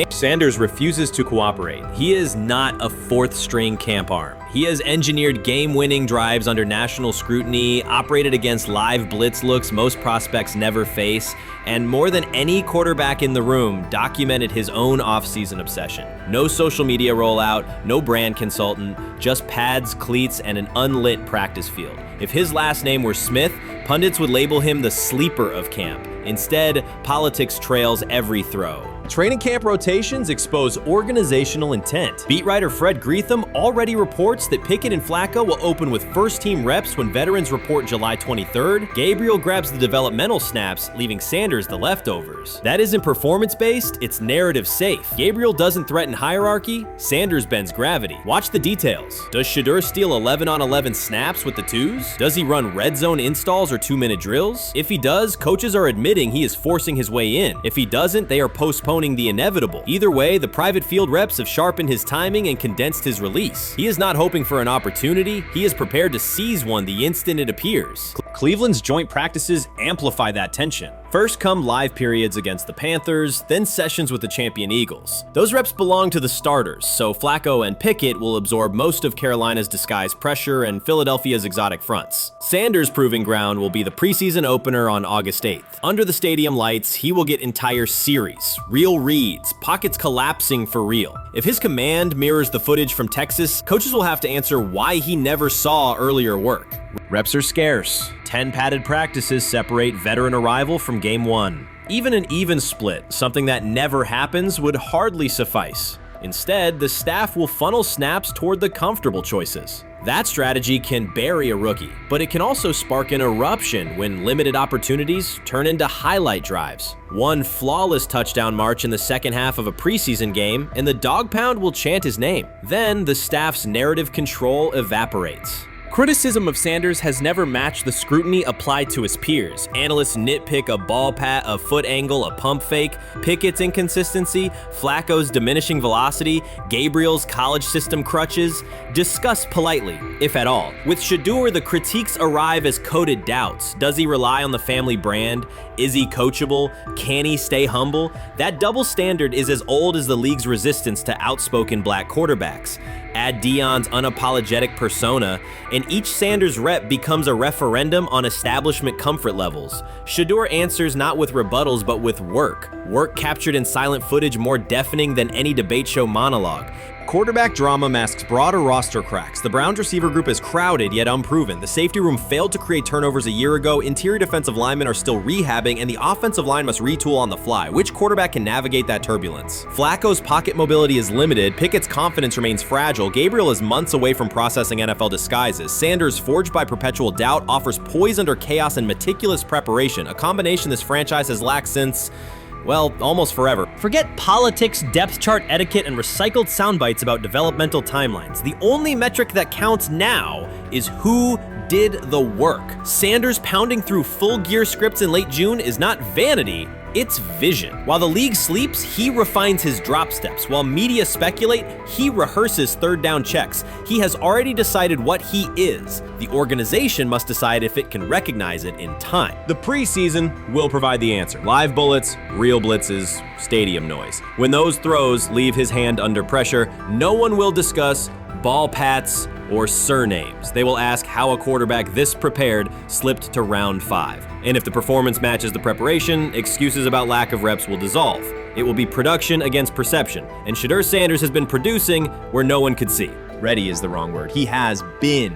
Sanders refuses to cooperate. He is not a fourth-string camp arm. He has engineered game-winning drives under national scrutiny, operated against live blitz looks most prospects never face, and more than any quarterback in the room, documented his own off-season obsession. No social media rollout, no brand consultant, just pads, cleats, and an unlit practice field. If his last name were Smith, pundits would label him the sleeper of camp. Instead, politics trails every throw. Training camp rotations expose organizational intent. Beat writer Fred Greetham already reports that Pickett and Flacco will open with first-team reps when veterans report July 23rd. Gabriel grabs the developmental snaps, leaving Sanders the leftovers. That isn't performance-based, it's narrative-safe. Gabriel doesn't threaten hierarchy, Sanders bends gravity. Watch the details. Does Shedeur steal 11-on-11 snaps with the twos? Does he run red zone installs or 2-minute drills? If he does, coaches are admitting he is forcing his way in. If he doesn't, they are postponing the inevitable. Either way, the private field reps have sharpened his timing and condensed his release. He is not hoping for an opportunity, he is prepared to seize one the instant it appears. Cleveland's joint practices amplify that tension. First come live periods against the Panthers, then sessions with the champion Eagles. Those reps belong to the starters, so Flacco and Pickett will absorb most of Carolina's disguised pressure and Philadelphia's exotic fronts. Sanders' proving ground will be the preseason opener on August 8th. Under the stadium lights, he will get entire series, real reads, pockets collapsing for real. If his command mirrors the footage from Texas, coaches will have to answer why he never saw earlier work. Reps are scarce. 10 padded practices separate veteran arrival from game 1. Even an even split, something that never happens, would hardly suffice. Instead, the staff will funnel snaps toward the comfortable choices. That strategy can bury a rookie, but it can also spark an eruption when limited opportunities turn into highlight drives. One flawless touchdown march in the second half of a preseason game, and the dog pound will chant his name. Then the staff's narrative control evaporates. Criticism of Sanders has never matched the scrutiny applied to his peers. Analysts nitpick a ball pat, a foot angle, a pump fake, Pickett's inconsistency, Flacco's diminishing velocity, Gabriel's college system crutches. Discuss politely, if at all. With Shedeur, the critiques arrive as coded doubts. Does he rely on the family brand? Is he coachable? Can he stay humble? That double standard is as old as the league's resistance to outspoken black quarterbacks. Add Deion's unapologetic persona, and each Sanders rep becomes a referendum on establishment comfort levels. Shedeur answers not with rebuttals, but with work. Work captured in silent footage more deafening than any debate show monologue. Quarterback drama masks broader roster cracks. The Browns receiver group is crowded yet unproven. The safety room failed to create turnovers a year ago. Interior defensive linemen are still rehabbing, and the offensive line must retool on the fly. Which quarterback can navigate that turbulence? Flacco's pocket mobility is limited. Pickett's confidence remains fragile. Gabriel is months away from processing NFL disguises. Sanders, forged by perpetual doubt, offers poise under chaos and meticulous preparation, a combination this franchise has lacked since, well, almost forever. Forget politics, depth chart etiquette, and recycled sound bites about developmental timelines. The only metric that counts now is who did the work. Sanders pounding through full gear scripts in late June is not vanity, it's vision. While the league sleeps, he refines his drop steps. While media speculate, he rehearses third down checks. He has already decided what he is. The organization must decide if it can recognize it in time. The preseason will provide the answer. Live bullets, real blitzes, stadium noise. When those throws leave his hand under pressure, no one will discuss ball pats, or surnames. They will ask how a quarterback this prepared slipped to round 5. And if the performance matches the preparation, excuses about lack of reps will dissolve. It will be production against perception, and Shedeur Sanders has been producing where no one could see. Ready is the wrong word. He has been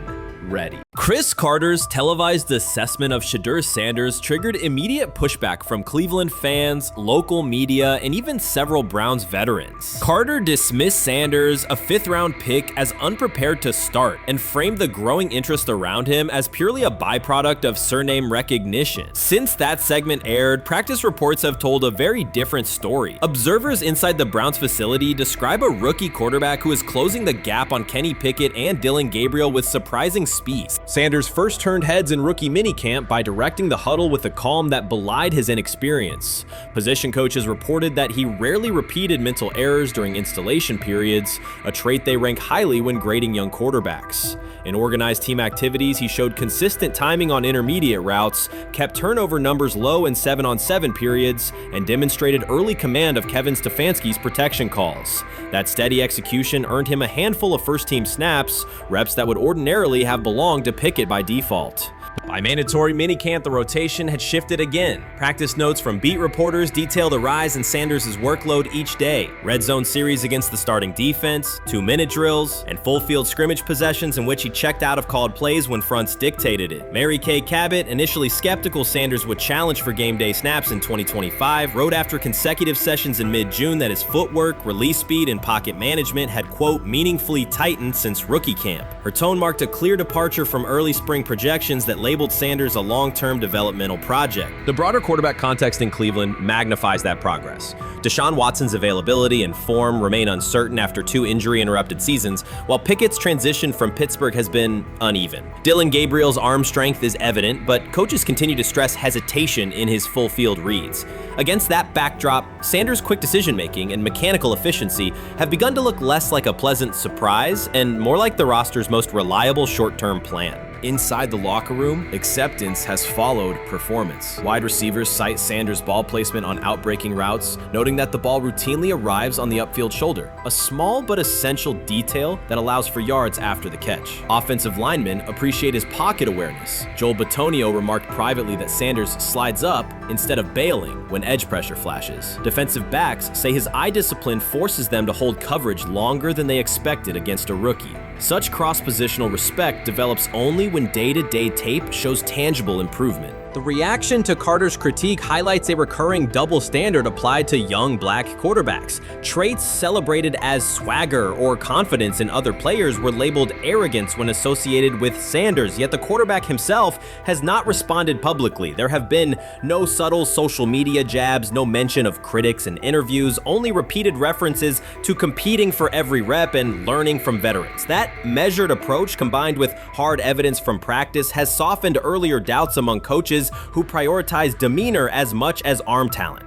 ready. Chris Carter's televised assessment of Shedeur Sanders triggered immediate pushback from Cleveland fans, local media, and even several Browns veterans. Carter dismissed Sanders, a 5th-round pick, as unprepared to start and framed the growing interest around him as purely a byproduct of surname recognition. Since that segment aired, practice reports have told a very different story. Observers inside the Browns facility describe a rookie quarterback who is closing the gap on Kenny Pickett and Deion Gabriel with surprising speed. Sanders first turned heads in rookie minicamp by directing the huddle with a calm that belied his inexperience. Position coaches reported that he rarely repeated mental errors during installation periods, a trait they rank highly when grading young quarterbacks. In organized team activities, he showed consistent timing on intermediate routes, kept turnover numbers low in 7-on-7 periods, and demonstrated early command of Kevin Stefanski's protection calls. That steady execution earned him a handful of first-team snaps, reps that would ordinarily have belonged to Pickett by default. By mandatory minicamp, the rotation had shifted again. Practice notes from beat reporters detail the rise in Sanders' workload each day. Red zone series against the starting defense, 2-minute drills, and full field scrimmage possessions in which he checked out of called plays when fronts dictated it. Mary Kay Cabot, initially skeptical Sanders would challenge for game day snaps in 2025, wrote after consecutive sessions in mid-June that his footwork, release speed, and pocket management had, quote, meaningfully tightened since rookie camp. Her tone marked a clear departure from early spring projections that labeled Sanders a long-term developmental project. The broader quarterback context in Cleveland magnifies that progress. Deshaun Watson's availability and form remain uncertain after 2 injury-interrupted seasons, while Pickett's transition from Pittsburgh has been uneven. Deion Gabriel's arm strength is evident, but coaches continue to stress hesitation in his full-field reads. Against that backdrop, Sanders' quick decision-making and mechanical efficiency have begun to look less like a pleasant surprise and more like the roster's most reliable short-term plan. Inside the locker room, acceptance has followed performance. Wide receivers cite Sanders' ball placement on outbreaking routes, noting that the ball routinely arrives on the upfield shoulder, a small but essential detail that allows for yards after the catch. Offensive linemen appreciate his pocket awareness. Joel Bitonio remarked privately that Sanders slides up instead of bailing when edge pressure flashes. Defensive backs say his eye discipline forces them to hold coverage longer than they expected against a rookie. Such cross-positional respect develops only when day-to-day tape shows tangible improvement. The reaction to Carter's critique highlights a recurring double standard applied to young black quarterbacks. Traits celebrated as swagger or confidence in other players were labeled arrogance when associated with Sanders, yet the quarterback himself has not responded publicly. There have been no subtle social media jabs, no mention of critics in interviews, only repeated references to competing for every rep and learning from veterans. That measured approach, combined with hard evidence from practice, has softened earlier doubts among coaches who prioritize demeanor as much as arm talent.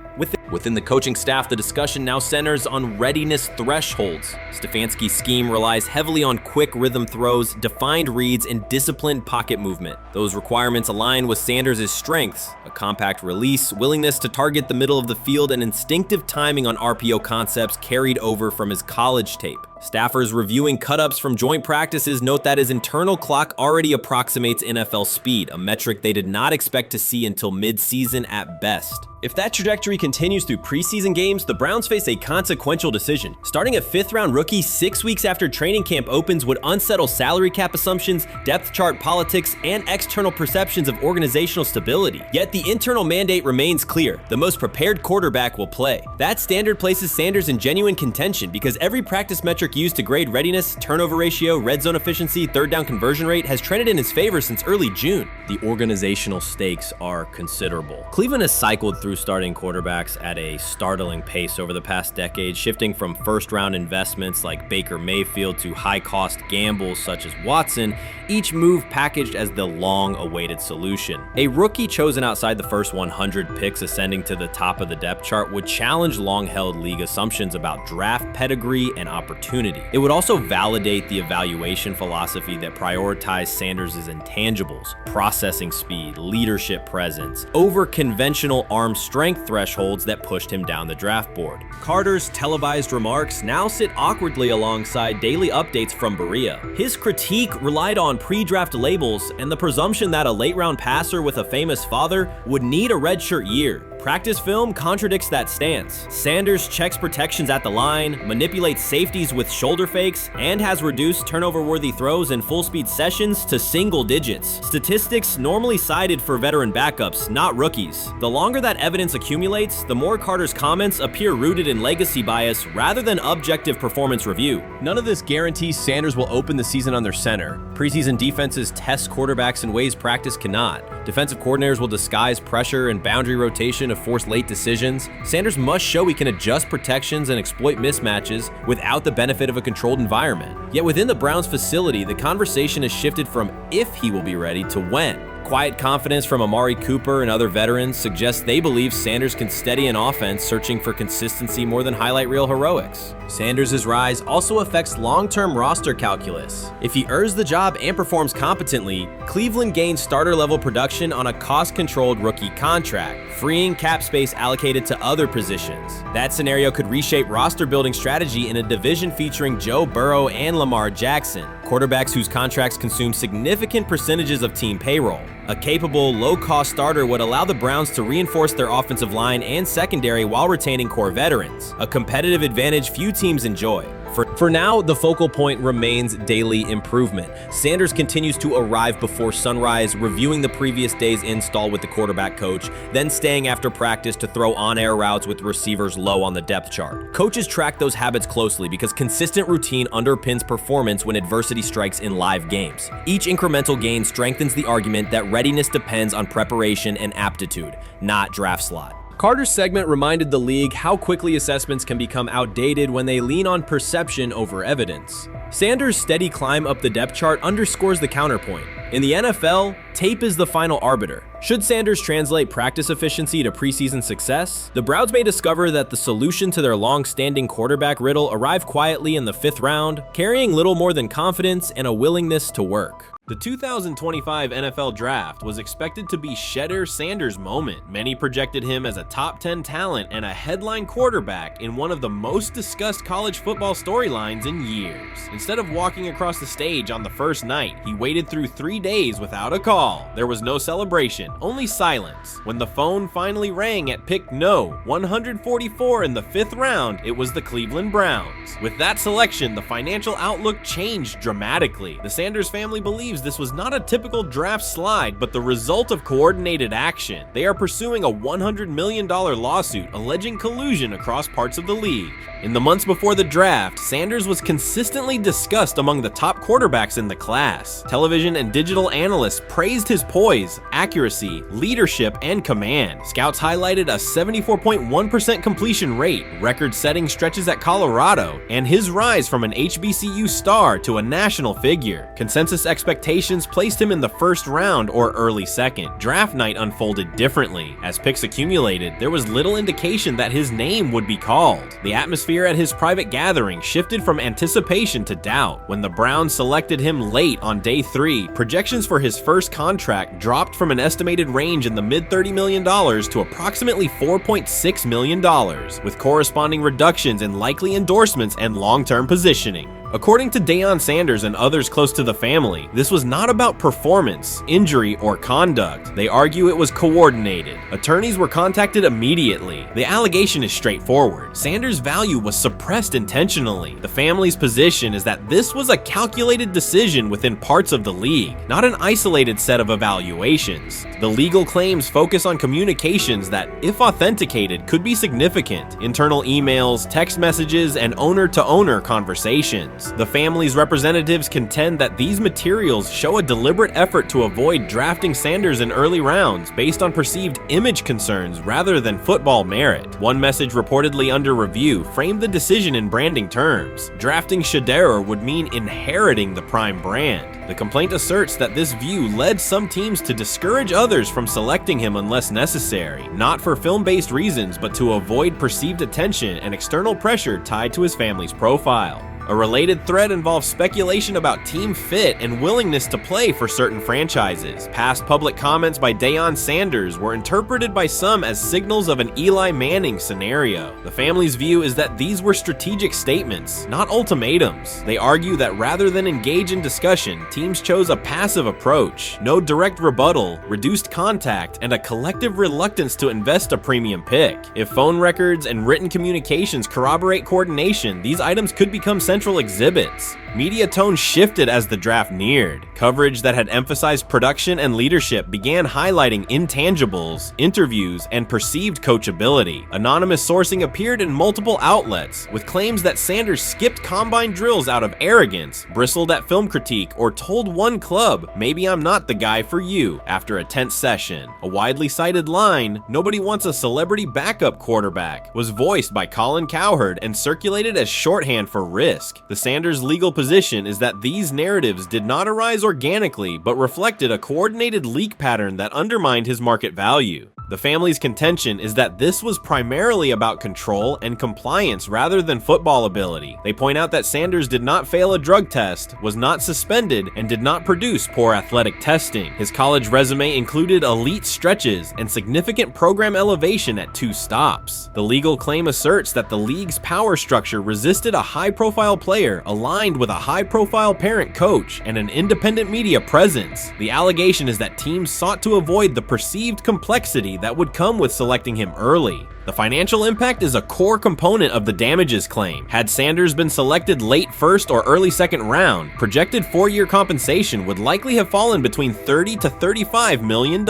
Within the coaching staff, the discussion now centers on readiness thresholds. Stefanski's scheme relies heavily on quick rhythm throws, defined reads, and disciplined pocket movement. Those requirements align with Sanders' strengths: a compact release, willingness to target the middle of the field, and instinctive timing on RPO concepts carried over from his college tape. Staffers reviewing cut-ups from joint practices note that his internal clock already approximates NFL speed, a metric they did not expect to see until mid-season at best. If that trajectory continues through preseason games, the Browns face a consequential decision. Starting a 5th-round rookie 6 weeks after training camp opens would unsettle salary cap assumptions, depth chart politics, and external perceptions of organizational stability. Yet the internal mandate remains clear: the most prepared quarterback will play. That standard places Sanders in genuine contention because every practice metric used to grade readiness, turnover ratio, red zone efficiency, third down conversion rate has trended in his favor since early June. The organizational stakes are considerable. Cleveland has cycled through starting quarterbacks at a startling pace over the past decade, shifting from first-round investments like Baker Mayfield to high-cost gambles such as Watson, each move packaged as the long-awaited solution. A rookie chosen outside the first 100 picks ascending to the top of the depth chart would challenge long-held league assumptions about draft pedigree and opportunity. It would also validate the evaluation philosophy that prioritized Sanders' intangibles: processing speed, leadership presence, over conventional arm strength thresholds that that pushed him down the draft board. Carter's televised remarks now sit awkwardly alongside daily updates from Berea. His critique relied on pre-draft labels and the presumption that a late-round passer with a famous father would need a redshirt year. Practice film contradicts that stance. Sanders checks protections at the line, manipulates safeties with shoulder fakes, and has reduced turnover-worthy throws in full-speed sessions to single digits. Statistics normally cited for veteran backups, not rookies. The longer that evidence accumulates, the more Carter's comments appear rooted in legacy bias rather than objective performance review. None of this guarantees Sanders will open the season under center. Preseason defenses test quarterbacks in ways practice cannot. Defensive coordinators will disguise pressure and boundary rotation to force late decisions. Sanders must show he can adjust protections and exploit mismatches without the benefit of a controlled environment. Yet within the Browns facility, the conversation has shifted from if he will be ready to when. Quiet confidence from Amari Cooper and other veterans suggests they believe Sanders can steady an offense searching for consistency more than highlight reel heroics. Sanders' rise also affects long-term roster calculus. If he earns the job and performs competently, Cleveland gains starter-level production on a cost-controlled rookie contract, freeing cap space allocated to other positions. That scenario could reshape roster-building strategy in a division featuring Joe Burrow and Lamar Jackson, quarterbacks whose contracts consume significant percentages of team payroll. A capable, low-cost starter would allow the Browns to reinforce their offensive line and secondary while retaining core veterans, a competitive advantage few teams enjoy. For now, the focal point remains daily improvement. Sanders continues to arrive before sunrise, reviewing the previous day's install with the quarterback coach, then staying after practice to throw on-air routes with receivers low on the depth chart. Coaches track those habits closely because consistent routine underpins performance when adversity strikes in live games. Each incremental gain strengthens the argument that readiness depends on preparation and aptitude, not draft slot. Carter's segment reminded the league how quickly assessments can become outdated when they lean on perception over evidence. Sanders' steady climb up the depth chart underscores the counterpoint. In the NFL, tape is the final arbiter. Should Sanders translate practice efficiency to preseason success, the Browns may discover that the solution to their long-standing quarterback riddle arrived quietly in the 5th round, carrying little more than confidence and a willingness to work. The 2025 NFL Draft was expected to be Shedeur Sanders' moment. Many projected him as a top 10 talent and a headline quarterback in one of the most discussed college football storylines in years. Instead of walking across the stage on the first night, he waited through 3 days without a call. There was no celebration, only silence. When the phone finally rang at pick no. 144 in the 5th round, it was the Cleveland Browns. With that selection, the financial outlook changed dramatically. The Sanders family believes this was not a typical draft slide, but the result of coordinated action. They are pursuing a $100 million lawsuit alleging collusion across parts of the league. In the months before the draft, Sanders was consistently discussed among the top quarterbacks in the class. Television and digital analysts praised his poise, accuracy, leadership, and command. Scouts highlighted a 74.1% completion rate, record-setting stretches at Colorado, and his rise from an HBCU star to a national figure. Consensus expectations placed him in the 1st round or early 2nd. Draft night unfolded differently. As picks accumulated, there was little indication that his name would be called. The atmosphere at his private gathering shifted from anticipation to doubt. When the Browns selected him late on day 3, projections for his first contract dropped from an estimated range in the mid-$30 million to approximately $4.6 million, with corresponding reductions in likely endorsements and long-term positioning. According to Deion Sanders and others close to the family, this was not about performance, injury, or conduct. They argue it was coordinated. Attorneys were contacted immediately. The allegation is straightforward. Sanders' value was suppressed intentionally. The family's position is that this was a calculated decision within parts of the league, not an isolated set of evaluations. The legal claims focus on communications that, if authenticated, could be significant. Internal emails, text messages, and owner-to-owner conversations. The family's representatives contend that these materials show a deliberate effort to avoid drafting Sanders in early rounds based on perceived image concerns rather than football merit. One message reportedly under review framed the decision in branding terms. Drafting Shedeur would mean inheriting the Prime brand. The complaint asserts that this view led some teams to discourage others from selecting him unless necessary, not for film-based reasons, but to avoid perceived attention and external pressure tied to his family's profile. A related thread involves speculation about team fit and willingness to play for certain franchises. Past public comments by Deion Sanders were interpreted by some as signals of an Eli Manning scenario. The family's view is that these were strategic statements, not ultimatums. They argue that rather than engage in discussion, teams chose a passive approach, no direct rebuttal, reduced contact, and a collective reluctance to invest a premium pick. If phone records and written communications corroborate coordination, these items could become central exhibits. Media tone shifted as the draft neared. Coverage that had emphasized production and leadership began highlighting intangibles, interviews, and perceived coachability. Anonymous sourcing appeared in multiple outlets, with claims that Sanders skipped combine drills out of arrogance, bristled at film critique, or told one club, "Maybe I'm not the guy for you," after a tense session. A widely cited line, "Nobody wants a celebrity backup quarterback," was voiced by Colin Cowherd and circulated as shorthand for risk. The Sanders legal position is that these narratives did not arise organically, but reflected a coordinated leak pattern that undermined his market value. The family's contention is that this was primarily about control and compliance rather than football ability. They point out that Sanders did not fail a drug test, was not suspended, and did not produce poor athletic testing. His college resume included elite stretches and significant program elevation at 2 stops. The legal claim asserts that the league's power structure resisted a high-profile player aligned with a high-profile parent coach and an independent media presence. The allegation is that teams sought to avoid the perceived complexity that would come with selecting him early. The financial impact is a core component of the damages claim. Had Sanders been selected late first or early second round, projected 4-year compensation would likely have fallen between $30 to $35 million,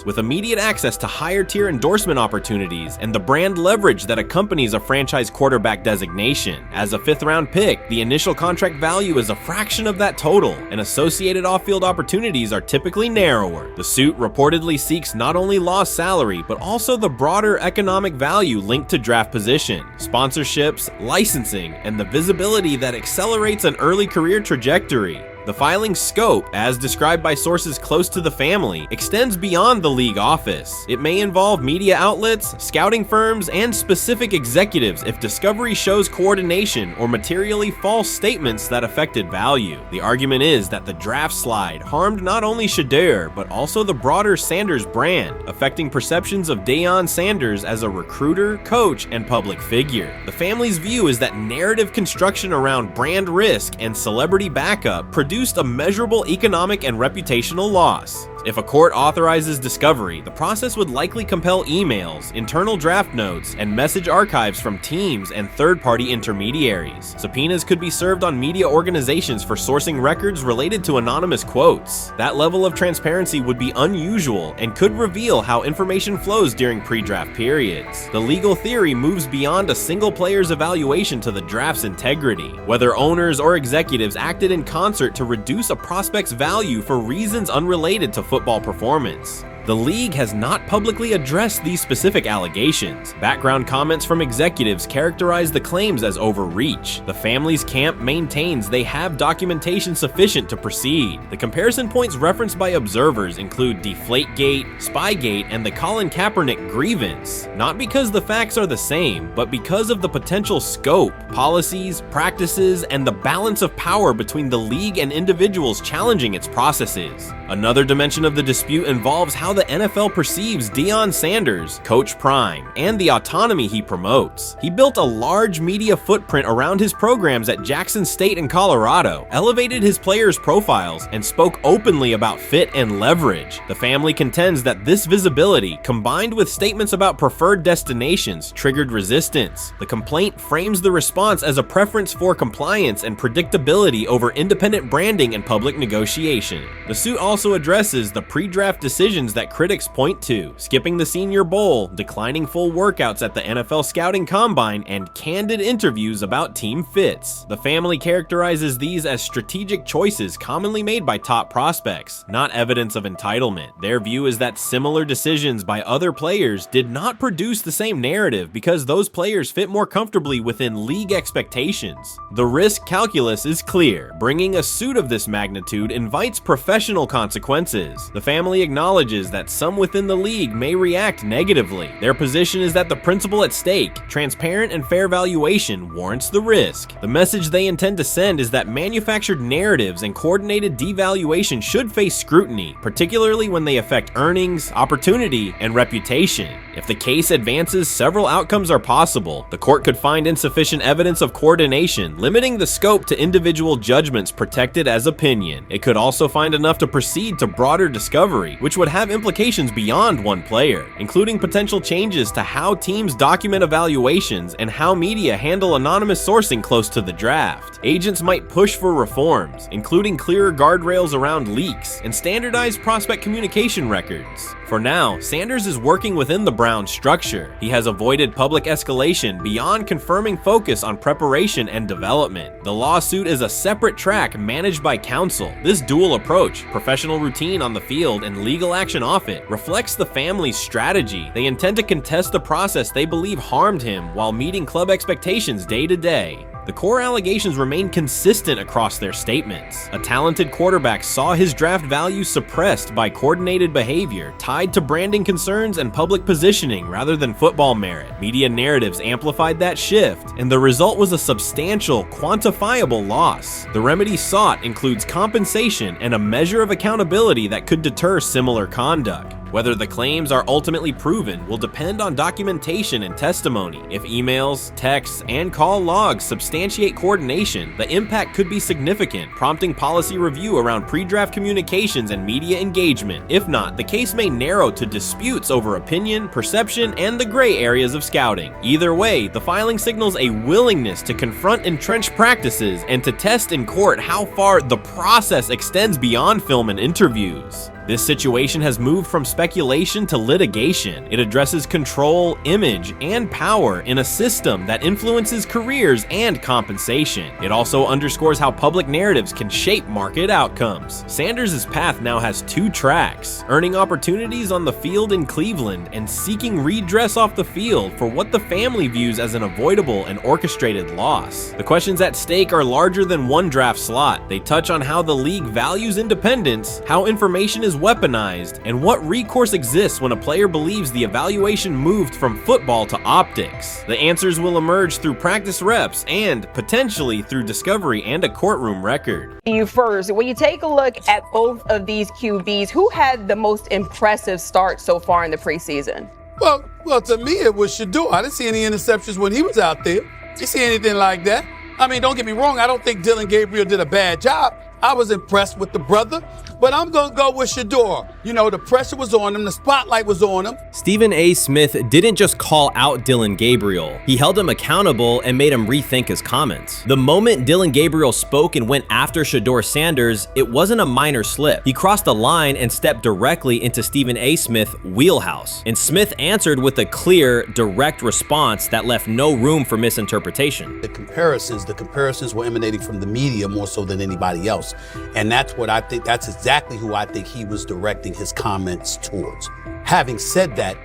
with immediate access to higher tier endorsement opportunities and the brand leverage that accompanies a franchise quarterback designation. As a 5th round pick, the initial contract value is a fraction of that total, and associated off-field opportunities are typically narrower. The suit reportedly seeks not only lost salary, but also the broader economic value linked to draft position, sponsorships, licensing, and the visibility that accelerates an early career trajectory. The filing's scope, as described by sources close to the family, extends beyond the league office. It may involve media outlets, scouting firms, and specific executives if discovery shows coordination or materially false statements that affected value. The argument is that the draft slide harmed not only Shedeur, but also the broader Sanders brand, affecting perceptions of Deion Sanders as a recruiter, coach, and public figure. The family's view is that narrative construction around brand risk and celebrity backup produced a measurable economic and reputational loss. If a court authorizes discovery, the process would likely compel emails, internal draft notes, and message archives from teams and third-party intermediaries. Subpoenas could be served on media organizations for sourcing records related to anonymous quotes. That level of transparency would be unusual and could reveal how information flows during pre-draft periods. The legal theory moves beyond a single player's evaluation to the draft's integrity, whether owners or executives acted in concert to reduce a prospect's value for reasons unrelated to football performance. The league has not publicly addressed these specific allegations. Background comments from executives characterize the claims as overreach. The family's camp maintains they have documentation sufficient to proceed. The comparison points referenced by observers include Deflategate, Spygate, and the Colin Kaepernick grievance, not because the facts are the same, but because of the potential scope, policies, practices, and the balance of power between the league and individuals challenging its processes. Another dimension of the dispute involves how the NFL perceives Deion Sanders, Coach Prime, and the autonomy he promotes. He built a large media footprint around his programs at Jackson State and Colorado, elevated his players' profiles, and spoke openly about fit and leverage. The family contends that this visibility, combined with statements about preferred destinations, triggered resistance. The complaint frames the response as a preference for compliance and predictability over independent branding and public negotiation. The suit also addresses the pre-draft decisions that critics point to, skipping the Senior Bowl, declining full workouts at the NFL Scouting Combine, and candid interviews about team fits. The family characterizes these as strategic choices commonly made by top prospects, not evidence of entitlement. Their view is that similar decisions by other players did not produce the same narrative because those players fit more comfortably within league expectations. The risk calculus is clear. Bringing a suit of this magnitude invites professional consequences. The family acknowledges recognizes that some within the league may react negatively. Their position is that the principle at stake, transparent and fair valuation, warrants the risk. The message they intend to send is that manufactured narratives and coordinated devaluation should face scrutiny, particularly when they affect earnings, opportunity, and reputation. If the case advances, several outcomes are possible. The court could find insufficient evidence of coordination, limiting the scope to individual judgments protected as opinion. It could also find enough to proceed to broader discovery, which would have implications beyond one player, including potential changes to how teams document evaluations and how media handle anonymous sourcing close to the draft. Agents might push for reforms, including clearer guardrails around leaks and standardized prospect communication records. For now, Sanders is working within the Browns structure. He has avoided public escalation beyond confirming focus on preparation and development. The lawsuit is a separate track managed by counsel. This dual approach, professional routine on the field and legal action off it, reflects the family's strategy. They intend to contest the process they believe harmed him while meeting club expectations day to day. The core allegations remain consistent across their statements. A talented quarterback saw his draft value suppressed by coordinated behavior tied to branding concerns and public positioning rather than football merit. Media narratives amplified that shift, and the result was a substantial, quantifiable loss. The remedy sought includes compensation and a measure of accountability that could deter similar conduct. Whether the claims are ultimately proven will depend on documentation and testimony. If emails, texts, and call logs substantiate coordination, the impact could be significant, prompting policy review around pre-draft communications and media engagement. If not, the case may narrow to disputes over opinion, perception, and the gray areas of scouting. Either way, the filing signals a willingness to confront entrenched practices and to test in court how far the process extends beyond film and interviews. This situation has moved from speculation to litigation. It addresses control, image, and power in a system that influences careers and compensation. It also underscores how public narratives can shape market outcomes. Sanders' path now has two tracks: earning opportunities on the field in Cleveland and seeking redress off the field for what the family views as an avoidable and orchestrated loss. The questions at stake are larger than one draft slot. They touch on how the league values independence, how information is weaponized, and what recourse exists when a player believes the evaluation moved from football to optics. The answers will emerge through practice reps and potentially through discovery and a courtroom record. You first, when you take a look at both of these QBs, who had the most impressive start so far in the preseason? Well, to me, it was Shedeur. I didn't see any interceptions when he was out there. Did you see anything like that? I mean, don't get me wrong. I don't think Deion Gabriel did a bad job. I was impressed with the brother, but I'm going to go with Shedeur. You know, the pressure was on him, the spotlight was on him. Stephen A. Smith didn't just call out Deion Gabriel. He held him accountable and made him rethink his comments. The moment Deion Gabriel spoke and went after Shedeur Sanders, it wasn't a minor slip. He crossed the line and stepped directly into Stephen A. Smith's wheelhouse. And Smith answered with a clear, direct response that left no room for misinterpretation. The comparisons were emanating from the media more so than anybody else. And that's what I think, that's exactly who I think he was directing his comments towards. Having said that,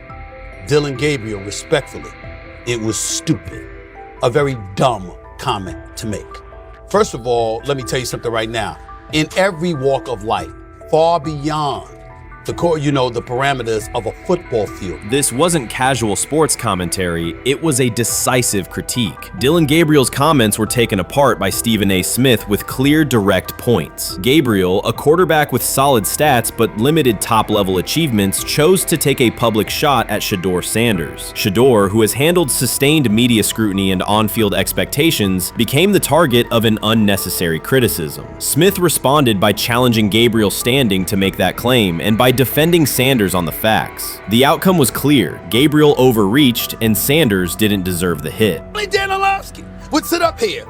Deion Gabriel, respectfully, it was stupid. A very dumb comment to make. First of all, let me tell you something right now. In every walk of life, far beyond the parameters of a football field. This wasn't casual sports commentary, it was a decisive critique. Deion Gabriel's comments were taken apart by Stephen A. Smith with clear, direct points. Gabriel, a quarterback with solid stats but limited top-level achievements, chose to take a public shot at Shedeur Sanders. Shedeur, who has handled sustained media scrutiny and on-field expectations, became the target of an unnecessary criticism. Smith responded by challenging Gabriel's standing to make that claim, and by defending Sanders on the facts. The outcome was clear. Gabriel overreached, and Sanders didn't deserve the hit. Dan Orlovsky would sit up here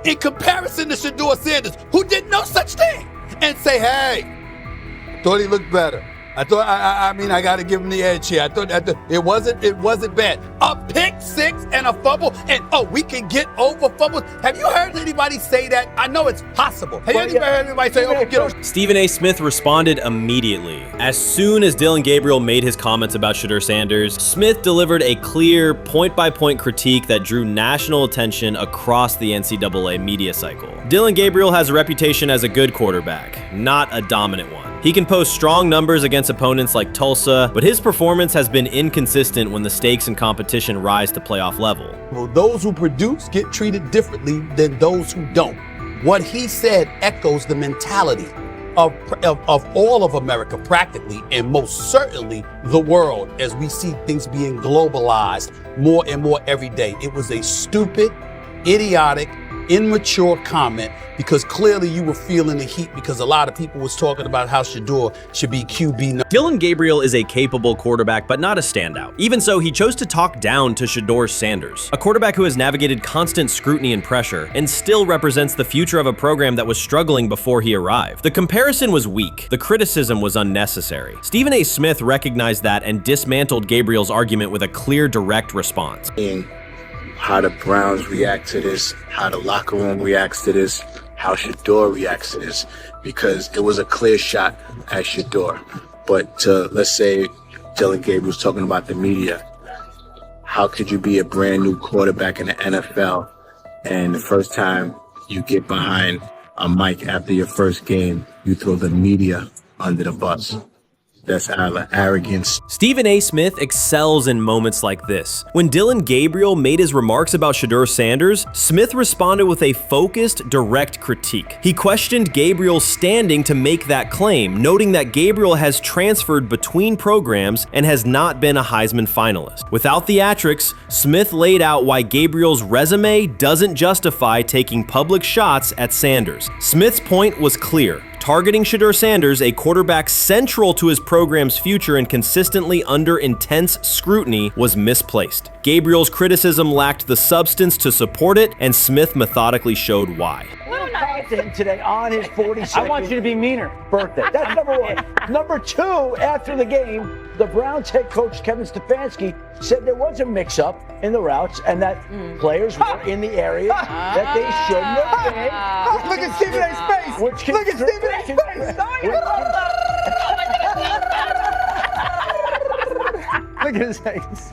in comparison to Shedeur Sanders, who did no such thing, and say, hey, thought he looked better. I got to give him the edge here. I thought it wasn't bad. A pick six and a fumble, and we can get over fumbles. Have you heard anybody say that? I know it's possible. Have you ever heard anybody say, we get over? Stephen A. Smith responded immediately. As soon as Deion Gabriel made his comments about Shedeur Sanders, Smith delivered a clear, point-by-point critique that drew national attention across the NCAA media cycle. Deion Gabriel has a reputation as a good quarterback, not a dominant one. He can post strong numbers against opponents like Tulsa, but his performance has been inconsistent when the stakes and competition rise to playoff level. Well, those who produce get treated differently than those who don't. What he said echoes the mentality of all of America practically, and most certainly the world, as we see things being globalized more and more every day. It was a stupid, idiotic, immature comment, because clearly you were feeling the heat because a lot of people was talking about how Shedeur should be QB. Dillon Gabriel is a capable quarterback, but not a standout. Even so, he chose to talk down to Shedeur Sanders, a quarterback who has navigated constant scrutiny and pressure and still represents the future of a program that was struggling before he arrived. The comparison was weak. The criticism was unnecessary. Stephen A. Smith recognized that and dismantled Gabriel's argument with a clear, direct response. How the Browns react to this, how the locker room reacts to this, how Shedeur reacts to this, because it was a clear shot at Shedeur. But let's say Dillon Gabriel's talking about the media. How could you be a brand new quarterback in the NFL and the first time you get behind a mic after your first game, you throw the media under the bus? That's arrogance. Stephen A. Smith excels in moments like this. When Dillon Gabriel made his remarks about Shedeur Sanders, Smith responded with a focused, direct critique. He questioned Gabriel's standing to make that claim, noting that Gabriel has transferred between programs and has not been a Heisman finalist. Without theatrics, Smith laid out why Gabriel's resume doesn't justify taking public shots at Sanders. Smith's point was clear. Targeting Shedeur Sanders, a quarterback central to his program's future and consistently under intense scrutiny, was misplaced. Gabriel's criticism lacked the substance to support it, and Smith methodically showed why. Today on his 42nd I want you to be meaner birthday. That's number one. Number two, after the game, the Browns head coach Kevin Stefanski said there was a mix-up in the routes and that players were in the area that they shouldn't have been. Look at Stephen A's face. Look at Stephen A's Look at his face.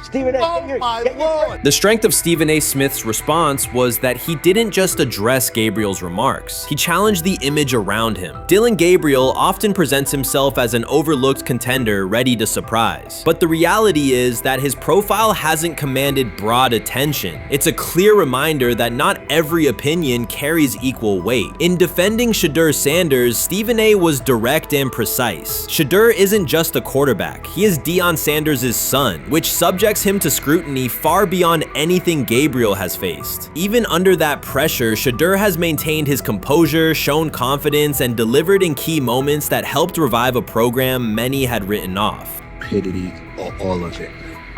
Stephen A. Oh my Lord. The strength of Stephen A. Smith's response was that he didn't just address Gabriel's remarks. He challenged the image around him. Dillon Gabriel often presents himself as an overlooked contender ready to surprise. But the reality is that his profile hasn't commanded broad attention. It's a clear reminder that not every opinion carries equal weight. In defending Shedeur Sanders, Stephen A. was direct and precise. Shedeur isn't just a quarterback. He is Deion Sanders' son, which subjects him to scrutiny far beyond anything Gabriel has faced. Even under that pressure, Shedeur has maintained his composure, shown confidence, and delivered in key moments that helped revive a program many had written off. Stupidity, all of it.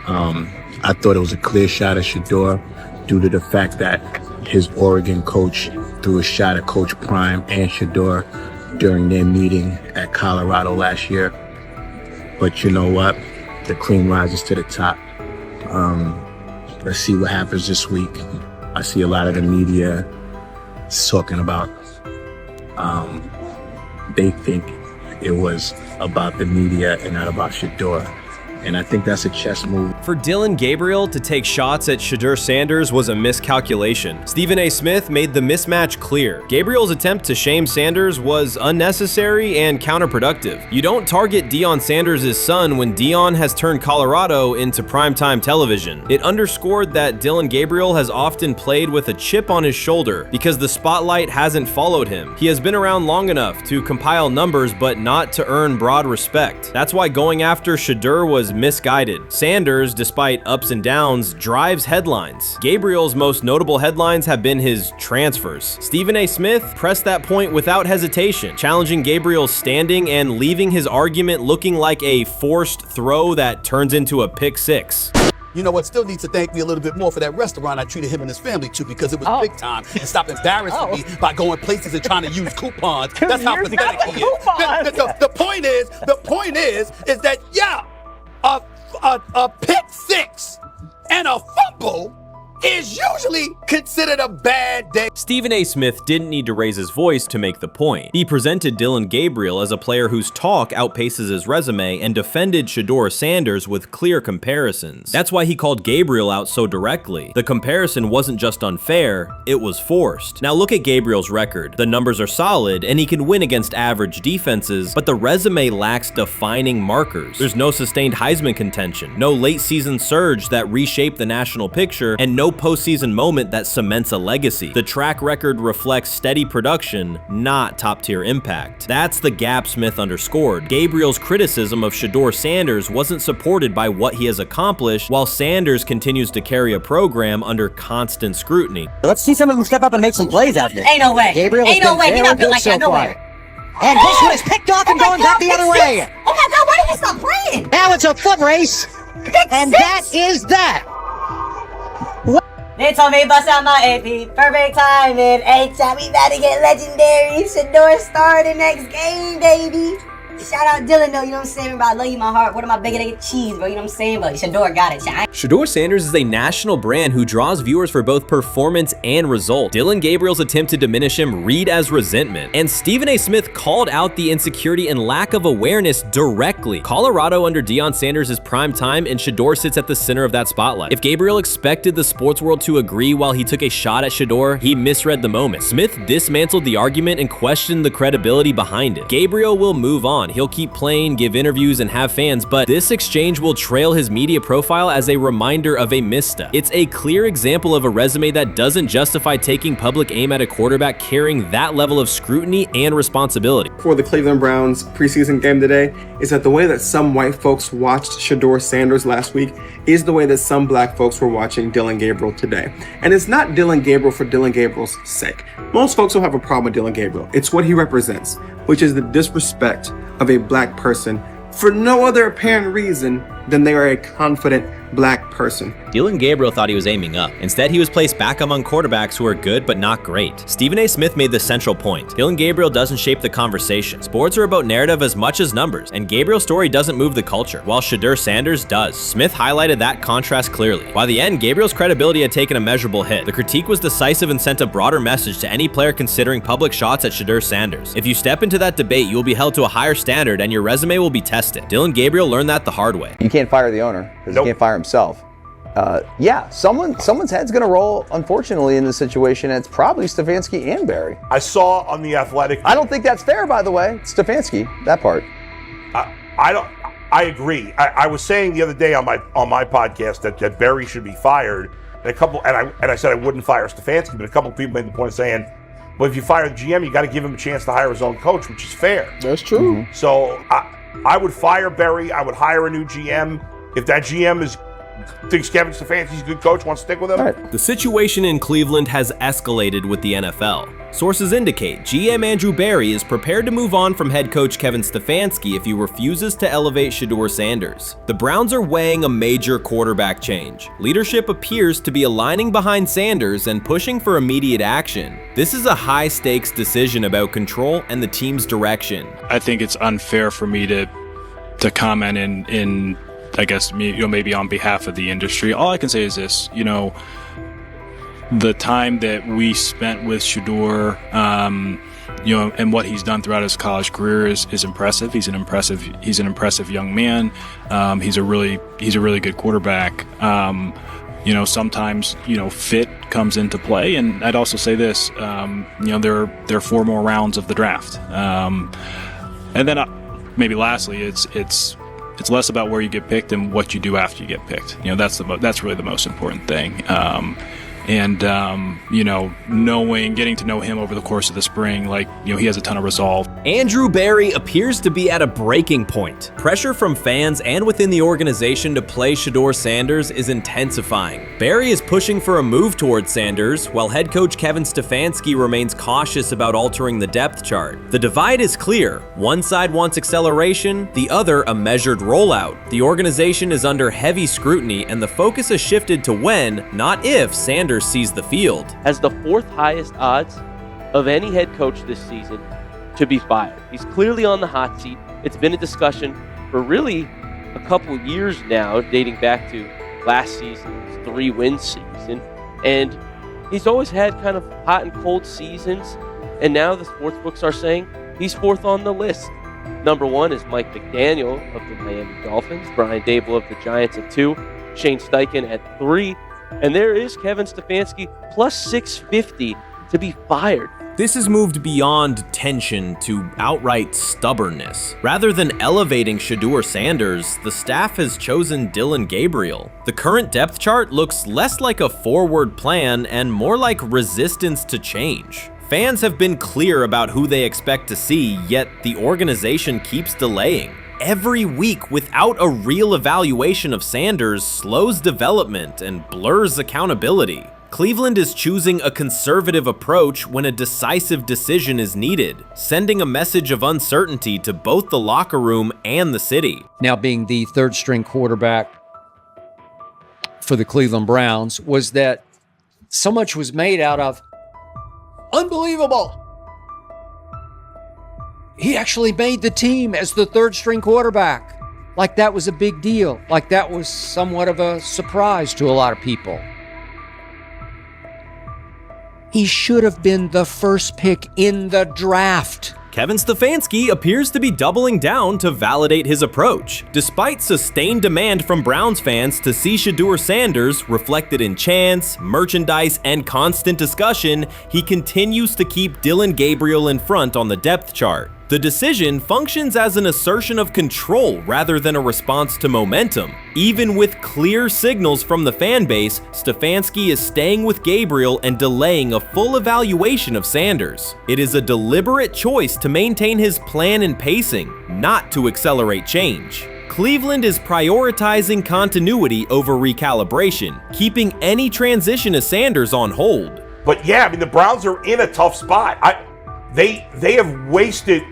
I thought it was a clear shot at Shedeur due to the fact that his Oregon coach threw a shot at Coach Prime and Shedeur during their meeting at Colorado last year. But you know what? The cream rises to the top. Let's see what happens this week. I see a lot of the media talking about they think it was about the media and not about Shedeur. And I think that's a chess move. For Dillon Gabriel to take shots at Shedeur Sanders was a miscalculation. Stephen A. Smith made the mismatch clear. Gabriel's attempt to shame Sanders was unnecessary and counterproductive. You don't target Deion Sanders' son when Deion has turned Colorado into primetime television. It underscored that Dillon Gabriel has often played with a chip on his shoulder because the spotlight hasn't followed him. He has been around long enough to compile numbers but not to earn broad respect. That's why going after Shedeur was misguided. Sanders, despite ups and downs, drives headlines. Gabriel's most notable headlines have been his transfers. Stephen A. Smith pressed that point without hesitation, challenging Gabriel's standing and leaving his argument looking like a forced throw that turns into a pick six. You know what? Still needs to thank me a little bit more for that restaurant I treated him and his family to, because it was big time, and stop embarrassing me by going places and trying to use coupons. That's how pathetic he is. The point is that, yeah, a pick six and a fumble is usually considered a bad day. Stephen A. Smith didn't need to raise his voice to make the point. He presented Dillon Gabriel as a player whose talk outpaces his resume and defended Shedeur Sanders with clear comparisons. That's why he called Gabriel out so directly. The comparison wasn't just unfair, it was forced. Now look at Gabriel's record. The numbers are solid and he can win against average defenses, but the resume lacks defining markers. There's no sustained Heisman contention, no late season surge that reshaped the national picture, and no postseason moment that cements a legacy. The track record reflects steady production, not top-tier impact. That's the gap Smith underscored. Gabriel's criticism of Shedeur Sanders wasn't supported by what he has accomplished, while Sanders continues to carry a program under constant scrutiny. Let's see some of them step up and make some plays out there. Ain't no way. Gabriel Ain't no way. He's not built like that. No way. And this one is picked off and going back the other way. Oh my God, why did he stop playing? Now it's a foot race. And that is that. They told me bust out my AP, perfect timing. Anytime we about to get legendary. Shedeur started the next game, baby. Shout out Dylan though, you know what I'm saying? Bro, I love you, my heart. What am I bigger than cheese, bro? You know what I'm saying? But Shedeur got it. Shedeur Sanders is a national brand who draws viewers for both performance and result. Dillon Gabriel's attempt to diminish him read as resentment. And Stephen A. Smith called out the insecurity and lack of awareness directly. Colorado under Deion Sanders is prime time, and Shedeur sits at the center of that spotlight. If Gabriel expected the sports world to agree while he took a shot at Shedeur, he misread the moment. Smith dismantled the argument and questioned the credibility behind it. Gabriel will move on. He'll keep playing, give interviews, and have fans, but this exchange will trail his media profile as a reminder of a misstep. It's a clear example of a resume that doesn't justify taking public aim at a quarterback carrying that level of scrutiny and responsibility. For the Cleveland Browns preseason game today is that the way that some white folks watched Shedeur Sanders last week is the way that some black folks were watching Dillon Gabriel today. And it's not Dillon Gabriel for Dillon Gabriel's sake. Most folks don't have a problem with Dillon Gabriel. It's what he represents, which is the disrespect of a black person for no other apparent reason than they are a confident black person. Dillon Gabriel thought he was aiming up. Instead, he was placed back among quarterbacks who are good but not great. Stephen A. Smith made the central point. Dillon Gabriel doesn't shape the conversation. Sports are about narrative as much as numbers, and Gabriel's story doesn't move the culture, while Shedeur Sanders does. Smith highlighted that contrast clearly. By the end, Gabriel's credibility had taken a measurable hit. The critique was decisive and sent a broader message to any player considering public shots at Shedeur Sanders. If you step into that debate, you will be held to a higher standard and your resume will be tested. Dillon Gabriel learned that the hard way. You can't fire the owner because he can't fire himself. Yeah, someone's head's going to roll, unfortunately, in this situation. And it's probably Stefanski and Barry. I saw on The Athletic. I don't think that's fair, by the way. Stefanski, that part. I agree. I was saying the other day on my podcast that Barry should be fired. And I said I wouldn't fire Stefanski, but a couple of people made the point of saying, well, if you fire the GM, you got to give him a chance to hire his own coach, which is fair. That's true. Mm-hmm. So I would fire Barry. I would hire a new GM. If that GM thinks Kevin Stefanski's a good coach, wants to stick with him. Right. The situation in Cleveland has escalated with the NFL. Sources indicate GM Andrew Barry is prepared to move on from head coach Kevin Stefanski if he refuses to elevate Shedeur Sanders. The Browns are weighing a major quarterback change. Leadership appears to be aligning behind Sanders and pushing for immediate action. This is a high-stakes decision about control and the team's direction. I think it's unfair for me to comment in I guess maybe on behalf of the industry. All I can say is this, the time that we spent with Shedeur, and what he's done throughout his college career is impressive. He's an impressive young man. He's a really good quarterback. Sometimes fit comes into play, and I'd also say this, there are 4 more rounds of the draft, and then maybe lastly, it's less about where you get picked and what you do after you get picked. That's really the most important thing. Getting to know him over the course of the spring, he has a ton of resolve. Andrew Barry appears to be at a breaking point. Pressure from fans and within the organization to play Shedeur Sanders is intensifying. Barry is pushing for a move towards Sanders, while head coach Kevin Stefanski remains cautious about altering the depth chart. The divide is clear. One side wants acceleration, the other a measured rollout. The organization is under heavy scrutiny, and the focus has shifted to when, not if, Sanders sees the field. Has the 4th highest odds of any head coach this season to be fired. He's clearly on the hot seat. It's been a discussion for really a couple years now, dating back to last season's 3-win season. And he's always had kind of hot and cold seasons. And now the sportsbooks are saying he's fourth on the list. Number 1 is Mike McDaniel of the Miami Dolphins, Brian Dable of the Giants at 2, Shane Steichen at 3, and there is Kevin Stefanski plus 650 to be fired. This has moved beyond tension to outright stubbornness. Rather than elevating Shedeur Sanders, the staff has chosen Dillon Gabriel. The current depth chart looks less like a forward plan and more like resistance to change. Fans have been clear about who they expect to see, yet the organization keeps delaying. Every week without a real evaluation of Sanders slows development and blurs accountability. Cleveland is choosing a conservative approach when a decisive decision is needed, sending a message of uncertainty to both the locker room and the city. Now being the third string quarterback for the Cleveland Browns, was that so much was made out of unbelievable. He actually made the team as the third string quarterback. Like that was a big deal. Like that was somewhat of a surprise to a lot of people. He should have been the first pick in the draft. Kevin Stefanski appears to be doubling down to validate his approach. Despite sustained demand from Browns fans to see Shedeur Sanders reflected in chants, merchandise, and constant discussion, he continues to keep Dillon Gabriel in front on the depth chart. The decision functions as an assertion of control rather than a response to momentum. Even with clear signals from the fan base, Stefanski is staying with Gabriel and delaying a full evaluation of Sanders. It is a deliberate choice to maintain his plan and pacing, not to accelerate change. Cleveland is prioritizing continuity over recalibration, keeping any transition to Sanders on hold. But yeah, I mean, the Browns are in a tough spot. They have wasted.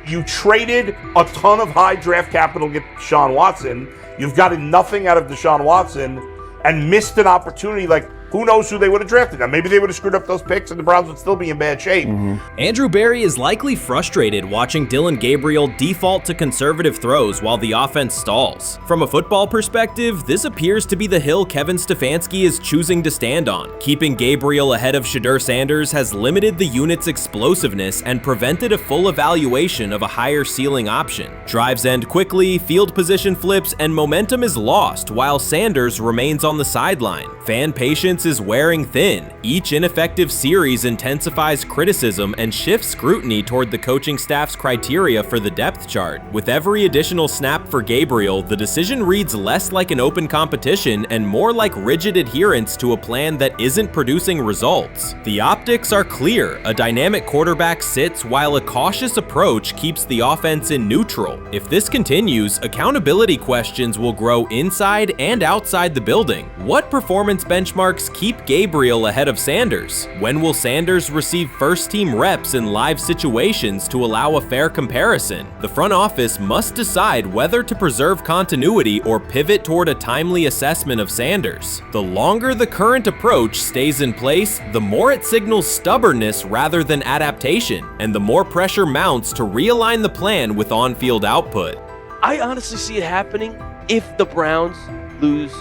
You traded a ton of high draft capital to get Deshaun Watson. You've gotten nothing out of Deshaun Watson and missed an opportunity. Like, who knows who they would have drafted? Now, maybe they would have screwed up those picks and the Browns would still be in bad shape. Andrew Berry is likely frustrated watching Dillon Gabriel default to conservative throws while the offense stalls. From a football perspective, this appears to be the hill Kevin Stefanski is choosing to stand on. Keeping Gabriel ahead of Shedeur Sanders has limited the unit's explosiveness and prevented a full evaluation of a higher ceiling option. Drives end quickly, field position flips, and momentum is lost while Sanders remains on the sideline. Fan patience is wearing thin. Each ineffective series intensifies criticism and shifts scrutiny toward the coaching staff's criteria for the depth chart. With every additional snap for Gabriel, the decision reads less like an open competition and more like rigid adherence to a plan that isn't producing results. The optics are clear. A dynamic quarterback sits while a cautious approach keeps the offense in neutral. If this continues, accountability questions will grow inside and outside the building. What performance benchmarks keep Gabriel ahead of Sanders? When will Sanders receive first-team reps in live situations to allow a fair comparison? The front office must decide whether to preserve continuity or pivot toward a timely assessment of Sanders. The longer the current approach stays in place, the more it signals stubbornness rather than adaptation, and the more pressure mounts to realign the plan with on-field output. I honestly see it happening if the Browns lose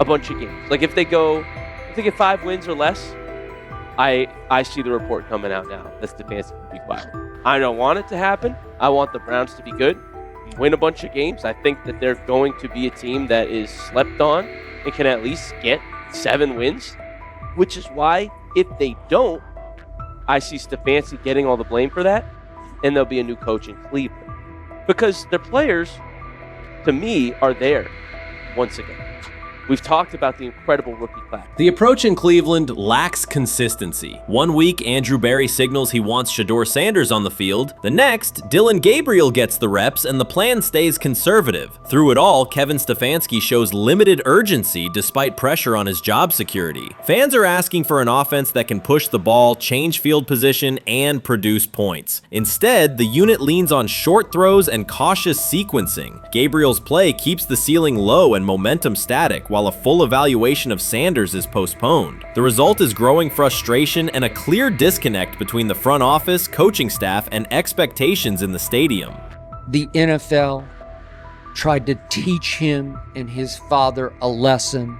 a bunch of games. Like if they get 5 wins or less, I see the report coming out now that Stefanski will be fired. I don't want it to happen. I want the Browns to be good, win a bunch of games. I think that they're going to be a team that is slept on and can at least get 7 wins, which is why if they don't, I see Stefanski getting all the blame for that, and there'll be a new coach in Cleveland. Because their players, to me, are there once again. We've talked about the incredible rookie class. The approach in Cleveland lacks consistency. One week, Andrew Berry signals he wants Shedeur Sanders on the field. The next, Dillon Gabriel gets the reps and the plan stays conservative. Through it all, Kevin Stefanski shows limited urgency despite pressure on his job security. Fans are asking for an offense that can push the ball, change field position, and produce points. Instead, the unit leans on short throws and cautious sequencing. Gabriel's play keeps the ceiling low and momentum static, while a full evaluation of Sanders is postponed. The result is growing frustration and a clear disconnect between the front office, coaching staff, and expectations in the stadium. The NFL tried to teach him and his father a lesson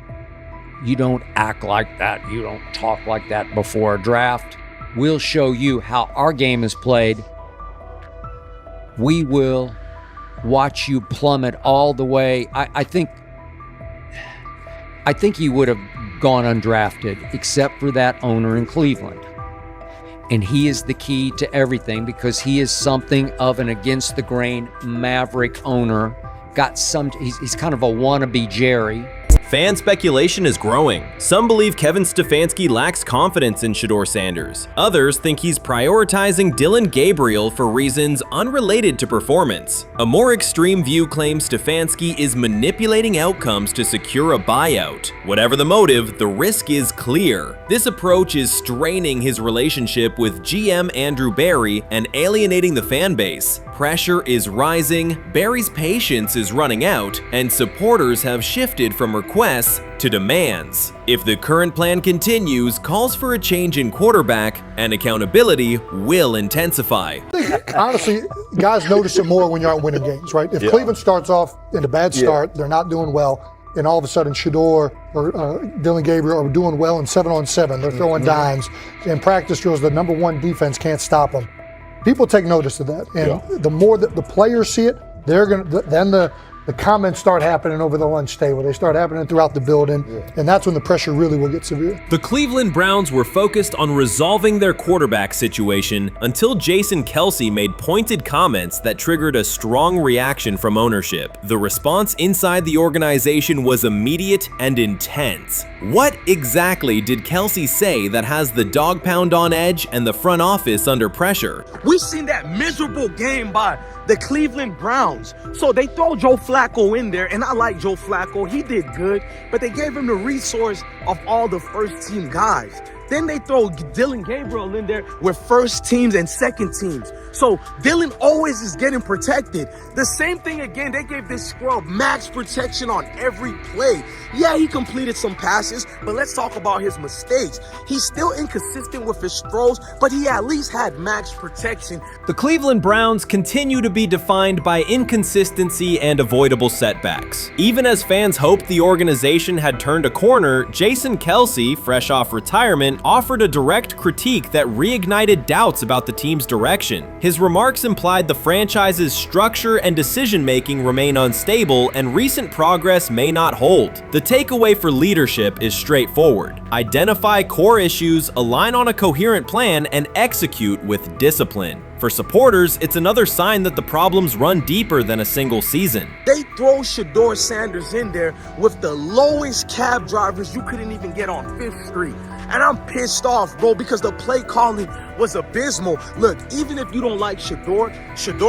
you don't act like that, you don't talk like that before a draft. We'll show you how our game is played. We will watch you plummet all the way. I think he would have gone undrafted except for that owner in Cleveland. And he is the key to everything because he is something of an against the grain maverick owner. He's kind of a wannabe Jerry. Fan speculation is growing. Some believe Kevin Stefanski lacks confidence in Shedeur Sanders. Others think he's prioritizing Dillon Gabriel for reasons unrelated to performance. A more extreme view claims Stefanski is manipulating outcomes to secure a buyout. Whatever the motive, the risk is clear. This approach is straining his relationship with GM Andrew Berry and alienating the fan base. Pressure is rising, Berry's patience is running out, and supporters have shifted from requests to demands. If the current plan continues, calls for a change in quarterback and accountability will intensify. Honestly, guys notice it more when you're out winning games, right? If Cleveland starts off in a bad start, they're not doing well, and all of a sudden Shedeur or Dillon Gabriel are doing well in 7-on-7, they're throwing dimes. In practice drills, the number one defense can't stop them. People take notice of that, and the more that the players see it, they're gonna. Then the comments start happening over the lunch table. They start happening throughout the building, and that's when the pressure really will get severe. The Cleveland Browns were focused on resolving their quarterback situation until Jason Kelce made pointed comments that triggered a strong reaction from ownership. The response inside the organization was immediate and intense. What exactly did Kelce say that has the dog pound on edge and the front office under pressure? We've seen that miserable game by the Cleveland Browns. So they throw Joe Flacco in there, and I like Joe Flacco. He did good, but they gave him the resource of all the first-team guys. Then they throw Dillon Gabriel in there with first teams and second teams. So Dillon always is getting protected. The same thing again, they gave this scrub max protection on every play. Yeah, he completed some passes, but let's talk about his mistakes. He's still inconsistent with his throws, but he at least had max protection. The Cleveland Browns continue to be defined by inconsistency and avoidable setbacks. Even as fans hoped the organization had turned a corner, Jason Kelce, fresh off retirement, offered a direct critique that reignited doubts about the team's direction. His remarks implied the franchise's structure and decision-making remain unstable and recent progress may not hold. The takeaway for leadership is straightforward. Identify core issues, align on a coherent plan, and execute with discipline. For supporters, it's another sign that the problems run deeper than a single season. They throw Shedeur Sanders in there with the lowest cab drivers you couldn't even get on 5th Street. And I'm pissed off, bro, because the play calling was abysmal. Look, even if you don't like Shedeur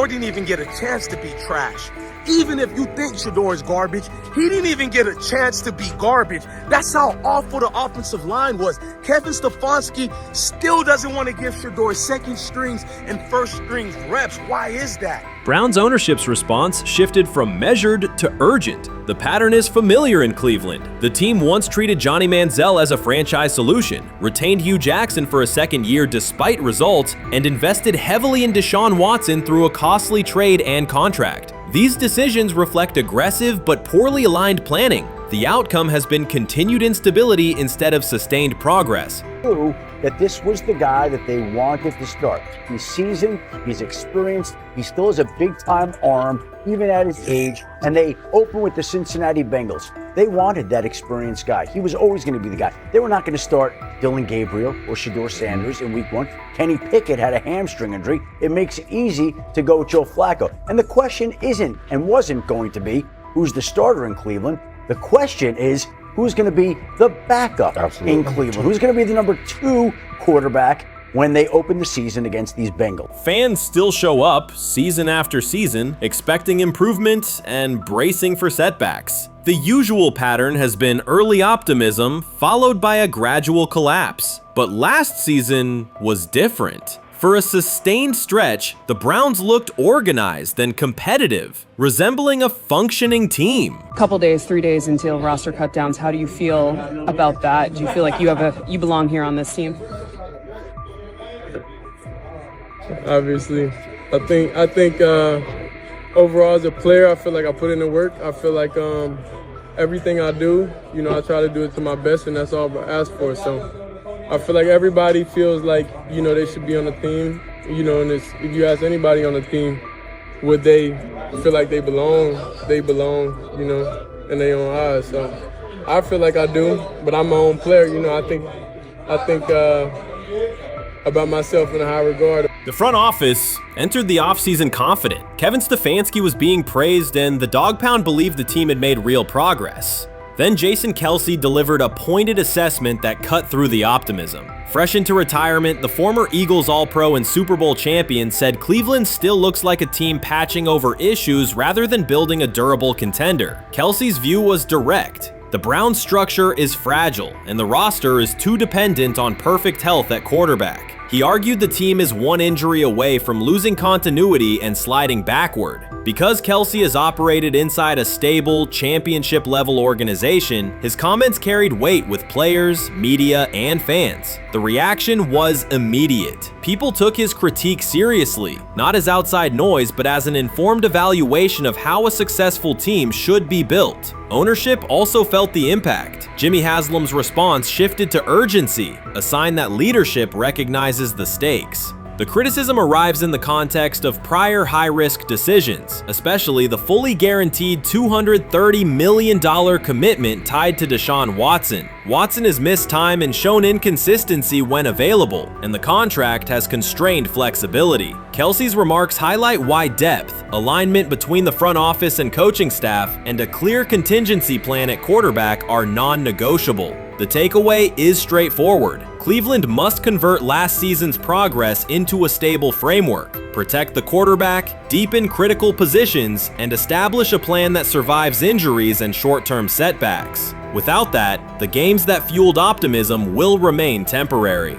didn't even get a chance to be trash. Even if you think Shedeur is garbage, he didn't even get a chance to be garbage. That's how awful the offensive line was. Kevin Stefanski still doesn't want to give Shedeur second strings and first strings reps. Why is that? Browns ownership's response shifted from measured to urgent. The pattern is familiar in Cleveland. The team once treated Johnny Manziel as a franchise solution, retained Hugh Jackson for a second year despite results, and invested heavily in Deshaun Watson through a costly trade and contract. These decisions reflect aggressive but poorly aligned planning. The outcome has been continued instability instead of sustained progress. That this was the guy that they wanted to start. He's seasoned, he's experienced, he still has a big-time arm, even at his age, and they open with the Cincinnati Bengals. They wanted that experienced guy. He was always going to be the guy. They were not going to start Dillon Gabriel or Shedeur Sanders in week 1. Kenny Pickett had a hamstring injury. It makes it easy to go with Joe Flacco. And the question isn't and wasn't going to be who's the starter in Cleveland. The question is, who's going to be the backup in Cleveland? Who's going to be the number 2 quarterback when they open the season against these Bengals? Fans still show up season after season, expecting improvement and bracing for setbacks. The usual pattern has been early optimism followed by a gradual collapse. But last season was different. For a sustained stretch, the Browns looked organized and competitive, resembling a functioning team. Couple days, 3 days until roster cutdowns. How do you feel about that? Do you feel like you belong here on this team? Obviously, I think overall as a player, I feel like I put in the work. I feel like everything I do, I try to do it to my best, and that's all I ask for. So I feel like everybody feels like, they should be on the team, and if you ask anybody on the team, would they feel like they belong, in their own eyes. So I feel like I do, but I'm my own player. I think about myself in a high regard. The front office entered the offseason confident. Kevin Stefanski was being praised, and the Dog Pound believed the team had made real progress. Then Jason Kelce delivered a pointed assessment that cut through the optimism. Fresh into retirement, the former Eagles All-Pro and Super Bowl champion said Cleveland still looks like a team patching over issues rather than building a durable contender. Kelce's view was direct. The Browns' structure is fragile, and the roster is too dependent on perfect health at quarterback. He argued the team is one injury away from losing continuity and sliding backward. Because Kelce has operated inside a stable, championship-level organization, his comments carried weight with players, media, and fans. The reaction was immediate. People took his critique seriously, not as outside noise, but as an informed evaluation of how a successful team should be built. Ownership also felt the impact. Jimmy Haslam's response shifted to urgency, a sign that leadership recognizes the stakes. The criticism arrives in the context of prior high-risk decisions, especially the fully guaranteed $230 million commitment tied to Deshaun Watson. Watson has missed time and shown inconsistency when available, and the contract has constrained flexibility. Kelce's remarks highlight why depth, alignment between the front office and coaching staff, and a clear contingency plan at quarterback are non-negotiable. The takeaway is straightforward. Cleveland must convert last season's progress into a stable framework, protect the quarterback, deepen critical positions, and establish a plan that survives injuries and short-term setbacks. Without that, the games that fueled optimism will remain temporary.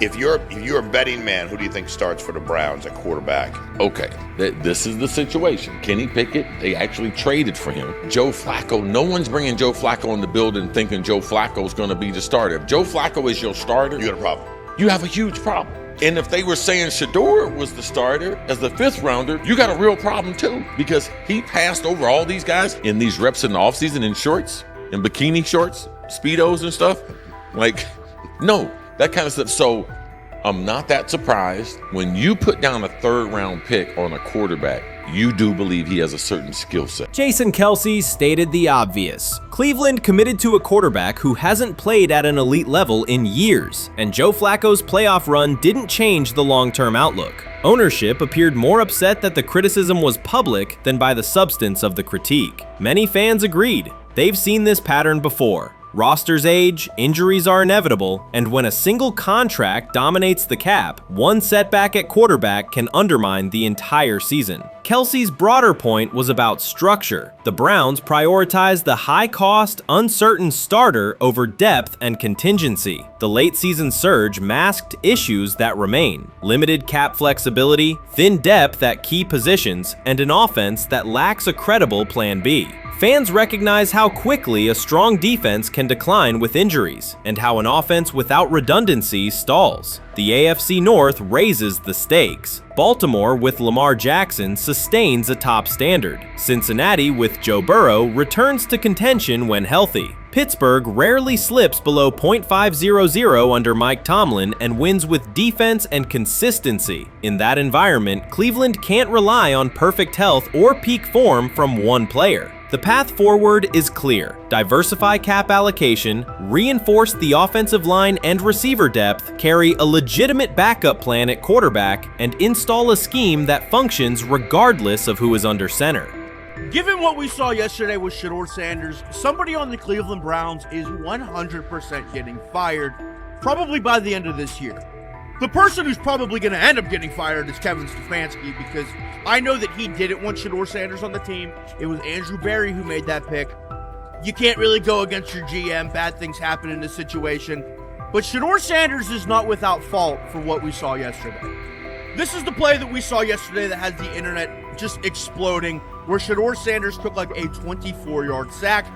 If you're a betting man, who do you think starts for the Browns at quarterback? Okay, this is the situation. Kenny Pickett, they actually traded for him. Joe Flacco, no one's bringing Joe Flacco in the building thinking Joe Flacco's going to be the starter. If Joe Flacco is your starter, you got a problem. You have a huge problem. And if they were saying Shedeur was the starter as the 5th rounder, you got a real problem too, because he passed over all these guys in these reps in the offseason in shorts, in bikini shorts, Speedos and stuff. Like, no. That kind of stuff. So I'm not that surprised when you put down a 3rd round pick on a quarterback. You do believe he has a certain skill set. Jason Kelce stated the obvious. Cleveland committed to a quarterback who hasn't played at an elite level in years, and Joe Flacco's playoff run didn't change the long-term outlook. Ownership appeared more upset that the criticism was public than by the substance of the critique. Many fans agreed. They've seen this pattern before. Rosters age, injuries are inevitable, and when a single contract dominates the cap, one setback at quarterback can undermine the entire season. Kelce's broader point was about structure. The Browns prioritized the high-cost, uncertain starter over depth and contingency. The late-season surge masked issues that remain: limited cap flexibility, thin depth at key positions, and an offense that lacks a credible plan B. Fans recognize how quickly a strong defense can decline with injuries, and how an offense without redundancy stalls. The AFC North raises the stakes. Baltimore with Lamar Jackson sustains a top standard. Cincinnati with Joe Burrow returns to contention when healthy. Pittsburgh rarely slips below .500 under Mike Tomlin and wins with defense and consistency. In that environment, Cleveland can't rely on perfect health or peak form from one player. The path forward is clear. Diversify cap allocation, reinforce the offensive line and receiver depth, carry a legitimate backup plan at quarterback, and install a scheme that functions regardless of who is under center. Given what we saw yesterday with Shedeur Sanders, somebody on the Cleveland Browns is 100% getting fired, probably by the end of this year. The person who's probably going to end up getting fired is Kevin Stefanski, because I know that he didn't want Shedeur Sanders on the team. It was Andrew Berry who made that pick. You can't really go against your GM. Bad things happen in this situation. But Shedeur Sanders is not without fault for what we saw yesterday. This is the play that we saw yesterday that had the internet just exploding, where Shedeur Sanders took like a 24-yard sack.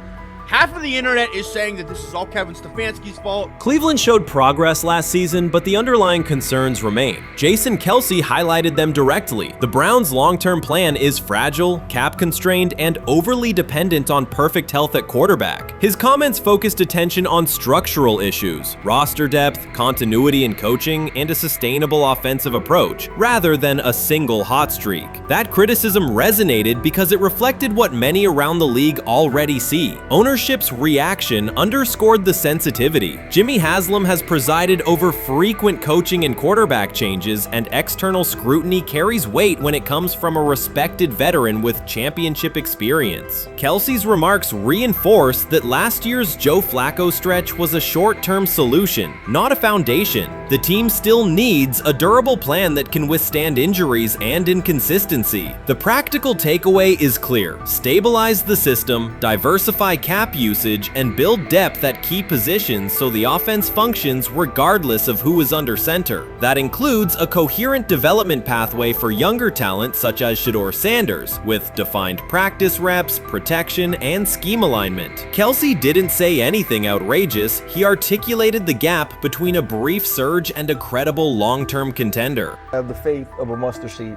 Half of the internet is saying that this is all Kevin Stefanski's fault. Cleveland showed progress last season, but the underlying concerns remain. Jason Kelce highlighted them directly. The Browns' long-term plan is fragile, cap-constrained, and overly dependent on perfect health at quarterback. His comments focused attention on structural issues, roster depth, continuity in coaching, and a sustainable offensive approach, rather than a single hot streak. That criticism resonated because it reflected what many around the league already see. Ownership's reaction underscored the sensitivity. Jimmy Haslam has presided over frequent coaching and quarterback changes, and external scrutiny carries weight when it comes from a respected veteran with championship experience. Kelce's remarks reinforce that last year's Joe Flacco stretch was a short-term solution, not a foundation. The team still needs a durable plan that can withstand injuries and inconsistency. The practical takeaway is clear: stabilize the system, diversify cap usage, and build depth at key positions so the offense functions regardless of who is under center. That includes a coherent development pathway for younger talent such as Shedeur Sanders, with defined practice reps, protection, and scheme alignment. Kelce didn't say anything outrageous. He articulated the gap between a brief surge and a credible long-term contender. I have the faith of a mustard seed.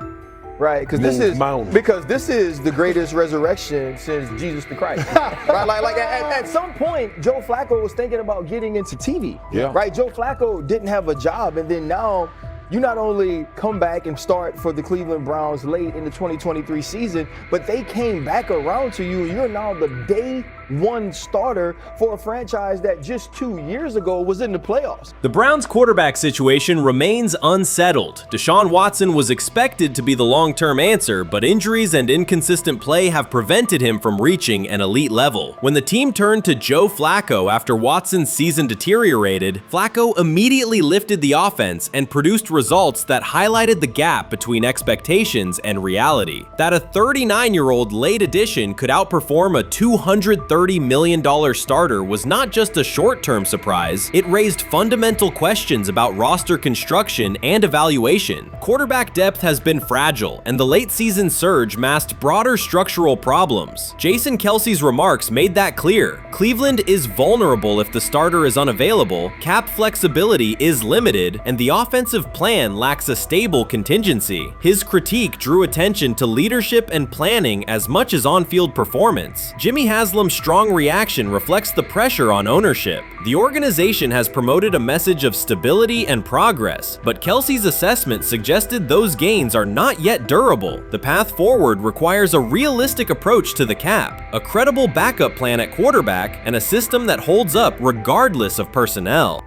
Right, because this is the greatest resurrection since Jesus the Christ. Right, like at some point, Joe Flacco was thinking about getting into TV. Yeah. Right, Joe Flacco didn't have a job, and then now you not only come back and start for the Cleveland Browns late in the 2023 season, but they came back around to you. You're now the day one starter for a franchise that just 2 years ago was in the playoffs. The Browns' quarterback situation remains unsettled. Deshaun Watson was expected to be the long-term answer, but injuries and inconsistent play have prevented him from reaching an elite level. When the team turned to Joe Flacco after Watson's season deteriorated, Flacco immediately lifted the offense and produced results that highlighted the gap between expectations and reality. That a 39-year-old late addition could outperform a $230 million starter was not just a short-term surprise, it raised fundamental questions about roster construction and evaluation. Quarterback depth has been fragile, and the late-season surge masked broader structural problems. Jason Kelce's remarks made that clear. Cleveland is vulnerable if the starter is unavailable, cap flexibility is limited, and the offensive plan lacks a stable contingency. His critique drew attention to leadership and planning as much as on-field performance. Jimmy Haslam's strong reaction reflects the pressure on ownership. The organization has promoted a message of stability and progress, but Kelce's assessment suggested those gains are not yet durable. The path forward requires a realistic approach to the cap, a credible backup plan at quarterback, and a system that holds up regardless of personnel.